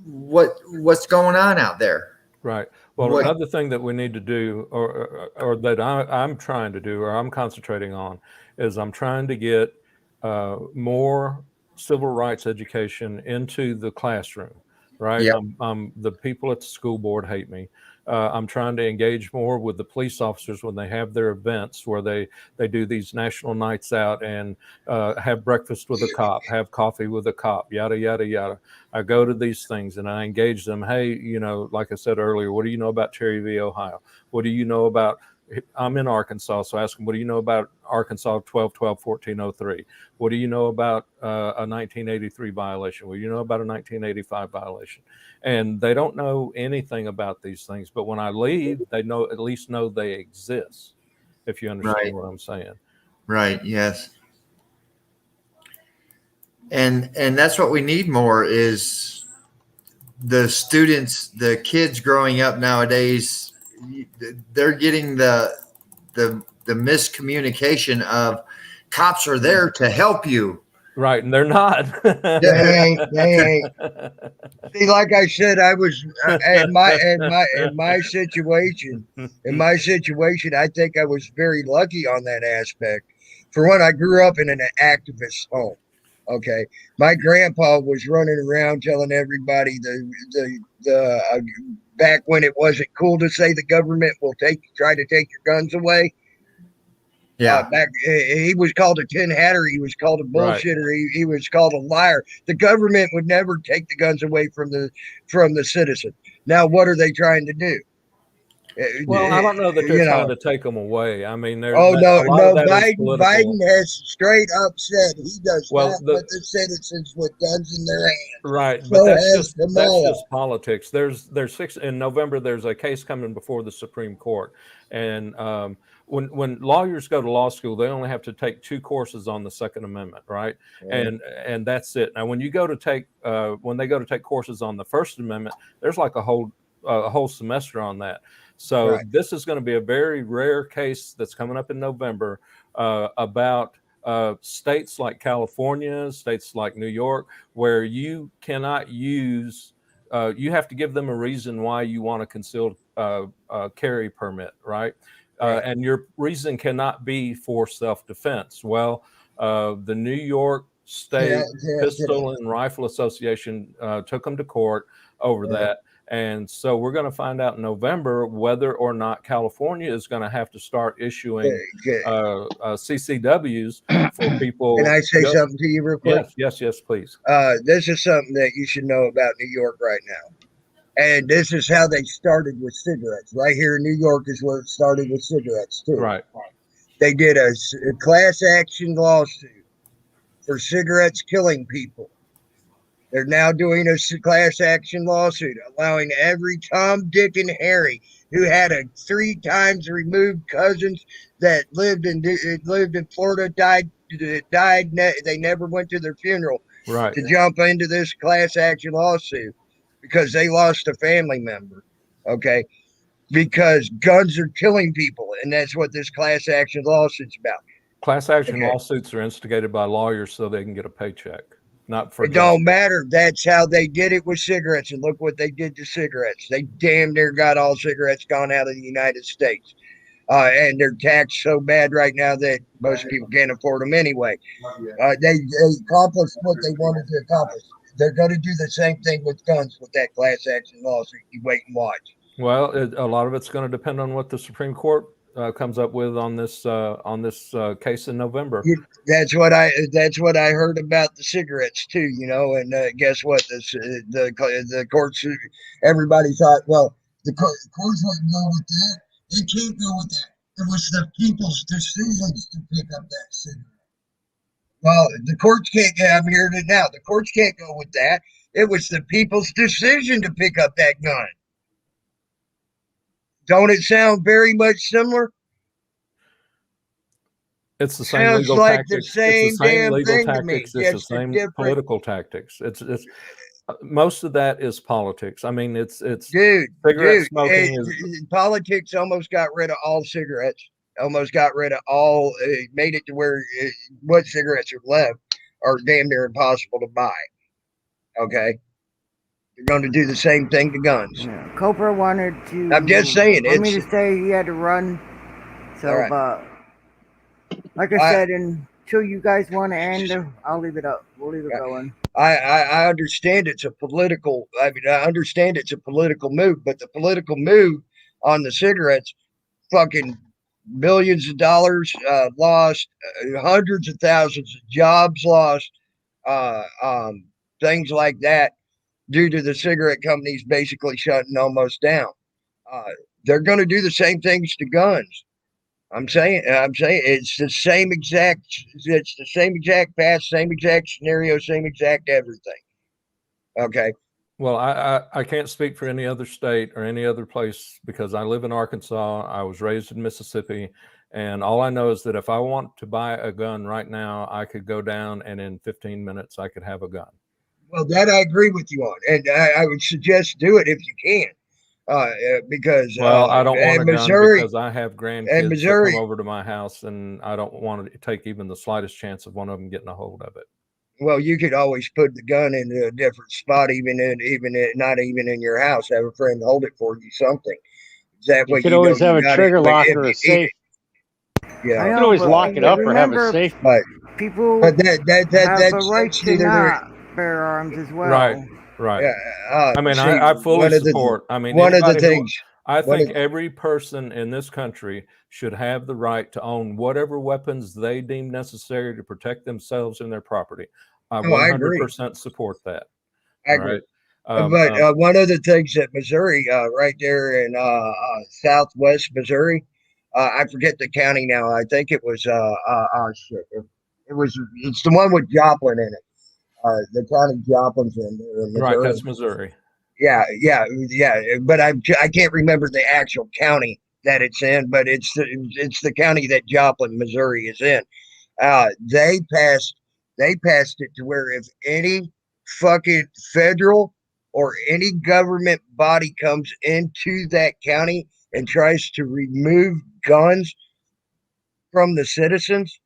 what's going on out there. Right. Well, another thing that we need to do, or that I'm trying to do, or I'm concentrating on, is I'm trying to get more civil rights education into the classroom. Right. Yep. The people at the school board hate me. I'm trying to engage more with the police officers when they have their events where they do these national nights out and have breakfast with a cop, have coffee with a cop, yada, yada, yada. I go to these things and I engage them. Hey, like I said earlier, what do you know about Cherry v. Ohio? What do you know about, I'm in Arkansas, so I ask them, what do you know about Arkansas 12-12-1403? What do you know about a 1983 violation? What do you know about a 1985 violation? And they don't know anything about these things, but when I leave, they at least know they exist, if you understand what I'm saying. Right, yes. and that's what we need more is the students, the kids growing up nowadays. They're getting the miscommunication of cops are there to help you. Right, and they're not. They ain't. See, like I said, I was in my situation. In my situation, I think I was very lucky on that aspect. For one, I grew up in an activist home. Okay, my grandpa was running around telling everybody the back when it wasn't cool to say the government will try to take your guns away. Yeah. Back he was called a tin hatter. He was called a Right. bullshitter. He was called a liar. The government would never take the guns away from the citizen. Now, what are they trying to do? Well, I don't know that they're You trying know, to take them away. I mean, oh no, a lot of no, that is Biden political. has straight up said he does Well, not want the citizens with guns in their hands. right, So but that's has Kamala. just politics. There's six in November. There's a case coming before the Supreme Court, and when lawyers go to law school, they only have to take 2 courses on the Second Amendment, right? Yeah. And that's it. Now, when you go to take when they go to take courses on the First Amendment, there's like a whole semester on that. So Right. this is going to be a very rare case that's coming up in November about states like California, states like New York, where you cannot use, you have to give them a reason why you want a concealed carry permit, right? Right. And your reason cannot be for self-defense. Well, the New York State Pistol and Rifle Association took them to court over that. And so we're going to find out in November whether or not California is going to have to start issuing CCWs for people. Can I say something to you real quick? Yes, please. This is something that you should know about New York right now. And this is how they started with cigarettes. Right here in New York is where it started with cigarettes, too. Right. They did a class action lawsuit for cigarettes killing people. They're now doing a class action lawsuit allowing every Tom, Dick, and Harry who had a 3 times removed cousins that lived in Florida, died. They never went to their funeral. Right. To jump into this class action lawsuit because they lost a family member. Okay. Because guns are killing people, and that's what this class action lawsuit's about. Class action lawsuits are instigated by lawyers so they can get a paycheck, not for it don't matter. That's how they did it with cigarettes, and look what they did to cigarettes. They damn near got all cigarettes gone out of the United States. And they're taxed so bad right now that most people can't afford them anyway. They accomplished what they wanted to accomplish. They're going to do the same thing with guns with that class action lawsuit. You wait and watch. Well, a lot of it's going to depend on what the Supreme Court comes up with on this case in November. That's what I heard about the cigarettes too. You know, and guess what? The courts. Everybody thought, well, the courts wouldn't go with that. They can't go with that. It was the people's decisions to pick up that cigarette. Well, the courts can't. I'm hearing it now. The courts can't go with that. It was the people's decision to pick up that gun. Don't it sound very much similar? It's the same legal tactics. It's the same legal tactics. It's the same political tactics. It's most of that is politics. I mean, it's cigarette smoking is politics. Almost got rid of all cigarettes. Almost got rid of all. Made it to where what cigarettes are left are damn near impossible to buy. Okay. They're going to do the same thing to guns. Yeah. Cobra wanted to. I'm just saying. For me to say he had to run. So, right. Like I said, until you guys want to end, I'll leave it up. We'll leave it going. I understand it's a political. I understand it's a political move, but the political move on the cigarettes, fucking billions of dollars lost, hundreds of thousands of jobs lost, things like that, due to the cigarette companies basically shutting almost down. They're going to do the same things to guns. I'm saying it's the same exact path, same exact scenario, same exact everything. Okay. Well, I can't speak for any other state or any other place because I live in Arkansas. I was raised in Mississippi, And all I know is that if I want to buy a gun right now, I could go down and in 15 minutes I could have a gun. Well, that I agree with you on, and I would suggest do it if you can, because Well, I don't want in a gun Missouri, because I have in grandkids that Missouri, come over to my house, and I don't want to take even the slightest chance of one of them getting a hold of it. well, you could always put the gun in a different spot, not even in your house. Have a friend hold it for you, something. That You way, could you know always have you a got it. trigger But lock if or you a need safe. it, yeah. I You could know, always but lock it up or have a remember, safe. But people but that have a right that's to neither there. not bear arms as Right, well. right. Yeah. I mean, See, I fully support. I mean, one of the anybody who things I one of think every person in this country should have the right to own whatever weapons they deem necessary to protect themselves and their property. I oh, I agree. 100% support that. I All agree. right. Um, But um, one of the things that Missouri, right there in southwest Missouri, I forget the county now. I think it was shit. It was it's the one with Joplin in it. The county Joplin's in right. Missouri. That's Missouri. Yeah. But I can't remember the actual county that it's in, but it's the county that Joplin, Missouri, is in. They passed it to where if any fucking federal or any government body comes into that county and tries to remove guns from the citizens,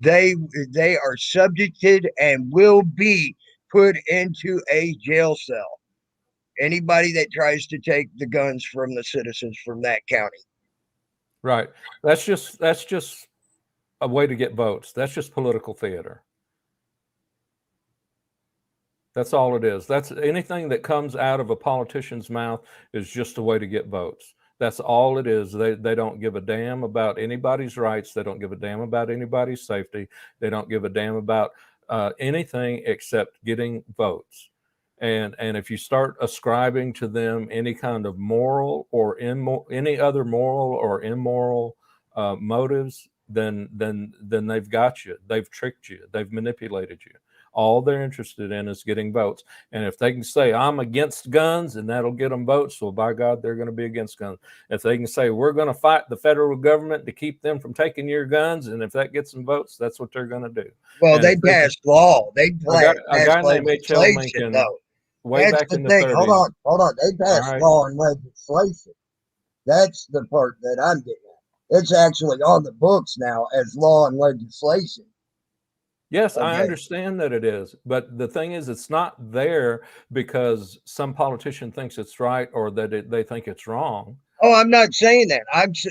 they they are subjected and will be put into a jail cell. Anybody that tries to take the guns from the citizens from that county. Right. That's just a way to get votes. That's just political theater. That's all it is. That's anything that comes out of a politician's mouth is just a way to get votes. That's all it is. They don't give a damn about anybody's rights. They don't give a damn about anybody's safety. They don't give a damn about anything except getting votes. And if you start ascribing to them any kind of moral or any other moral or immoral motives, then they've got you. They've tricked you. They've manipulated you. All they're interested in is getting votes. And if they can say, I'm against guns, and that'll get them votes, well, by God, they're going to be against guns. If they can say, we're going to fight the federal government to keep them from taking your guns, and if that gets them votes, that's what they're going to do. Well, And they passed law. They a passed guy named H.L. legislation, Mencken, though. way That's back the in the thing. Hold 30s. on. They All passed right. law and legislation. That's the part that I'm getting at. It's actually on the books now as law and legislation. Yes, I Okay. understand that it is, but the thing is, it's not there because some politician thinks it's right or that they think it's wrong. Oh, I'm not saying that.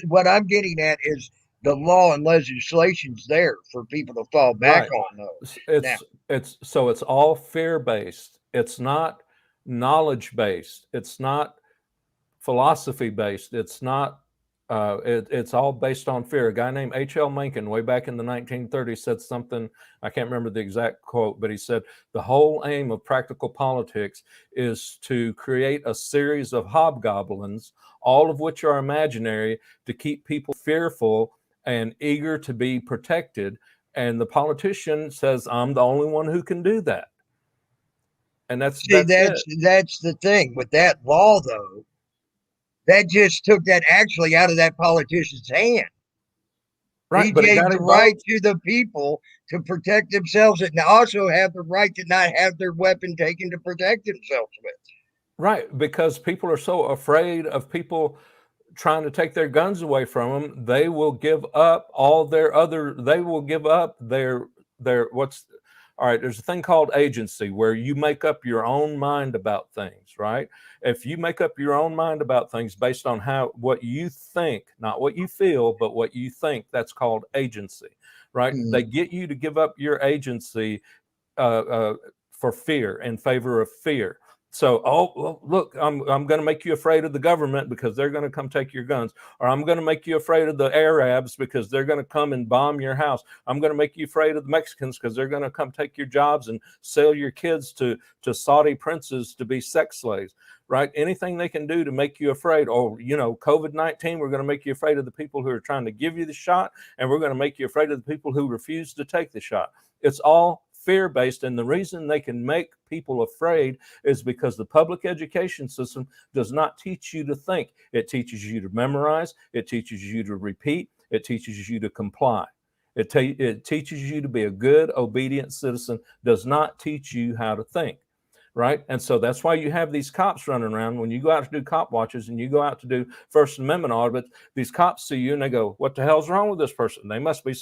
What I'm getting at is the law and legislation's there for people to fall back Right. on those. It's all fear based. It's not knowledge based. It's not philosophy based. It's not. It's all based on fear. A guy named H.L. Mencken, way back in the 1930s, said something. I can't remember the exact quote, but he said the whole aim of practical politics is to create a series of hobgoblins, all of which are imaginary, to keep people fearful and eager to be protected. And the politician says, I'm the only one who can do that. And that's it. That's the thing with that law, though. That just took that actually out of that politician's hand. Right, He but it gave got the him right votes. to the people to protect themselves and also have the right to not have their weapon taken to protect themselves with. Right, because people are so afraid of people trying to take their guns away from them, they will give up their what's all right, there's a thing called agency where you make up your own mind about things, right? If you make up your own mind about things based on what you think, not what you feel, but what you think, that's called agency, right? Mm-hmm. They get you to give up your agency for fear, in favor of fear. So, well, look, I'm going to make you afraid of the government because they're going to come take your guns, or I'm going to make you afraid of the Arabs because they're going to come and bomb your house. I'm going to make you afraid of the Mexicans because they're going to come take your jobs and sell your kids to Saudi princes to be sex slaves, right? Anything they can do to make you afraid. Or, COVID-19, we're going to make you afraid of the people who are trying to give you the shot, and we're going to make you afraid of the people who refuse to take the shot. It's all fear-based, and the reason they can make people afraid is because the public education system does not teach you to think. It teaches you to memorize. It teaches you to repeat. It teaches you to comply. It teaches you to be a good, obedient citizen, does not teach you how to think, right? And so that's why you have these cops running around. When you go out to do cop watches and you go out to do First Amendment audits, these cops see you and they go, what the hell's wrong with this person? They must be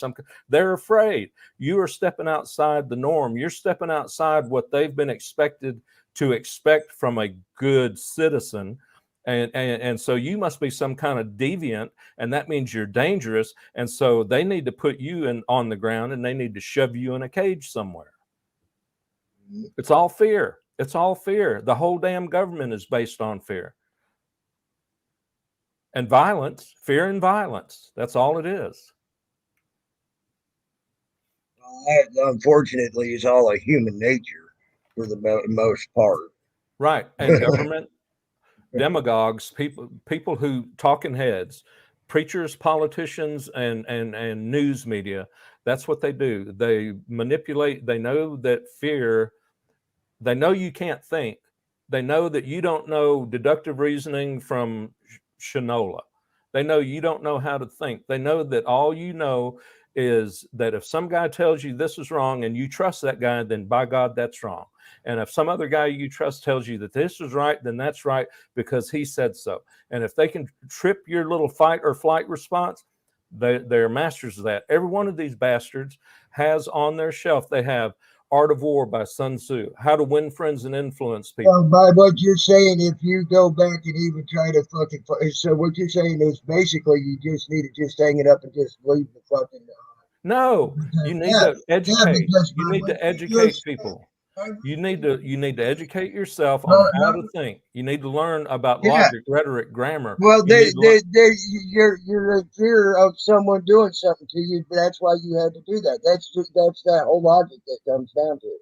they're afraid. You are stepping outside the norm. You're stepping outside what they've been expected to expect from a good citizen. And so you must be some kind of deviant, and that means you're dangerous. And so they need to put you on the ground, and they need to shove you in a cage somewhere. It's all fear. It's all fear. The whole damn government is based on fear and violence. Fear and violence. That's all it is. That, unfortunately, is all a human nature for the most part. Right. And government demagogues, people who talking heads, preachers, politicians, and news media, that's what they do. They manipulate. They know that fear, they know you can't think. They know that you don't know deductive reasoning from Shinola. They know you don't know how to think. They know that all you know is that if some guy tells you this is wrong and you trust that guy, then by God, that's wrong. And if some other guy you trust tells you that this is right, then that's right because he said so. And if they can trip your little fight or flight response, they're masters of that. Every one of these bastards has on their shelf, they have Art of War by Sun Tzu, How to Win Friends and Influence People. So by what you're saying, if you go back and even try to fucking, so what you're saying is basically you just need to just hang it up and just leave the fucking. No, you need to educate. You need to educate people. You need to educate yourself on how to think. You need to learn about logic, rhetoric, grammar. Well, you're in fear of someone doing something to you. That's why you had to do that. That's that whole logic that comes down to it.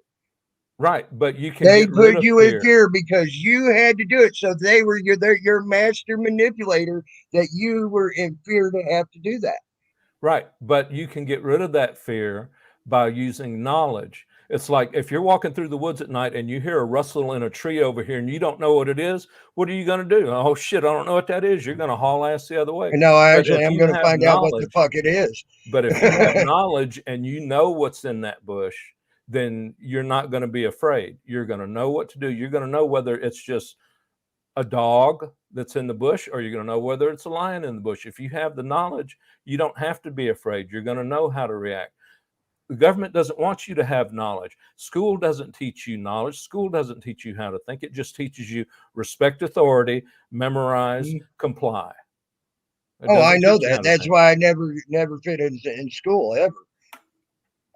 Right, but you can. They put you in fear because you had to do it. So they were your master manipulator. That you were in fear to have to do that. Right, but you can get rid of that fear by using knowledge. It's like if you're walking through the woods at night and you hear a rustle in a tree over here and you don't know what it is, what are you going to do? Oh, shit, I don't know what that is. You're going to haul ass the other way. No, actually, I'm going to find out what the fuck it is. But if you have knowledge and you know what's in that bush, then you're not going to be afraid. You're going to know what to do. You're going to know whether it's just a dog that's in the bush or you're going to know whether it's a lion in the bush. If you have the knowledge, you don't have to be afraid. You're going to know how to react. The government doesn't want you to have knowledge. School doesn't teach you knowledge. School doesn't teach you how to think. It just teaches you respect authority, memorize, comply. I know that. That's why I never fit in school ever.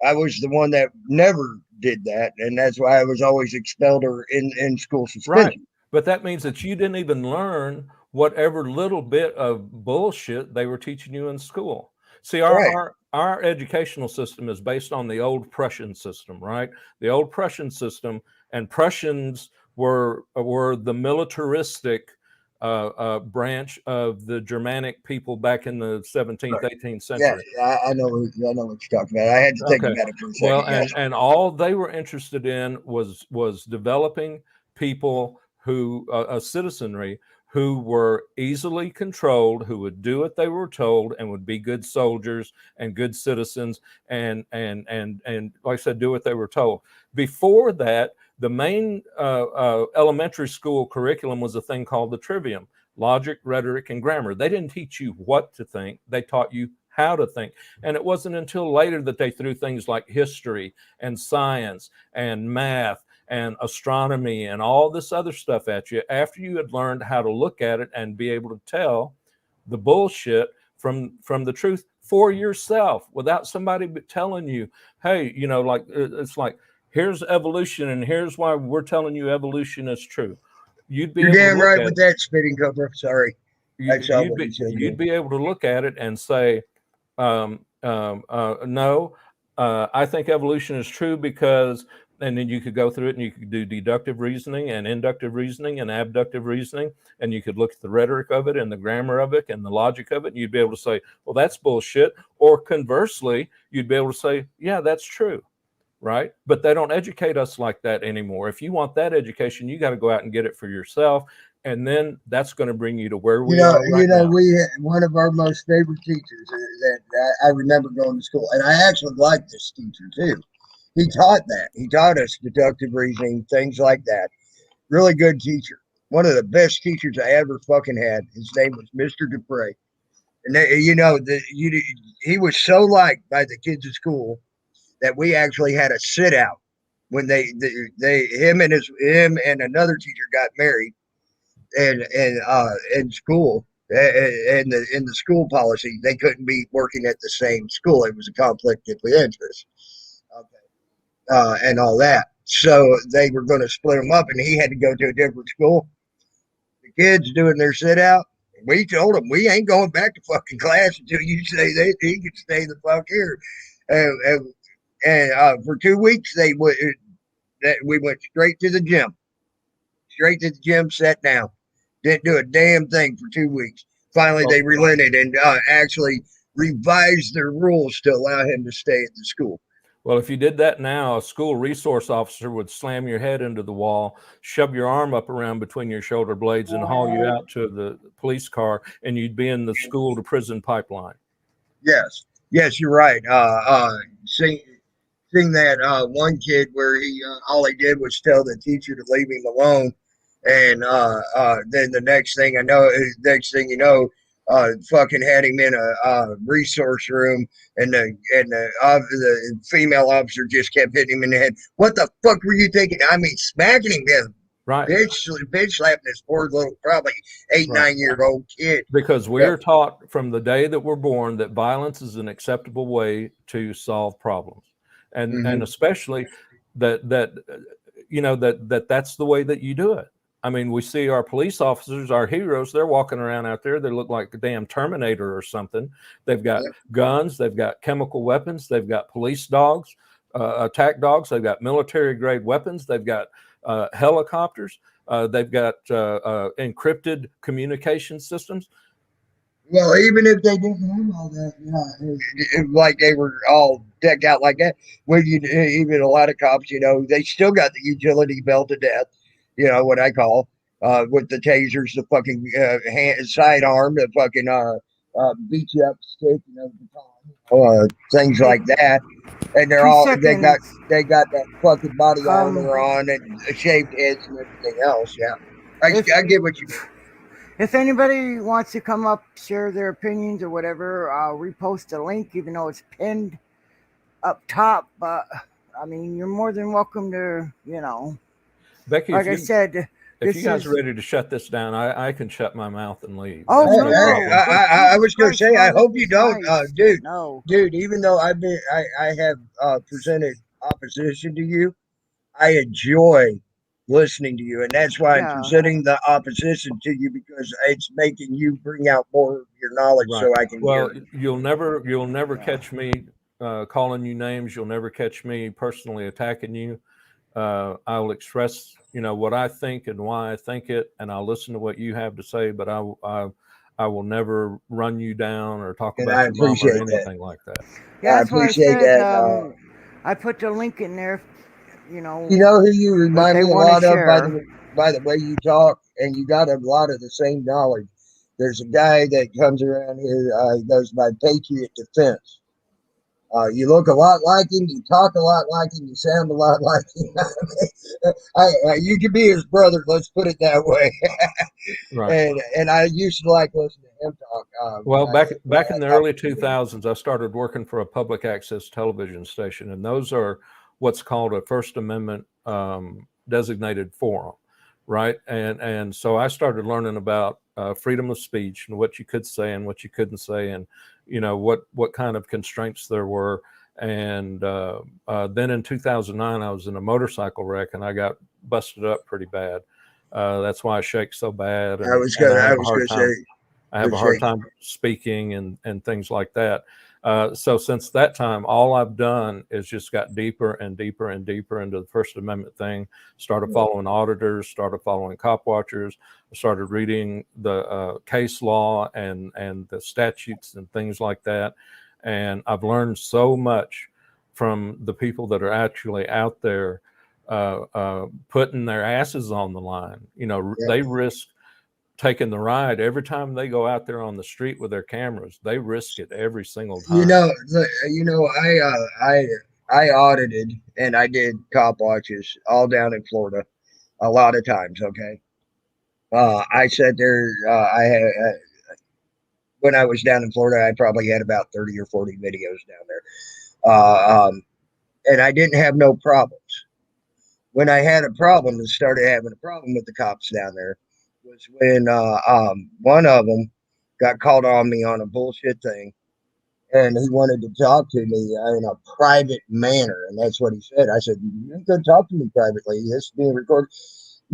I was the one that never did that, and that's why I was always expelled or in school suspension. Right. But that means that you didn't even learn whatever little bit of bullshit they were teaching you in school. See, our educational system is based on the old Prussian system, right? The old Prussian system, and Prussians were the militaristic branch of the Germanic people back in the 17th, 18th century. Yeah, I know what you're talking about. I had to think about it for a second. Well, and all they were interested in was developing people who a citizenry who were easily controlled, who would do what they were told and would be good soldiers and good citizens and like I said, do what they were told. Before that, the main elementary school curriculum was a thing called the trivium: logic, rhetoric, and grammar. They didn't teach you what to think. They taught you how to think. And it wasn't until later that they threw things like history and science and math and astronomy and all this other stuff at you after you had learned how to look at it and be able to tell the bullshit from the truth for yourself without somebody telling you, hey, like it's like, here's evolution and here's why we're telling you evolution is true. You're damn right with that, spitting cobra. Sorry. You'd be able to look at it and say, no, I think evolution is true because, and then you could go through it and you could do deductive reasoning and inductive reasoning and abductive reasoning. And you could look at the rhetoric of it and the grammar of it and the logic of it. And you'd be able to say, well, that's bullshit. Or conversely, you'd be able to say, yeah, that's true. Right. But they don't educate us like that anymore. If you want that education, you got to go out and get it for yourself. and then that's going to bring you to where we are right now. We had one of our most favorite teachers that I remember going to school, and I actually liked this teacher too. He taught that. He taught us deductive reasoning, things like that. Really good teacher. One of the best teachers I ever fucking had. His name was Mr. Dupre. And he was so liked by the kids at school that we actually had a sit out when him and another teacher got married, and in school, in the school policy they couldn't be working at the same school. It was a conflict of interest. And all that. So they were going to split them up, and he had to go to a different school. The kids doing their sit out. We told him we ain't going back to fucking class until you say that he can stay the fuck here. And for 2 weeks we went straight to the gym, sat down, didn't do a damn thing for 2 weeks. Finally, they relented and actually revised their rules to allow him to stay at the school. Well, if you did that now, a school resource officer would slam your head into the wall, shove your arm up around between your shoulder blades, and haul you out to the police car, and you'd be in the school to prison pipeline. Yes, you're right. Seeing that one kid where all he did was tell the teacher to leave him alone, and then the next thing you know, fucking had him in a resource room, and the female officer just kept hitting him in the head. What the fuck were you thinking? I mean, smacking him, right? Bitch slapping this poor little, probably 8-9-year-old kid. Because we're taught from the day that we're born that violence is an acceptable way to solve problems, and especially that's the way that you do it. I mean, we see our police officers, our heroes, they're walking around out there. They look like a damn Terminator or something. They've got guns. They've got chemical weapons. They've got police dogs, attack dogs. They've got military grade weapons. They've got helicopters. They've got encrypted communication systems. Well, even if they didn't have all that, like they were all decked out like that, even a lot of cops, they still got the utility belt to death. What I call, with the tasers, the fucking sidearm, the fucking beat you up stick, things like that. And they got that fucking body armor on and shaved heads and everything else. Yeah, I get what you mean. If anybody wants to come up, share their opinions or whatever, I'll repost a link, even though it's pinned up top. But I mean, you're more than welcome to, Becky, like I said, if you guys are ready to shut this down, I can shut my mouth and leave. Oh, no I was going to say, I hope you don't, dude. No, dude. Even though I have presented opposition to you, I enjoy listening to you, and that's why I'm presenting the opposition to you, because it's making you bring out more of your knowledge, so I can. Well, you'll never catch me calling you names. You'll never catch me personally attacking you. I will express, what I think and why I think it, and I'll listen to what you have to say. But I will never run you down or talk about your mom or anything like that. Yeah, I appreciate that. I put the link in there. You know who you remind me a lot of by the way you talk, and you got a lot of the same knowledge. There's a guy that comes around here. He goes by Patriot Defense. You look a lot like him. You talk a lot like him. You sound a lot like him. You could be his brother. Let's put it that way. Right. And I used to like listening to him talk. Well, back in the early 2000s, I started working for a public access television station, and those are what's called a First Amendment designated forum, right? And so I started learning about freedom of speech and what you could say and what you couldn't say, and what kind of constraints there were. And then in 2009, I was in a motorcycle wreck and I got busted up pretty bad. That's why I shake so bad. And, I have a hard time speaking and things like that. So since that time, all I've done is just got deeper and deeper and deeper into the First Amendment thing, started following auditors, started following cop watchers, started reading the case law and the statutes and things like that. And I've learned so much from the people that are actually out there putting their asses on the line. They risk taking the ride, every time they go out there on the street with their cameras, they risk it every single time. I audited and I did cop watches all down in Florida a lot of times. Okay. I sat there, I had, when I was down in Florida, I probably had about 30 or 40 videos down there. And I didn't have no problems. When I had a problem and started having a problem with the cops down there was when one of them got called on me on a bullshit thing, and he wanted to talk to me in a private manner, and that's what he said. I said, "You ain't gonna talk to me privately. This is being recorded,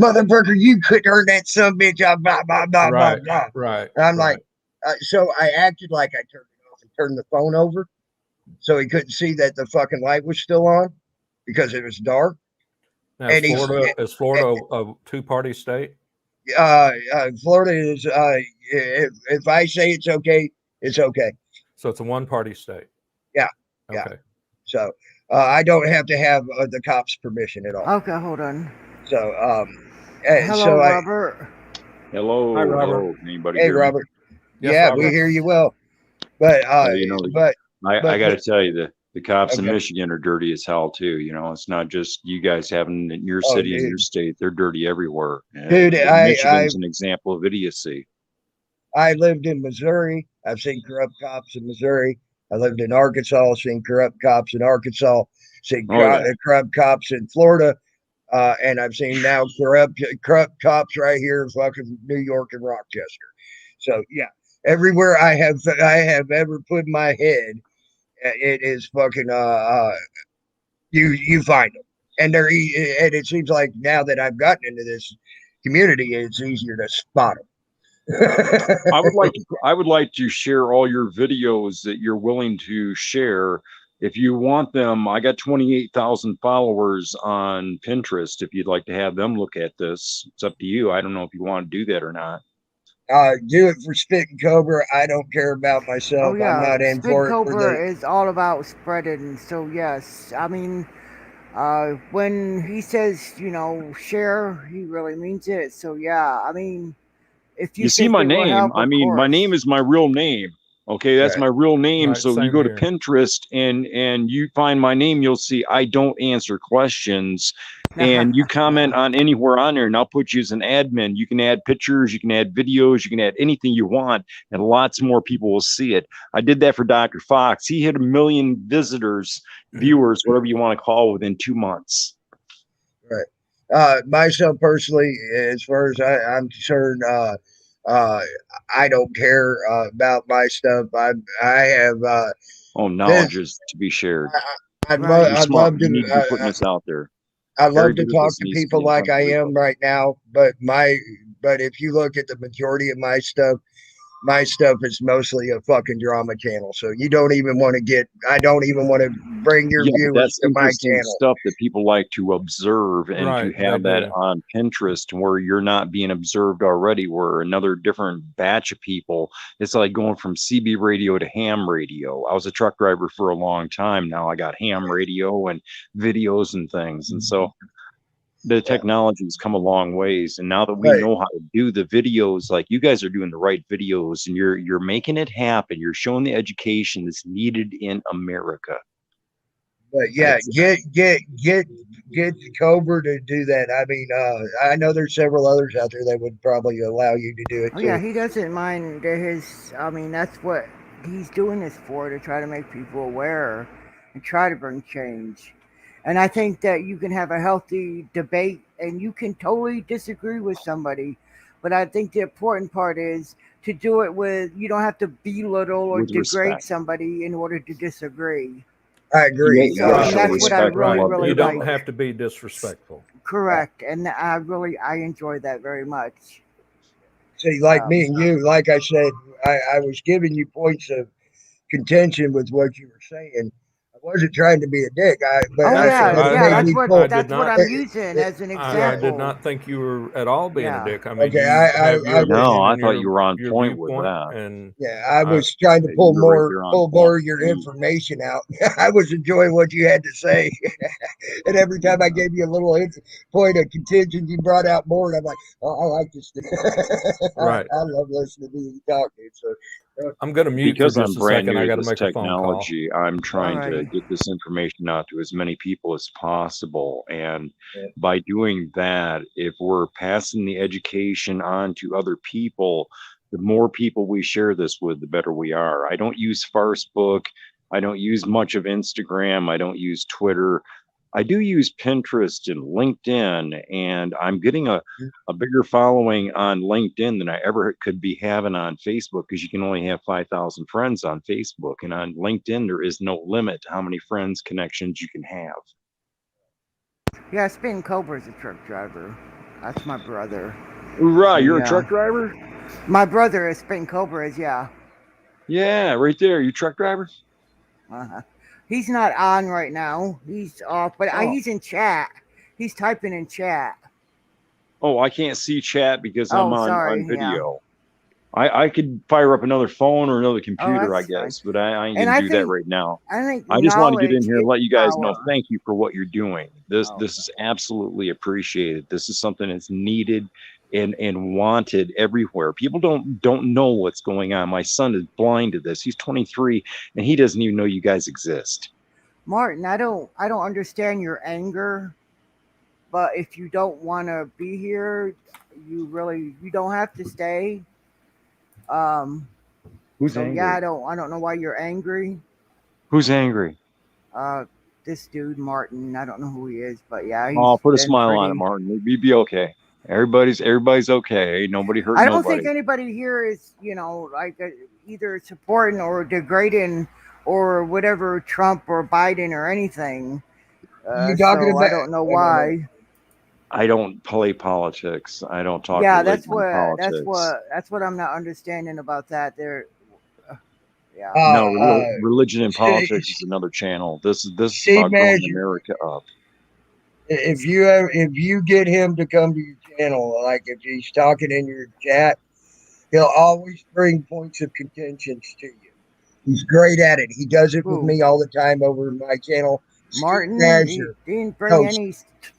motherfucker. You couldn't earn that son bitch." Blah blah blah blah blah. Right. And I'm like, so I acted like I turned it off and turned the phone over, so he couldn't see that the fucking light was still on because it was dark. Now, And is Florida a two-party state? Florida is if I say it's okay, it's okay. So it's a one-party state. Yeah. Okay. Yeah. So I don't have to have the cops' permission at all. Okay, hold on. So Hello, Robert. Hello. Hi, Robert. Hello. Anybody Hey, hear me? Robert. Yes, Yeah, Robert. we hear you well. But I got to tell you, the cops in Okay. Michigan are dirty as hell too. You know, it's not just you guys having in your Oh, city and dude. your state. They're dirty everywhere. And Dude, Michigan's an example of idiocy. I lived in Missouri. I've seen corrupt cops in Missouri. I lived in Arkansas, seen corrupt cops in Arkansas, seen corrupt cops in Florida, and I've seen now corrupt cops right here in fucking New York and Rochester. So yeah, everywhere I have ever put my head, it is fucking you find them, and and it seems like now that I've gotten into this community, it's easier to spot them. I would like to share all your videos that you're willing to share. If you want them, I got 28,000 followers on Pinterest. If you'd like to have them look at this, it's up to you. I don't know if you want to do that or not. Do it for Spit and Cobra. I don't care about myself. Oh yeah, I'm not in Spit for it. Cobra is all about spreading. So yes, I mean, when he says share, he really means it. So yeah, I mean, if you see think my it will name, help, I of mean, my course. name is my real name. Okay, that's Right. my real name. Right, So you same go here. to Pinterest and you find my name, you'll see I don't answer questions. And you comment on anywhere on there, and I'll put you as an admin. You can add pictures, you can add videos, you can add anything you want, and lots more people will see it. I did that for Dr. Fox. He hit 1 million visitors, viewers, whatever you want to call, within 2 months. Right. Myself personally, as far as I'm concerned, I don't care about my stuff. I have. Knowledge is to be shared. I'd Right. love You need to be to. putting this out there. I love Very to good. talk This to needs to people be in like front I of am everybody. right now, but if you look at the majority of my stuff is mostly a fucking drama channel. So you don't even want to get. I don't even want to bring your Yeah, but viewers that's to my interesting channel. stuff that people like to observe, and Right, to have they that do. on Pinterest where you're not being observed already, where another different batch of people. It's like going from CB radio to ham radio. I was a truck driver for a long time. Now I got ham radio and videos and things. And so the technology has come a long ways, and now that we Right. know how to do the videos, like you guys are doing the right videos, and you're making it happen. You're showing the education that's needed in America. But yeah, get Cobra to do that. I mean, I know there's several others out there that would probably allow you to do it Oh too. yeah, he doesn't mind his. I mean, that's what he's doing this for, to try to make people aware and try to bring change. And I think that you can have a healthy debate, and you can totally disagree with somebody. But I think the important part is to do it with. You don't have to belittle or With degrade respect. somebody in order to disagree. I agree. You So gotta and show that's what I respect. really, love really You don't like. have to be disrespectful. Correct, and I enjoy that very much. See, like me and you, like I said, I was giving you points of contention with what you were saying wasn't trying to be a dick, but Oh I yeah, said it yeah. made That's me what pull. that's what I'm using as an I example. did not think you were at all being Yeah. a dick. I mean, Okay, you I have your was. No, opinion I and thought you were on your point with viewpoint, that. and Yeah, I I- was trying to Yeah, pull you were right more, there on pull more point. of your information out. I was enjoying what you had to say, and every time I gave you a little point of contention, you brought out more, and I'm like, oh, I like this. right. I love listening to you talk, dude. So, I'm going to mute Because for I'm just a brand second. new I to got to this make a phone call. technology, I'm trying to Alrighty. get this information out to as many people as possible. And Yeah. by doing that, if we're passing the education on to other people, the more people we share this with, the better we are. I don't use Facebook. I don't use much of Instagram. I don't use Twitter. I do use Pinterest and LinkedIn, and I'm getting a bigger following on LinkedIn than I ever could be having on Facebook, because you can only have 5,000 friends on Facebook. And on LinkedIn, there is no limit to how many friends, connections you can have. Yeah, Spin Cobra's a truck driver. That's my brother. Right, you're Yeah. a truck driver? My brother is Spin Cobras, yeah. Yeah, right there. You truck driver? Uh-huh. He's not on right now. He's off, but Oh. he's in chat. He's typing in chat. Oh, I can't see chat because I'm on sorry, video. I could fire up another phone or another computer, I that's fine. guess, but I ain't And gonna I do that think- right now. I think I just want to get in knowledge here and is let you guys know power. thank you for what you're doing. This Oh. this is absolutely appreciated. This is something that's needed and wanted everywhere. People don't know what's going on. My son is blind to this. He's 23 and he doesn't even know you guys exist. Martin, I don't understand your anger, but if you don't want to be here, you don't have to stay. Who's So angry? yeah, I don't know why you're angry. Who's angry? This dude Martin, I don't know who he is, but yeah, he's Oh, put a been smile on pretty- it, Martin. You'd be okay. Everybody's okay. Nobody hurt I don't nobody. think anybody here is, like either supporting or degrading or whatever Trump or Biden or anything. You talking so about? I don't know why. I don't play politics. I don't talk Yeah, religion and politics. that's what I'm not understanding about that. Yeah. No, religion and politics is another channel. This is Steve about growing Measure. America up. If you get him to come to your channel, like if he's talking in your chat, he'll always bring points of contentions to you. He's great at it. He does it with Who? me all the time over my channel. Martin, Steve he didn't bring No, any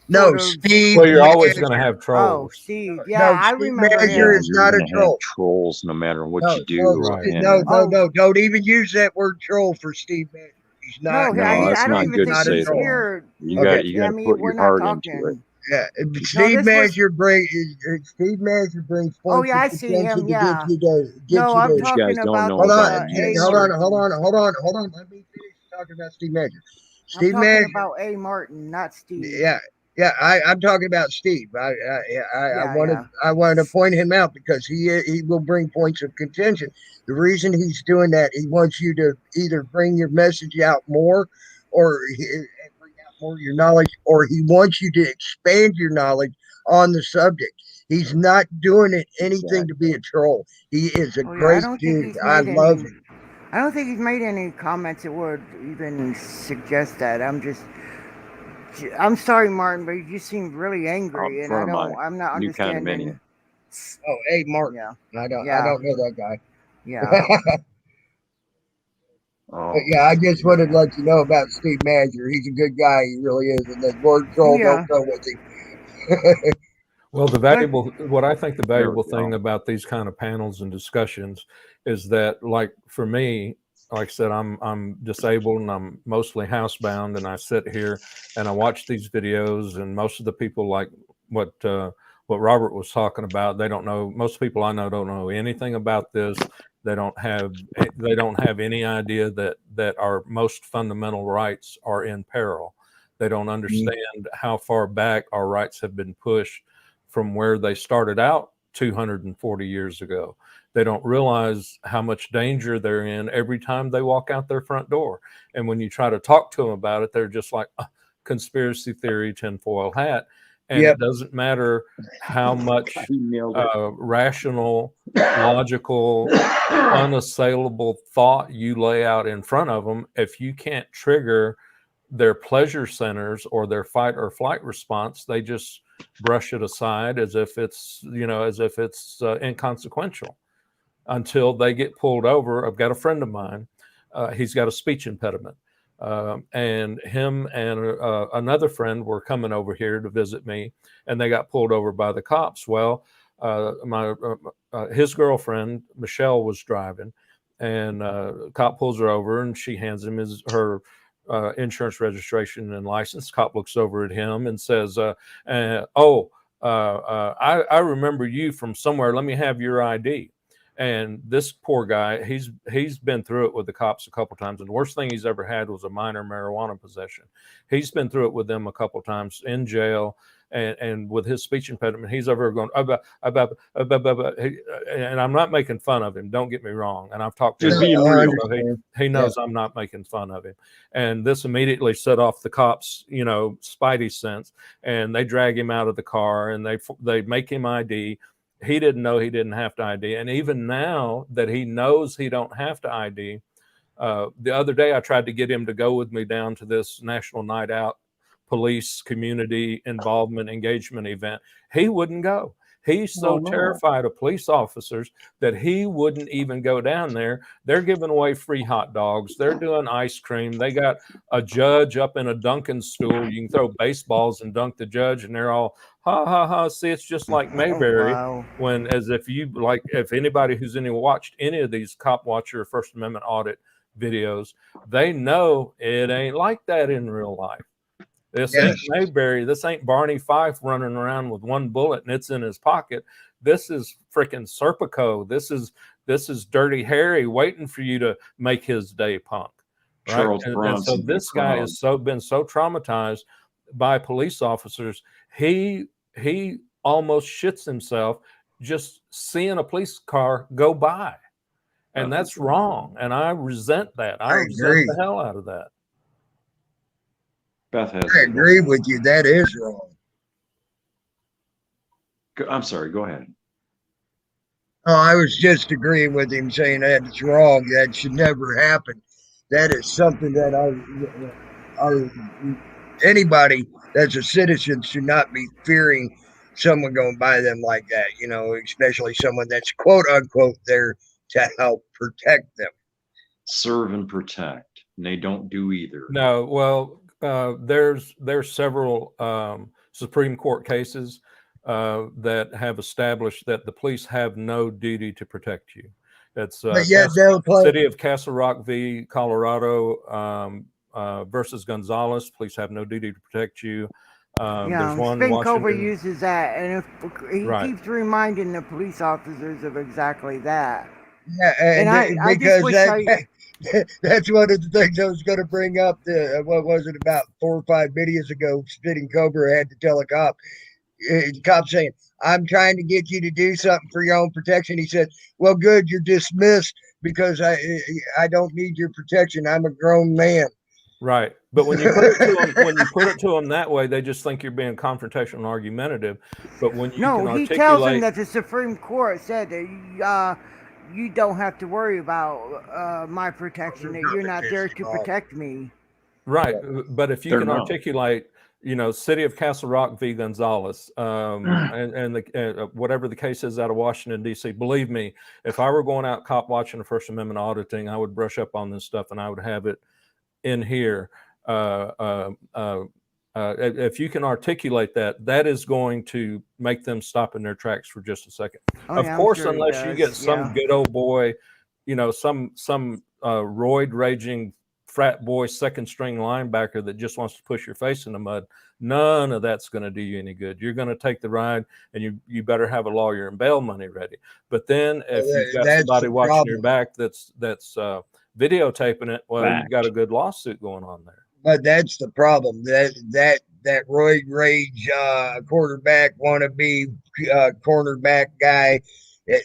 No, sort of. Steve. Well, you're always going to Measure. have Oh, trolls. Steve. Yeah, I Steve remember Measure him. is You're not a gonna have troll. trolls no matter what No, you do. Right. And no. Don't even use that word troll for Steve Measure. He's not. No, No, that's I not don't even good to think say he's that. here. you Okay. got to put we're your not heart talking. into it. Yeah, this Steve was- Measure Steve Measure brings points. Oh, yeah, I see him, yeah. No, I'm You guys talking don't about know Hold the on, about him. hold on. Let me finish talking about Steve Measure. I'm Steve talking Measure. about A. Martin, not Steve. Yeah. I'm talking about Steve. I wanted to point him out because he will bring points of contention. The reason he's doing that, he wants you to either bring your message out more, or bring out more of your knowledge, or he wants you to expand your knowledge on the subject. He's not doing it anything to be a troll. He is a great dude. I love him. I don't think he's made any comments that would even suggest that. I'm sorry, Martin, but you just seem really angry, and I'm not New understanding. condominium. Oh, hey, Mark. Yeah. I don't know that guy. Yeah. Oh, But yeah, I just wanted to let you know about Steve Measure. He's a good guy. He really is. And the word troll don't go with him. Well, what I think the valuable There we thing go. about these kind of panels and discussions is that, like for me, like I said, I'm disabled and I'm mostly housebound, and I sit here and I watch these videos, and most of the people, like what Robert was talking about, they don't know. Most people I know don't know anything about this. They don't have any idea that our most fundamental rights are in peril. They don't understand how far back our rights have been pushed from where they started out 240 years ago. They don't realize how much danger they're in every time they walk out their front door. And when you try to talk to them about it, they're just like, conspiracy theory, tinfoil hat. And it doesn't matter how much He nailed it. rational, logical, unassailable thought you lay out in front of them. If you can't trigger their pleasure centers or their fight or flight response, they just brush it aside as if it's, inconsequential until they get pulled over. I've got a friend of mine. He's got a speech impediment. And him and another friend were coming over here to visit me, and they got pulled over by the cops. Well, his girlfriend Michelle was driving, and cop pulls her over, and she hands him her insurance registration and license. Cop looks over at him and says, I remember you from somewhere. Let me have your ID. And this poor guy, he's been through it with the cops a couple times, and the worst thing he's ever had was a minor marijuana possession. He's been through it with them a couple times in jail, and with his speech impediment, he's over going, and I'm not making fun of him. Don't get me wrong. And I've talked to Just him, being real. so he knows I'm not making fun of him. And this immediately set off the cops, spidey sense, and they drag him out of the car, and they make him ID. He didn't know he didn't have to ID. And even now that he knows he don't have to ID, the other day I tried to get him to go with me down to this National Night Out police community involvement engagement event. He wouldn't go. He's so terrified of police officers that he wouldn't even go down there. They're giving away free hot dogs. They're doing ice cream. They got a judge up in a dunking stool. You can throw baseballs and dunk the judge, and they're all, ha, ha, ha. See, it's just like Mayberry. Wow. If anybody who's watched any of these Cop Watcher First Amendment audit videos, they know it ain't like that in real life. This ain't Mayberry. This ain't Barney Fife running around with one bullet and it's in his pocket. This is freaking Serpico. This is Dirty Harry waiting for you to make his day, punk. Right? And so this guy has been so traumatized by police officers. He almost shits himself just seeing a police car go by. And that's wrong. And I resent that. I resent the hell out of that. Beth has. I agree with you. That is wrong. I'm sorry. Go ahead. Oh, I was just agreeing with him, saying that it's wrong. That should never happen. That is something that anybody that's a citizen should not be fearing someone going by them like that. Especially someone that's quote unquote there to help protect them. Serve and protect. And they don't do either. No, well. There's several Supreme Court cases that have established that the police have no duty to protect you. It's City of Castle Rock v. Colorado versus Gonzalez. Police have no duty to protect you. There's one Spain Cobra uses that, and he keeps reminding the police officers of exactly that. Yeah, and I just wish that's one of the things I was going to bring up. What was it, about 4 or 5 videos ago? Spitting Cobra had to tell a cop, saying, "I'm trying to get you to do something for your own protection." He said, "Well, good, you're dismissed because I don't need your protection. I'm a grown man." Right, but when you put it to them, that way, they just think you're being confrontational and argumentative. But when he tells them that the Supreme Court said that you don't have to worry about my protection, that you're not there to protect me. Right. But if you can articulate, City of Castle Rock v. Gonzalez, and whatever the case is out of Washington, D.C., believe me, if I were going out cop watching the First Amendment auditing, I would brush up on this stuff and I would have it in here. If you can articulate that is going to make them stop in their tracks for just a second. Of course, unless you get some good old boy, some roid raging frat boy second string linebacker that just wants to push your face in the mud, none of that's going to do you any good. You're going to take the ride, and you better have a lawyer and bail money ready. But then if you've got somebody watching your back that's videotaping it, well, you've got a good lawsuit going on there. But that's the problem. That roid rage quarterback wannabe cornerback guy.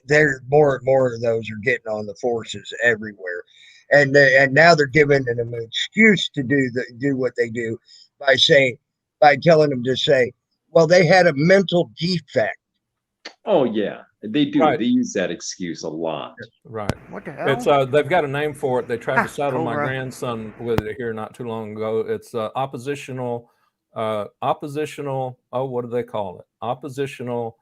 There's more and more of those are getting on the forces everywhere, and now they're giving them an excuse to do what they do by telling them to say, Well, they had a mental defect. Oh yeah, they do. Right. They use that excuse a lot. Right. What the hell? It's they've got a name for it. They tried to saddle my Cobra. grandson with it here not too long ago. It's oppositional. Oh, what do they call it? Oppositional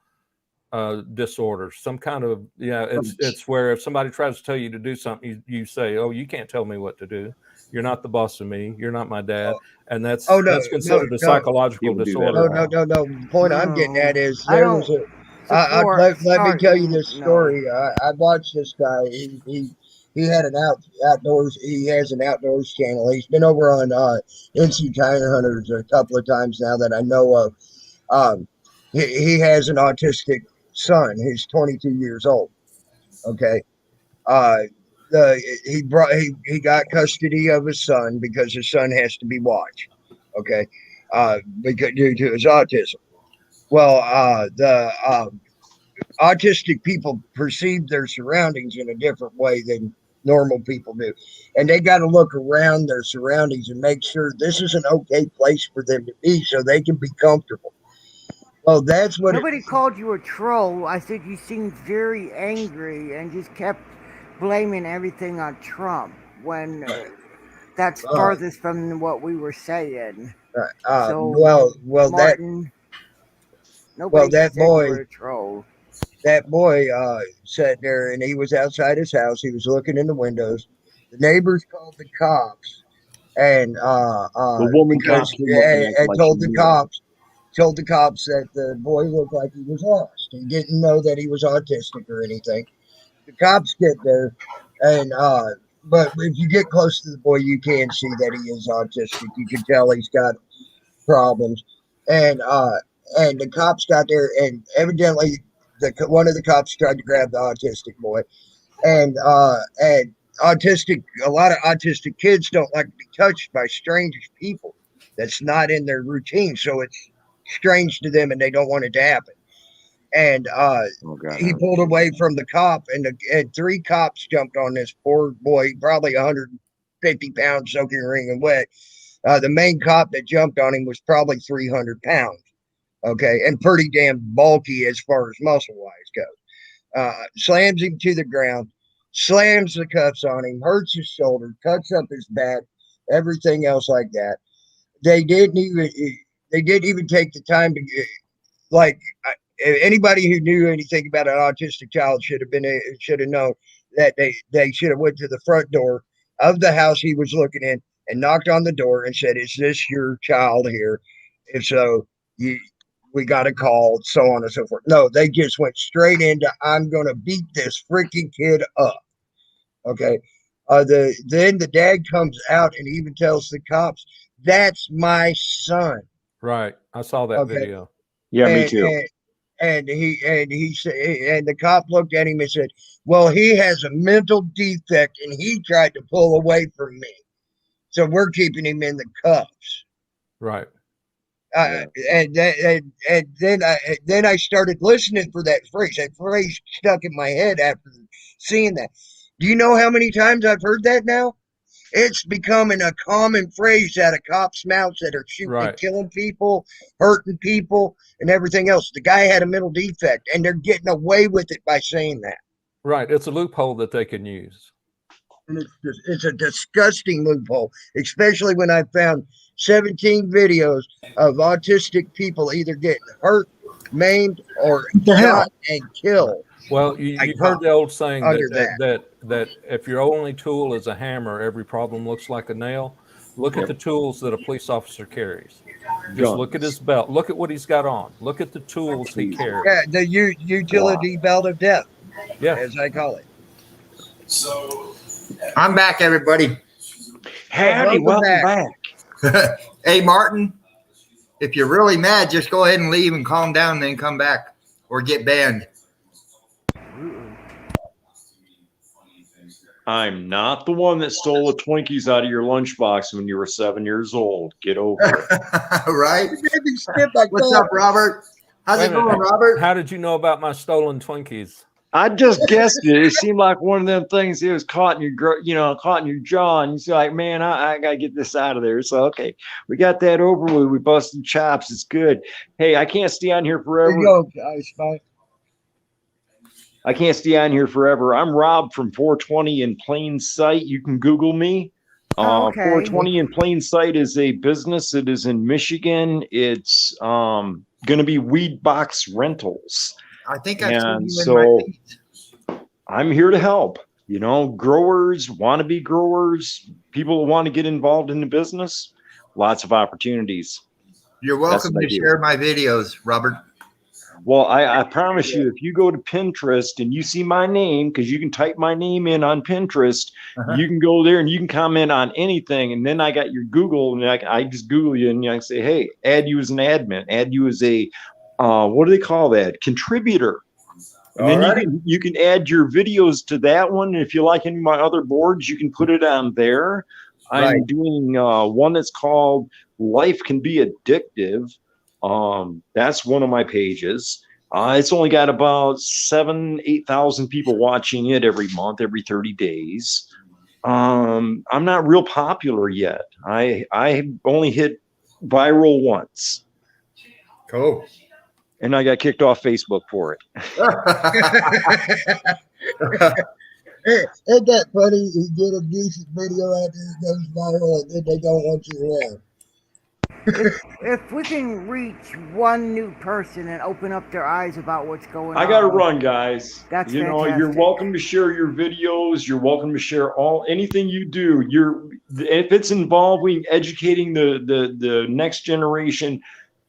disorder. Some kind of It's where if somebody tries to tell you to do something, you say, "Oh, you can't tell me what to do. You're not the boss of me. You're not my dad." And that's Oh, no, considered a no. psychological People do that. disorder. No. The point I'm getting at is I there was don't let me support tell you this starting- story. I watched this guy. He had an outdoors. He has an outdoors channel. He's been over on NC Tire Hunters a couple of times now that I know of. He has an autistic son. He's 22 years old. Okay. He got custody of his son because his son has to be watched. Okay. Because due to his autism. Well, the autistic people perceive their surroundings in a different way than normal people do. And they got to look around their surroundings and make sure this is an okay place for them to be so they can be comfortable. Well, that's what Nobody called you a troll. I said you seemed very angry and just kept blaming everything on Trump when that's farthest from what we were saying. So, Martin, nobody that said boy, you were a troll. That boy sat there and he was outside his house. He was looking in the windows. The neighbors called the cops, and The woman because cop came up and acted like told she the knew. cops that the boy looked like he was lost. He didn't know that he was autistic or anything. The cops get there, and but if you get close to the boy, you can see that he is autistic. You can tell he's got problems, and the cops got there, and evidently one of the cops tried to grab the autistic boy, and a lot of autistic kids don't like to be touched by strange people. That's not in their routine, so it's strange to them, and they don't want it to happen. And he pulled away from the cop, and 3 cops jumped on this poor boy, probably 150 pounds, soaking wringing wet. The main cop that jumped on him was probably 300 pounds. Okay, and pretty damn bulky as far as muscle wise goes. Slams him to the ground, slams the cuffs on him, hurts his shoulder, cuts up his back, everything else like that. They didn't even take the time to like anybody who knew anything about an autistic child should have known that they should have went to the front door of the house he was looking in and knocked on the door and said, "Is this your child here? If so, we got a call," so on and so forth. No, they just went straight into, "I'm going to beat this freaking kid up." Okay. Then the dad comes out and even tells the cops, "That's my son." Right. I saw that video. Yeah, me too. And he said, and the cop looked at him and said, "Well, he has a mental defect and he tried to pull away from me, so we're keeping him in the cuffs." Right. And then I started listening for that phrase. That phrase stuck in my head after seeing that. Do you know how many times I've heard that now? It's becoming a common phrase out of cops' mouths that are shooting and killing people, hurting people, and everything else. The guy had a mental defect, and they're getting away with it by saying that. Right. It's a loophole that they can use. And it's a disgusting loophole, especially when I found 17 videos of autistic people either getting hurt, maimed, or shot and killed. Well, you've heard the old saying that if your only tool is a hammer, every problem looks like a nail. Look at the tools that a police officer carries. Just look at his belt. Look at what he's got on. Look at the tools he carries. Yeah, the utility belt of death. Yeah, as I call it. So I'm back, everybody. Howdy, welcome back. Hey, Martin, if you're really mad, just go ahead and leave and calm down and then come back or get banned. I'm not the one that stole the Twinkies out of your lunchbox when you were 7 years old. Get over it. Right? What's up, Robert? How's it going, Robert? How did you know about my stolen Twinkies? I just guessed it. It seemed like one of them things. It was caught in caught in your jaw, and you're like, man, I gotta get this out of there. So okay, we got that over with. We busted chops. It's good. Hey, I can't stay on here There forever. you go, Spike. I can't stay on here forever. I'm Rob from 420 in Plain Sight. You can Google me. Oh, okay. 420 in Plain Sight is a business. It is in Michigan. It's going to be weed box rentals. I think I've seen And you in my so feed. I'm here to help. Growers, wannabe growers, people who want to get involved in the business. Lots of opportunities. You're That's welcome what I to do. share my videos, Robert. Well, I promise you, if you go to Pinterest and you see my name, because you can type my name in on Pinterest, you can go there and you can comment on anything. And then I got your Google, and I just Google you and I say, hey, add you as an admin, add you as a, what do they call that? Contributor. And then you can add your videos to that one. And if you like any of my other boards, you can put it on there. I'm doing one that's called Life Can Be Addictive. That's one of my pages. It's only got about 8,000 people watching it every month, every 30 days. I'm not real popular yet. I only hit viral once. Cool. And I got kicked off Facebook for it. Isn't that funny? You get a decent video out there that goes viral, and then they don't want you around. If we can reach one new person and open up their eyes about what's going on. I got to run, guys. That's you're fantastic. welcome to share your videos. You're welcome to share anything you do. If it's involving educating the next generation,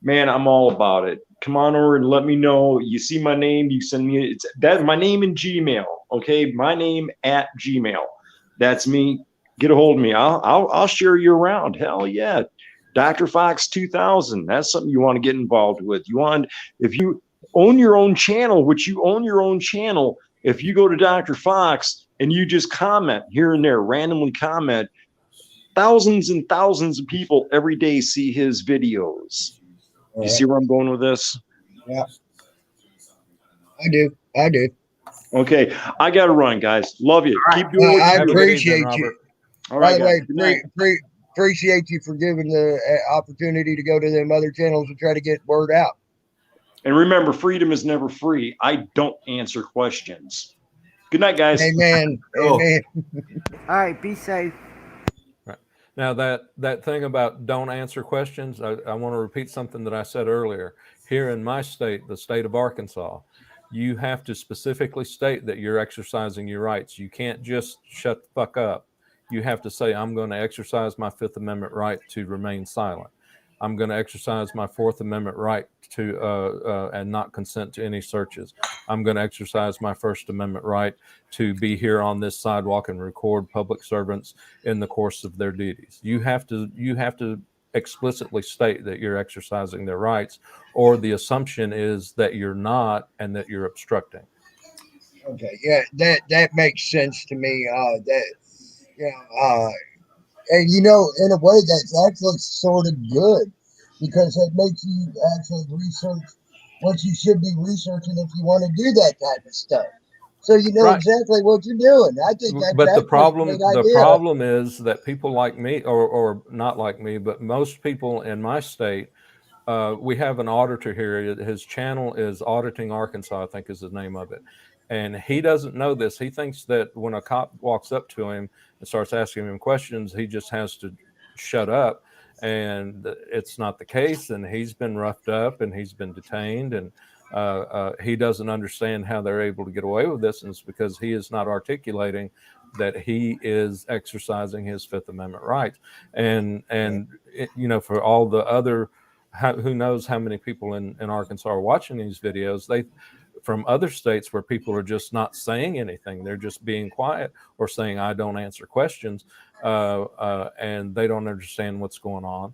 man, I'm all about it. Come on over and let me know. You see my name, you send me my name in Gmail. Okay, my name at Gmail. That's me. Get a hold of me. I'll share you around. Hell yeah. Dr. Fox 2000. That's something you want to get involved with. If you own your own channel, which you own your own channel, if you go to Dr. Fox and you just comment here and there, randomly comment, thousands and thousands of people every day see his videos. You see where I'm going with this? Yeah. I do. Okay. I got to run, guys. Love you. Keep doing what I you do. appreciate you. All right, By the guys. way, appreciate you for giving the opportunity to go to them other channels and try to get word out. And remember, freedom is never free. I don't answer questions. Good night, guys. Amen. Amen. All right, be safe. Right. Now that thing about don't answer questions, I want to repeat something that I said earlier. Here in my state, the state of Arkansas, you have to specifically state that you're exercising your rights. You can't just shut the fuck up. You have to say, I'm going to exercise my Fifth Amendment right to remain silent. I'm going to exercise my Fourth Amendment right to and not consent to any searches. I'm going to exercise my First Amendment right to be here on this sidewalk and record public servants in the course of their duties. You have to explicitly state that you're exercising their rights, or the assumption is that you're not and that you're obstructing. Okay, yeah, that makes sense to me. And in a way, that's actually sort of good, because it makes you actually research what you should be researching if you want to do that type of stuff. So you know exactly what you're doing. I think that's the problem idea. is that people like me, or not like me, but most people in my state, we have an auditor here. His channel is Auditing Arkansas, I think is the name of it. And he doesn't know this. He thinks that when a cop walks up to him and starts asking him questions, he just has to shut up. And it's not the case. And he's been roughed up and he's been detained. And he doesn't understand how they're able to get away with this. And it's because he is not articulating that he is exercising his Fifth Amendment rights. And for all the other, who knows how many people in Arkansas are watching these videos, from other states where people are just not saying anything. They're just being quiet or saying, I don't answer questions. And they don't understand what's going on.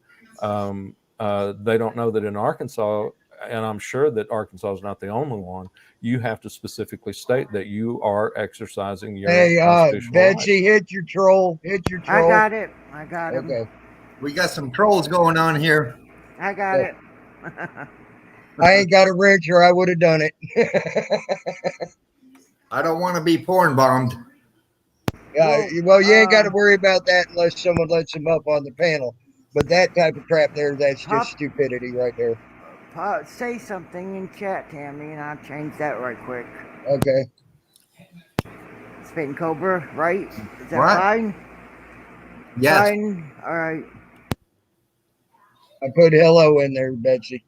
They don't know that in Arkansas, and I'm sure that Arkansas is not the only one, you have to specifically state that you are exercising your constitutional Betsy, rights. hit your troll. I got it. Okay. We got some trolls going on here. I got it. I ain't got a wrench, or I would have done it. I don't want to be porn bombed. Yeah, well, you ain't got to worry about that unless someone lets him up on the panel. But that type of crap there, that's Pop- just stupidity right there. Say something in chat, Tammy, and I'll change that right quick. Okay. Spitting Cobra, right? Is that What? fine? Yes. Fine. All right. I put hello in there, Betsy.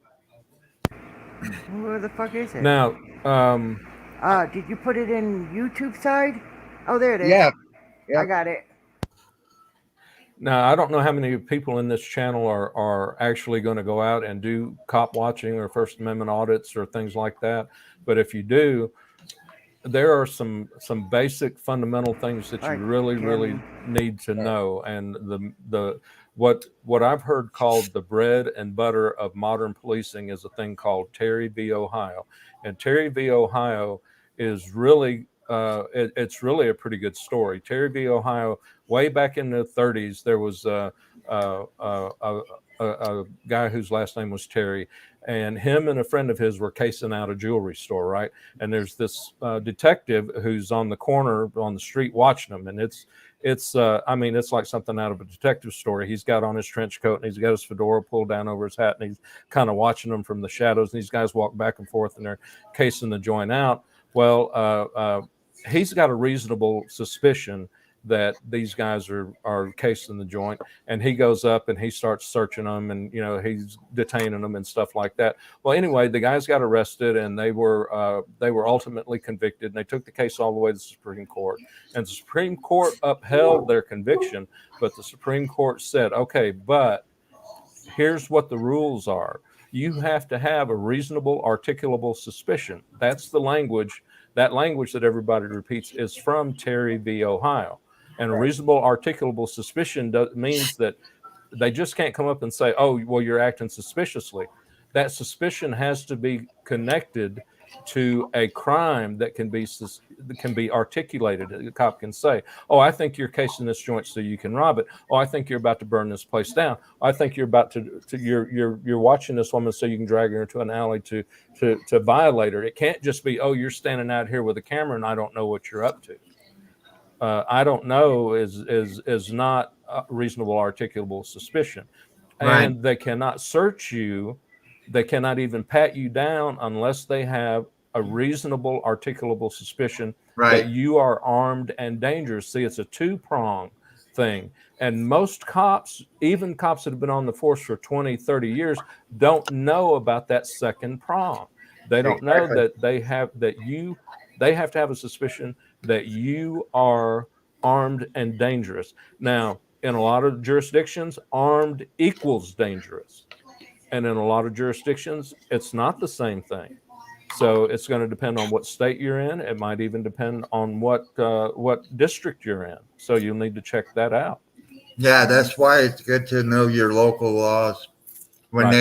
Where the fuck is it? Now, did you put it in YouTube side? Oh, there it is. Yeah. I Yep. got it. now I don't know how many people in this channel are actually going to go out and do cop watching or First Amendment audits or things like that. But if you do, there are some basic fundamental things that you Right, really Jeremy. need to know. And the what I've heard called the bread and butter of modern policing is a thing called Terry v. Ohio. And Terry v. Ohio is really it's really a pretty good story. Terry v. Ohio, way back in the 30s, there was a guy whose last name was Terry, and him and a friend of his were casing out a jewelry store, right? And there's this detective who's on the corner on the street watching them, and it's I mean, it's like something out of a detective story. He's got on his trench coat and he's got his fedora pulled down over his hat, and he's kind of watching them from the shadows. And these guys walk back and forth and they're casing the joint out. Well, he's got a reasonable suspicion that these guys are casing the joint, and he goes up and he starts searching them, and he's detaining them and stuff like that. Well, anyway, the guys got arrested, and they were ultimately convicted, and they took the case all the way to the Supreme Court, and the Supreme Court upheld their conviction. But the Supreme Court said, okay, but here's what the rules are. You have to have a reasonable articulable suspicion. That's the language. That language that everybody repeats is from Terry v. Ohio. And a reasonable articulable suspicion means that they just can't come up and say, oh, well, you're acting suspiciously. That suspicion has to be connected to a crime that can be articulated. The cop can say, oh, I think you're casing this joint so you can rob it. Oh, I think you're about to burn this place down. I think you're about you're watching this woman so you can drag her into an alley to violate her. It can't just be, oh, you're standing out here with a camera and I don't know what you're up to. I don't know is not a reasonable articulable suspicion. Right. And they cannot search you. They cannot even pat you down unless they have a reasonable articulable suspicion that you are armed and dangerous. See, it's a two-prong thing. And most cops, even cops that have been on the force for 20, 30 years, don't know about that second prong. They don't know that they have to have a suspicion that you are armed and dangerous. Now, in a lot of jurisdictions, armed equals dangerous. And in a lot of jurisdictions, it's not the same thing. So it's going to depend on what state you're in. It might even depend on what district you're in. So you'll need to check that out. Yeah, that's why it's good to know your local laws. When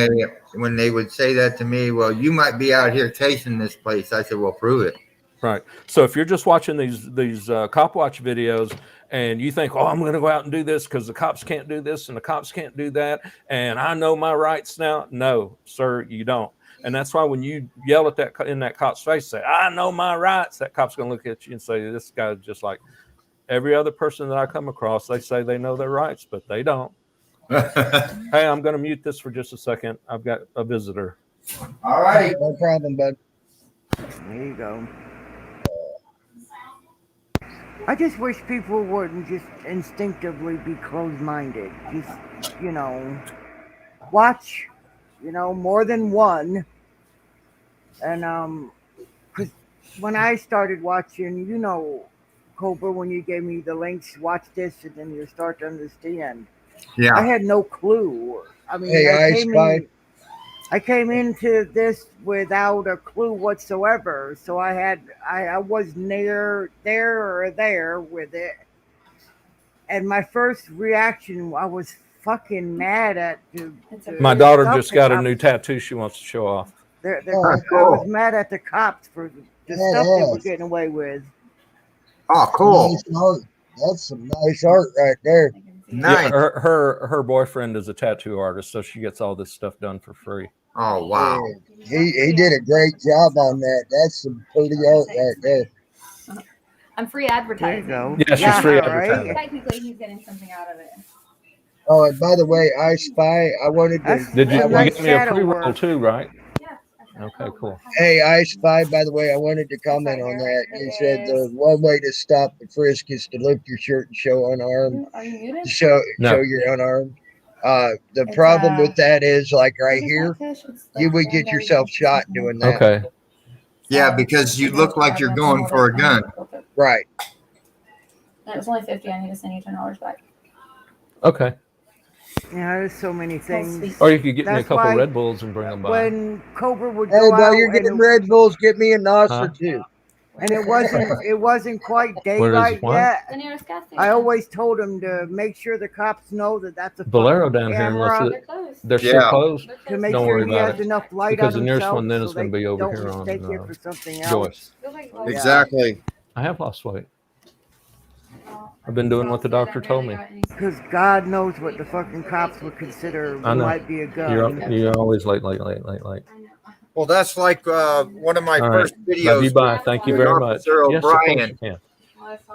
they would say that to me, well, you might be out here casing this place, I said, well, prove it. Right. So if you're just watching these cop watch videos and you think, oh, I'm going to go out and do this because the cops can't do this and the cops can't do that, and I know my rights now. No, sir, you don't. And that's why when you yell at that in that cop's face, say, I know my rights, that cop's going to look at you and say, this guy's just like every other person that I come across. They say they know their rights, but they don't. Hey, I'm going to mute this for just a second. I've got a visitor. All right. No problem, bud. There you go. I just wish people wouldn't just instinctively be closed-minded. Just, watch, more than one. And, because when I started watching, Cobra, when you gave me the links, watch this, and then you start to understand. Yeah. I had no clue. I mean, Hey, I came into this without a clue whatsoever. So I was near there with it. And my first reaction, I was fucking mad at my daughter just got a new tattoo she wants to show off. I was mad at the cops for the stuff they were getting away with. Oh, cool. Nice art. That's some nice art right there. Nice. Yeah, her boyfriend is a tattoo artist, so she gets all this stuff done for free. Oh, wow. He did a great job on that. That's some pretty art right there. I'm free There you advertising. go. Yeah, she's free all advertising. right. Technically, he's getting something out of it. Oh, and by the way, I Spy, I wanted to. That's Did you, I you wanted, nice got me a shadow pre-roll work. too, right? Yeah. Okay, cool. hey, I Spy, by the way, I wanted to comment on that. You said the one way to stop the frisk is to lift your shirt and show unarmed. Are you muted? Show No. you're unarmed. The It's, problem with that is like right it's here, not fish, it's you like would get cranberry yourself juice or shot something. doing that. Okay. Yeah, So, because you it's look like you're bad, going hold for it, a gun. hold it. Right. And it was only 50. I need to send you $10 back. Okay. Yeah, there's so many things. Or you could get me a That's couple why Red Bulls and bring them by. when Cobra would Hey, go while out you're getting and Red Bulls, get me a Nasser too. it wasn't quite Where is daylight what? yet, The nearest gas station. I always told him to make sure the cops know that that's a Bolero fucking down here, most camera of They're closed. they're Yeah. still closed. They're to closed. make Don't sure worry he about has it. enough light Because on the nearest himself one then so is going they to be over don't here on mistake it for something else. Joyce. Feels like Yeah. Exactly. I have lost weight. I've been doing what the doctor told me. Because God knows what the fucking cops would consider I know. might be a gun. You're always late. Well, that's like one of my All right. first videos. Love you. Bye. Thank you with very much. Officer Yes, of course O'Brien. you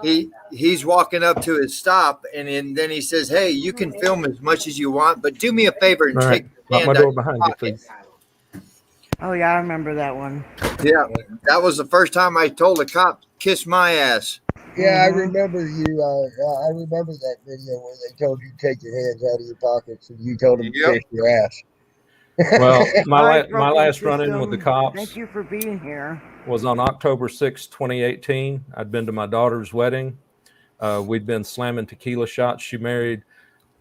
can. He's walking up to his stop, and then he says, "Hey, you can film as much as you want, but do me a favor and All right. take your Lock my hand door out your behind you, pocket." please. Oh yeah, I remember that one. Yeah, that was the first time I told a cop, "Kiss my ass." Yeah, I Mhm. remember you. I remember that video where they told you to take your hands out of your pockets and you told them to Yep. kiss your ass. Well, All my right, my broken last run-in with the system. cops Thank you for being here. was on October 6, 2018. I'd been to my daughter's wedding. We'd been slamming tequila shots. She married,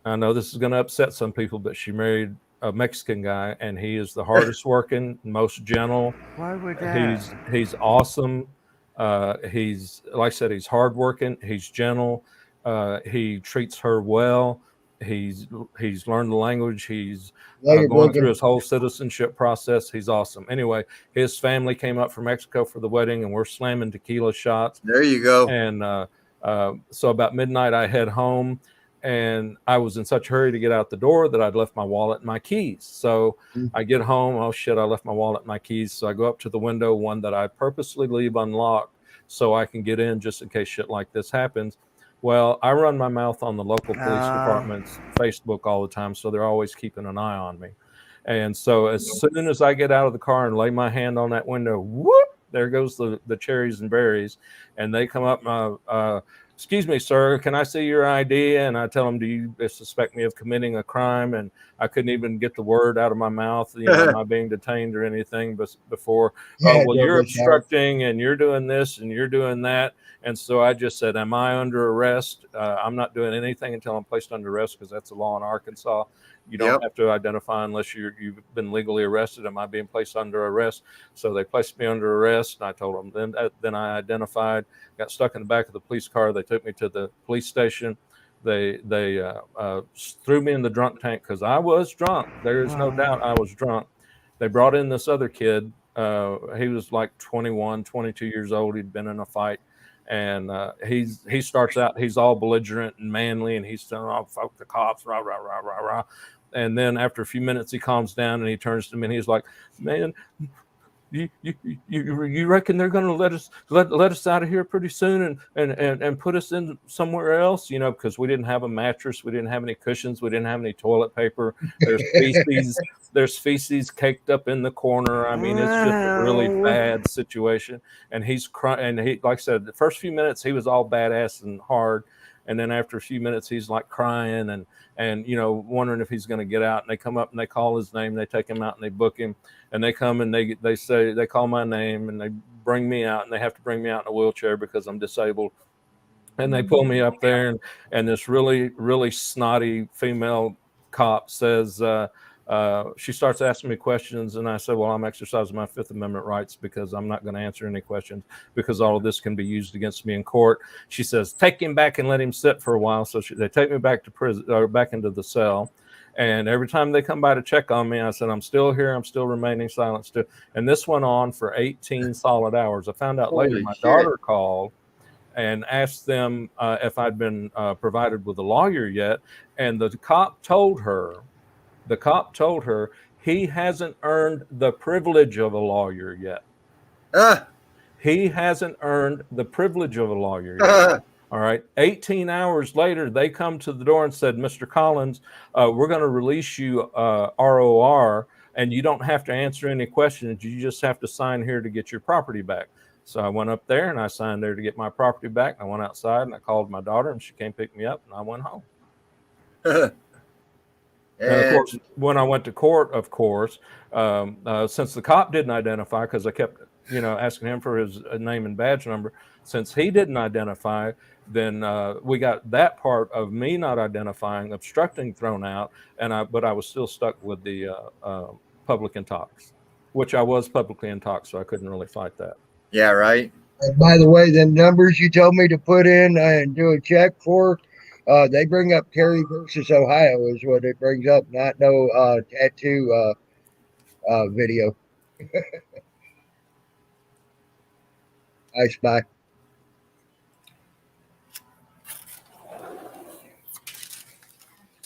I know this is going to upset some people, but she married a Mexican guy, and he is the hardest working, most gentle. Why would that? He's awesome. He's, like I said, he's hardworking. He's gentle. He treats her well. He's learned the language. He's Later, going through broken. his whole citizenship process. He's awesome. Anyway, his family came up from Mexico for the wedding, and we're slamming tequila shots. There you go. And so about midnight, I head home, and I was in such a hurry to get out the door that I'd left my wallet and my keys. So I get home. Oh shit! I left my wallet and my keys. So I go up to the window, one that I purposely leave unlocked so I can get in just in case shit like this happens. Well, I run my mouth on the local police department's Facebook all the time, so they're always keeping an eye on me. And so as soon as I get out of the car and lay my hand on that window, whoop, there goes the cherries and berries. And they come up, excuse me, sir, can I see your ID? And I tell them, do you suspect me of committing a crime? And I couldn't even get the word out of my mouth, am I being detained or anything before, Yeah, well, you're Douglas Howard. obstructing and you're doing this and you're doing that. And so I just said, am I under arrest? I'm not doing anything until I'm placed under arrest, because that's the law in Arkansas. You don't have to identify unless you've been legally arrested. Am I being placed under arrest? So they placed me under arrest, and I told them. Then I identified, got stuck in the back of the police car. They took me to the police station. They threw me in the drunk tank because I was drunk. There is no doubt I was drunk. They brought in this other kid. He was like 21, 22 years old. He'd been in a fight. And he starts out, he's all belligerent and manly, and he's saying, "Oh, fuck the cops, rah, rah, rah, rah, rah." And then after a few minutes, he calms down and he turns to me and he's like, "Man, you reckon they're going to let us out of here pretty soon and put us in somewhere else?" Because we didn't have a mattress, we didn't have any cushions, we didn't have any toilet paper. There's feces caked up in the corner. I mean, it's just a really bad situation. And he's crying. And he, like I said, the first few minutes he was all badass and hard, and then after a few minutes he's like crying and wondering if he's going to get out. And they come up and they call his name, they take him out and they book him, and they come and they say, they call my name and they bring me out, and they have to bring me out in a wheelchair because I'm disabled. And they pull me up there, and this really, really snotty female cop says, she starts asking me questions, and I said, well, I'm exercising my Fifth Amendment rights because I'm not going to answer any questions because all of this can be used against me in court. She says, take him back and let him sit for a while. So they take me back to prison, or back into the cell. And every time they come by to check on me, I said, I'm still here. I'm still remaining silent still. And this went on for 18 solid hours. I found out later my daughter called and asked them if I'd been provided with a lawyer yet. And the cop told her he hasn't earned the privilege of a lawyer yet. He hasn't earned the privilege of a lawyer yet. All right. 18 hours later, they come to the door and said, Mr. Collins, we're going to release you ROR, and you don't have to answer any questions. You just have to sign here to get your property back. So I went up there and I signed there to get my property back. I went outside and I called my daughter and she came pick me up and I went home. And of course, when I went to court, of course, since the cop didn't identify, because I kept, asking him for his name and badge number, since he didn't identify, then we got that part of me not identifying, obstructing thrown out, but I was still stuck with the public intox, which I was publicly intox, so I couldn't really fight that. Yeah, right. And by the way, the numbers you told me to put in and do a check for, they bring up Terry versus Ohio is what it brings up, not no tattoo video. I spy.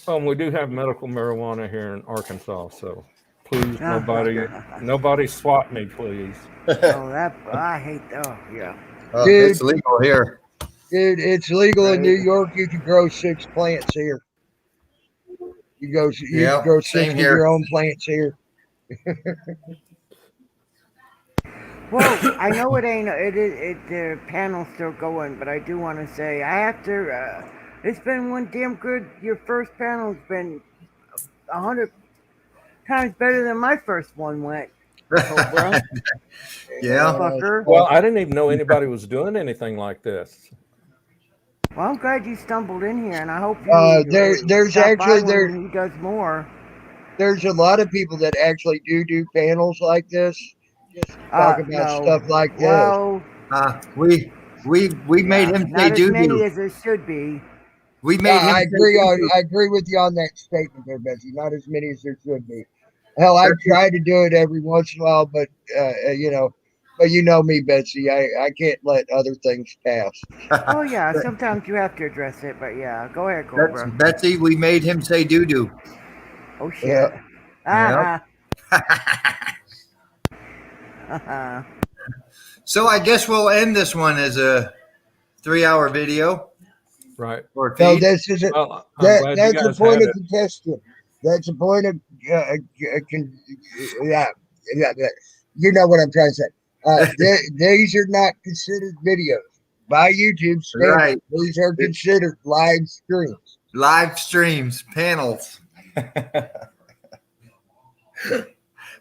We do have medical marijuana here in Arkansas, so please, nobody swat me, please. I hate that. Oh, yeah. Dude, it's legal here. Dude, it's legal in New York. You can grow 6 plants here. You can grow 6 of your own plants here. Well, I know it ain't. The panel's still going, but I do want to say I have to. It's been one damn good. Your first panel's been 100 times better than my first one went. Cobra. Yeah. Fucker. Well, I didn't even know anybody was doing anything like this. Well, I'm glad you stumbled in here, and I hope there's actually he does more. There's a lot of people that actually do panels like this, just talk about stuff like this. Well, we made him say not as many doo-doo. as there should be. We made him. I agree with you on that statement there, Betsy. Not as many as there should be. Hell, I try to do it every once in a while, but but you know me, Betsy. I can't let other things pass. Oh yeah, sometimes you have to address it, but yeah, go ahead, Cobra. Betsy, we made him say doo-doo. Oh shit. So I guess we'll end this one as a 3-hour video. Right. No, this is that's the point of contention. That's the point of you know what I'm trying to say. These are not considered videos by YouTube standards. Right. These are considered live streams. Live streams, panels.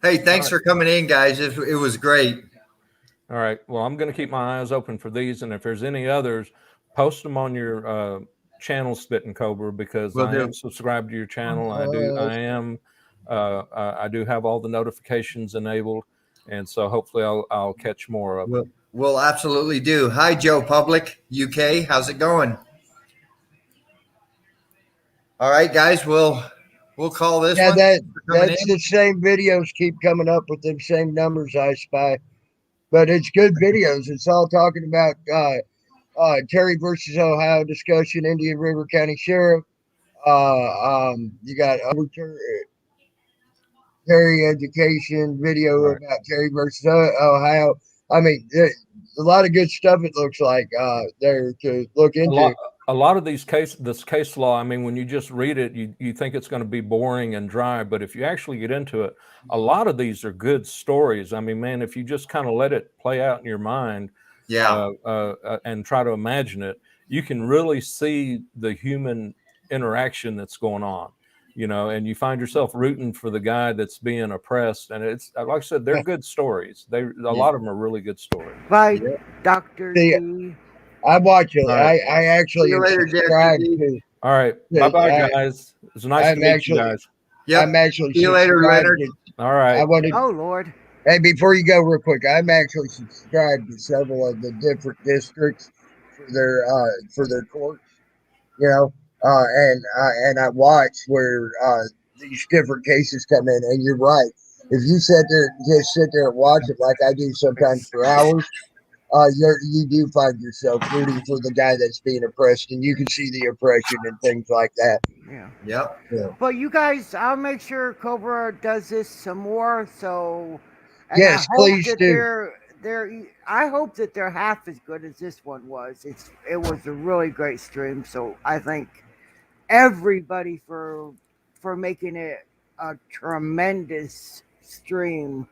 Hey, thanks for coming in, guys. It was great. All right. Well, I'm going to keep my eyes open for these, and if there's any others, post them on your channel, Spittin' Cobra, because I am subscribed to your channel. I do have all the notifications enabled, and so hopefully I'll catch more of them. We'll absolutely do. Hi, Joe Public, UK. How's it going? All right, guys. We'll call this one. That's the same videos keep coming up with the same numbers, I spy. But it's good videos. It's all talking about Terry versus Ohio discussion, Indian River County Sheriff. You got Terry education video about Terry versus Ohio. I mean, a lot of good stuff. It looks like there to look into. A lot of this case law, I mean, when you just read it, you think it's going to be boring and dry, but if you actually get into it, a lot of these are good stories. I mean, man, if you just kind of let it play out in your mind, and try to imagine it, you can really see the human interaction that's going on, and you find yourself rooting for the guy that's being oppressed. And it's, like I said, they're good stories. A lot of them are really good stories. Right, Dr. D. I watch it. Right. I actually subscribe to. All right. Bye-bye, guys. It's nice to meet you guys. Yeah. I'm actually See you later, Leonard. All right. Oh, Lord. Hey, before you go real quick, I'm actually subscribed to several of the different districts for their courts, and I watch where these different cases come in. And you're right. If you sit there and watch it like I do sometimes for hours, you do find yourself rooting for the guy that's being oppressed, and you can see the oppression and things like that. Yeah. Yep. Yeah. But you guys, I'll make sure Cobra does this some more. So, yes, please do. I hope that they're half as good as this one was. It was a really great stream. So I thank everybody for making it a tremendous stream.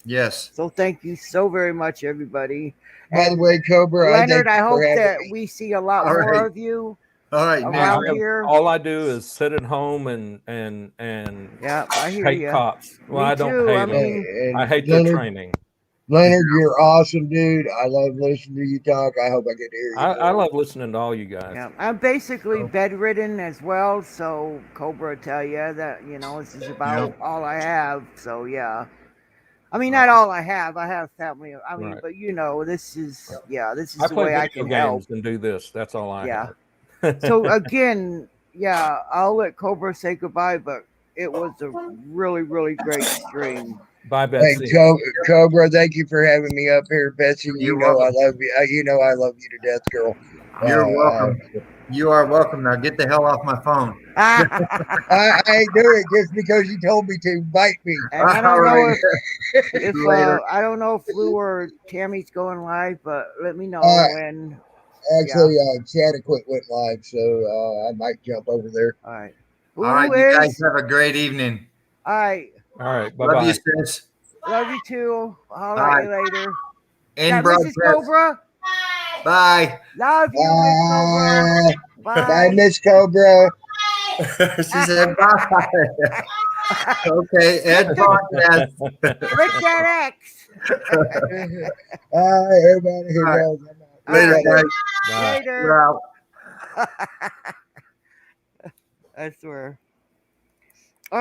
Yes. So thank you so very much, everybody. By the way, Cobra, Leonard, I thank you hope for having that me. we see a lot All more right. of you All right. around Now, here. All I do is sit at home and Yeah, I hear hate you. cops. Well, Me I don't too. hate I them. mean, I And hate their training. Leonard, you're awesome, dude. I love listening to you talk. I hope I get to hear you I more. love listening to all you guys. yeah, I'm basically Oh. bedridden as well. So Cobra will tell you that this is about all I have. So yeah. I mean, not all I have. I have family. I mean, Right. but this is this is I the play way I video can help. games and do this. That's all I Yeah. have. So again, I'll let Cobra say goodbye, but it was a really, really great stream. Bye, Hey, Betsy. Cobra, thank you for having me up here, Betsy. You're I welcome. love you. You know I love you to death, girl. You're welcome. You are welcome. Now get the hell off my phone. I ain't do it just because you told me to. Bite me. And I All don't know right. if Later. I don't know if Lou or Tammy's going live, but let me know when. Actually, Chadaquit went live, so I might jump over there. All right. All right. You guys have a great evening. All right. All right. Bye Love bye. you, sis. Love you too. I'll All let you later. In Got broadcast. Mrs. Cobra. Bye. Love you, Miss Cobra. Bye, Bye. Miss Cobra. She said bye. Okay. Ed podcast. Click that X. Everybody here All right. knows I'm out. Later, All guys. Bye. Later. We're out. I swear.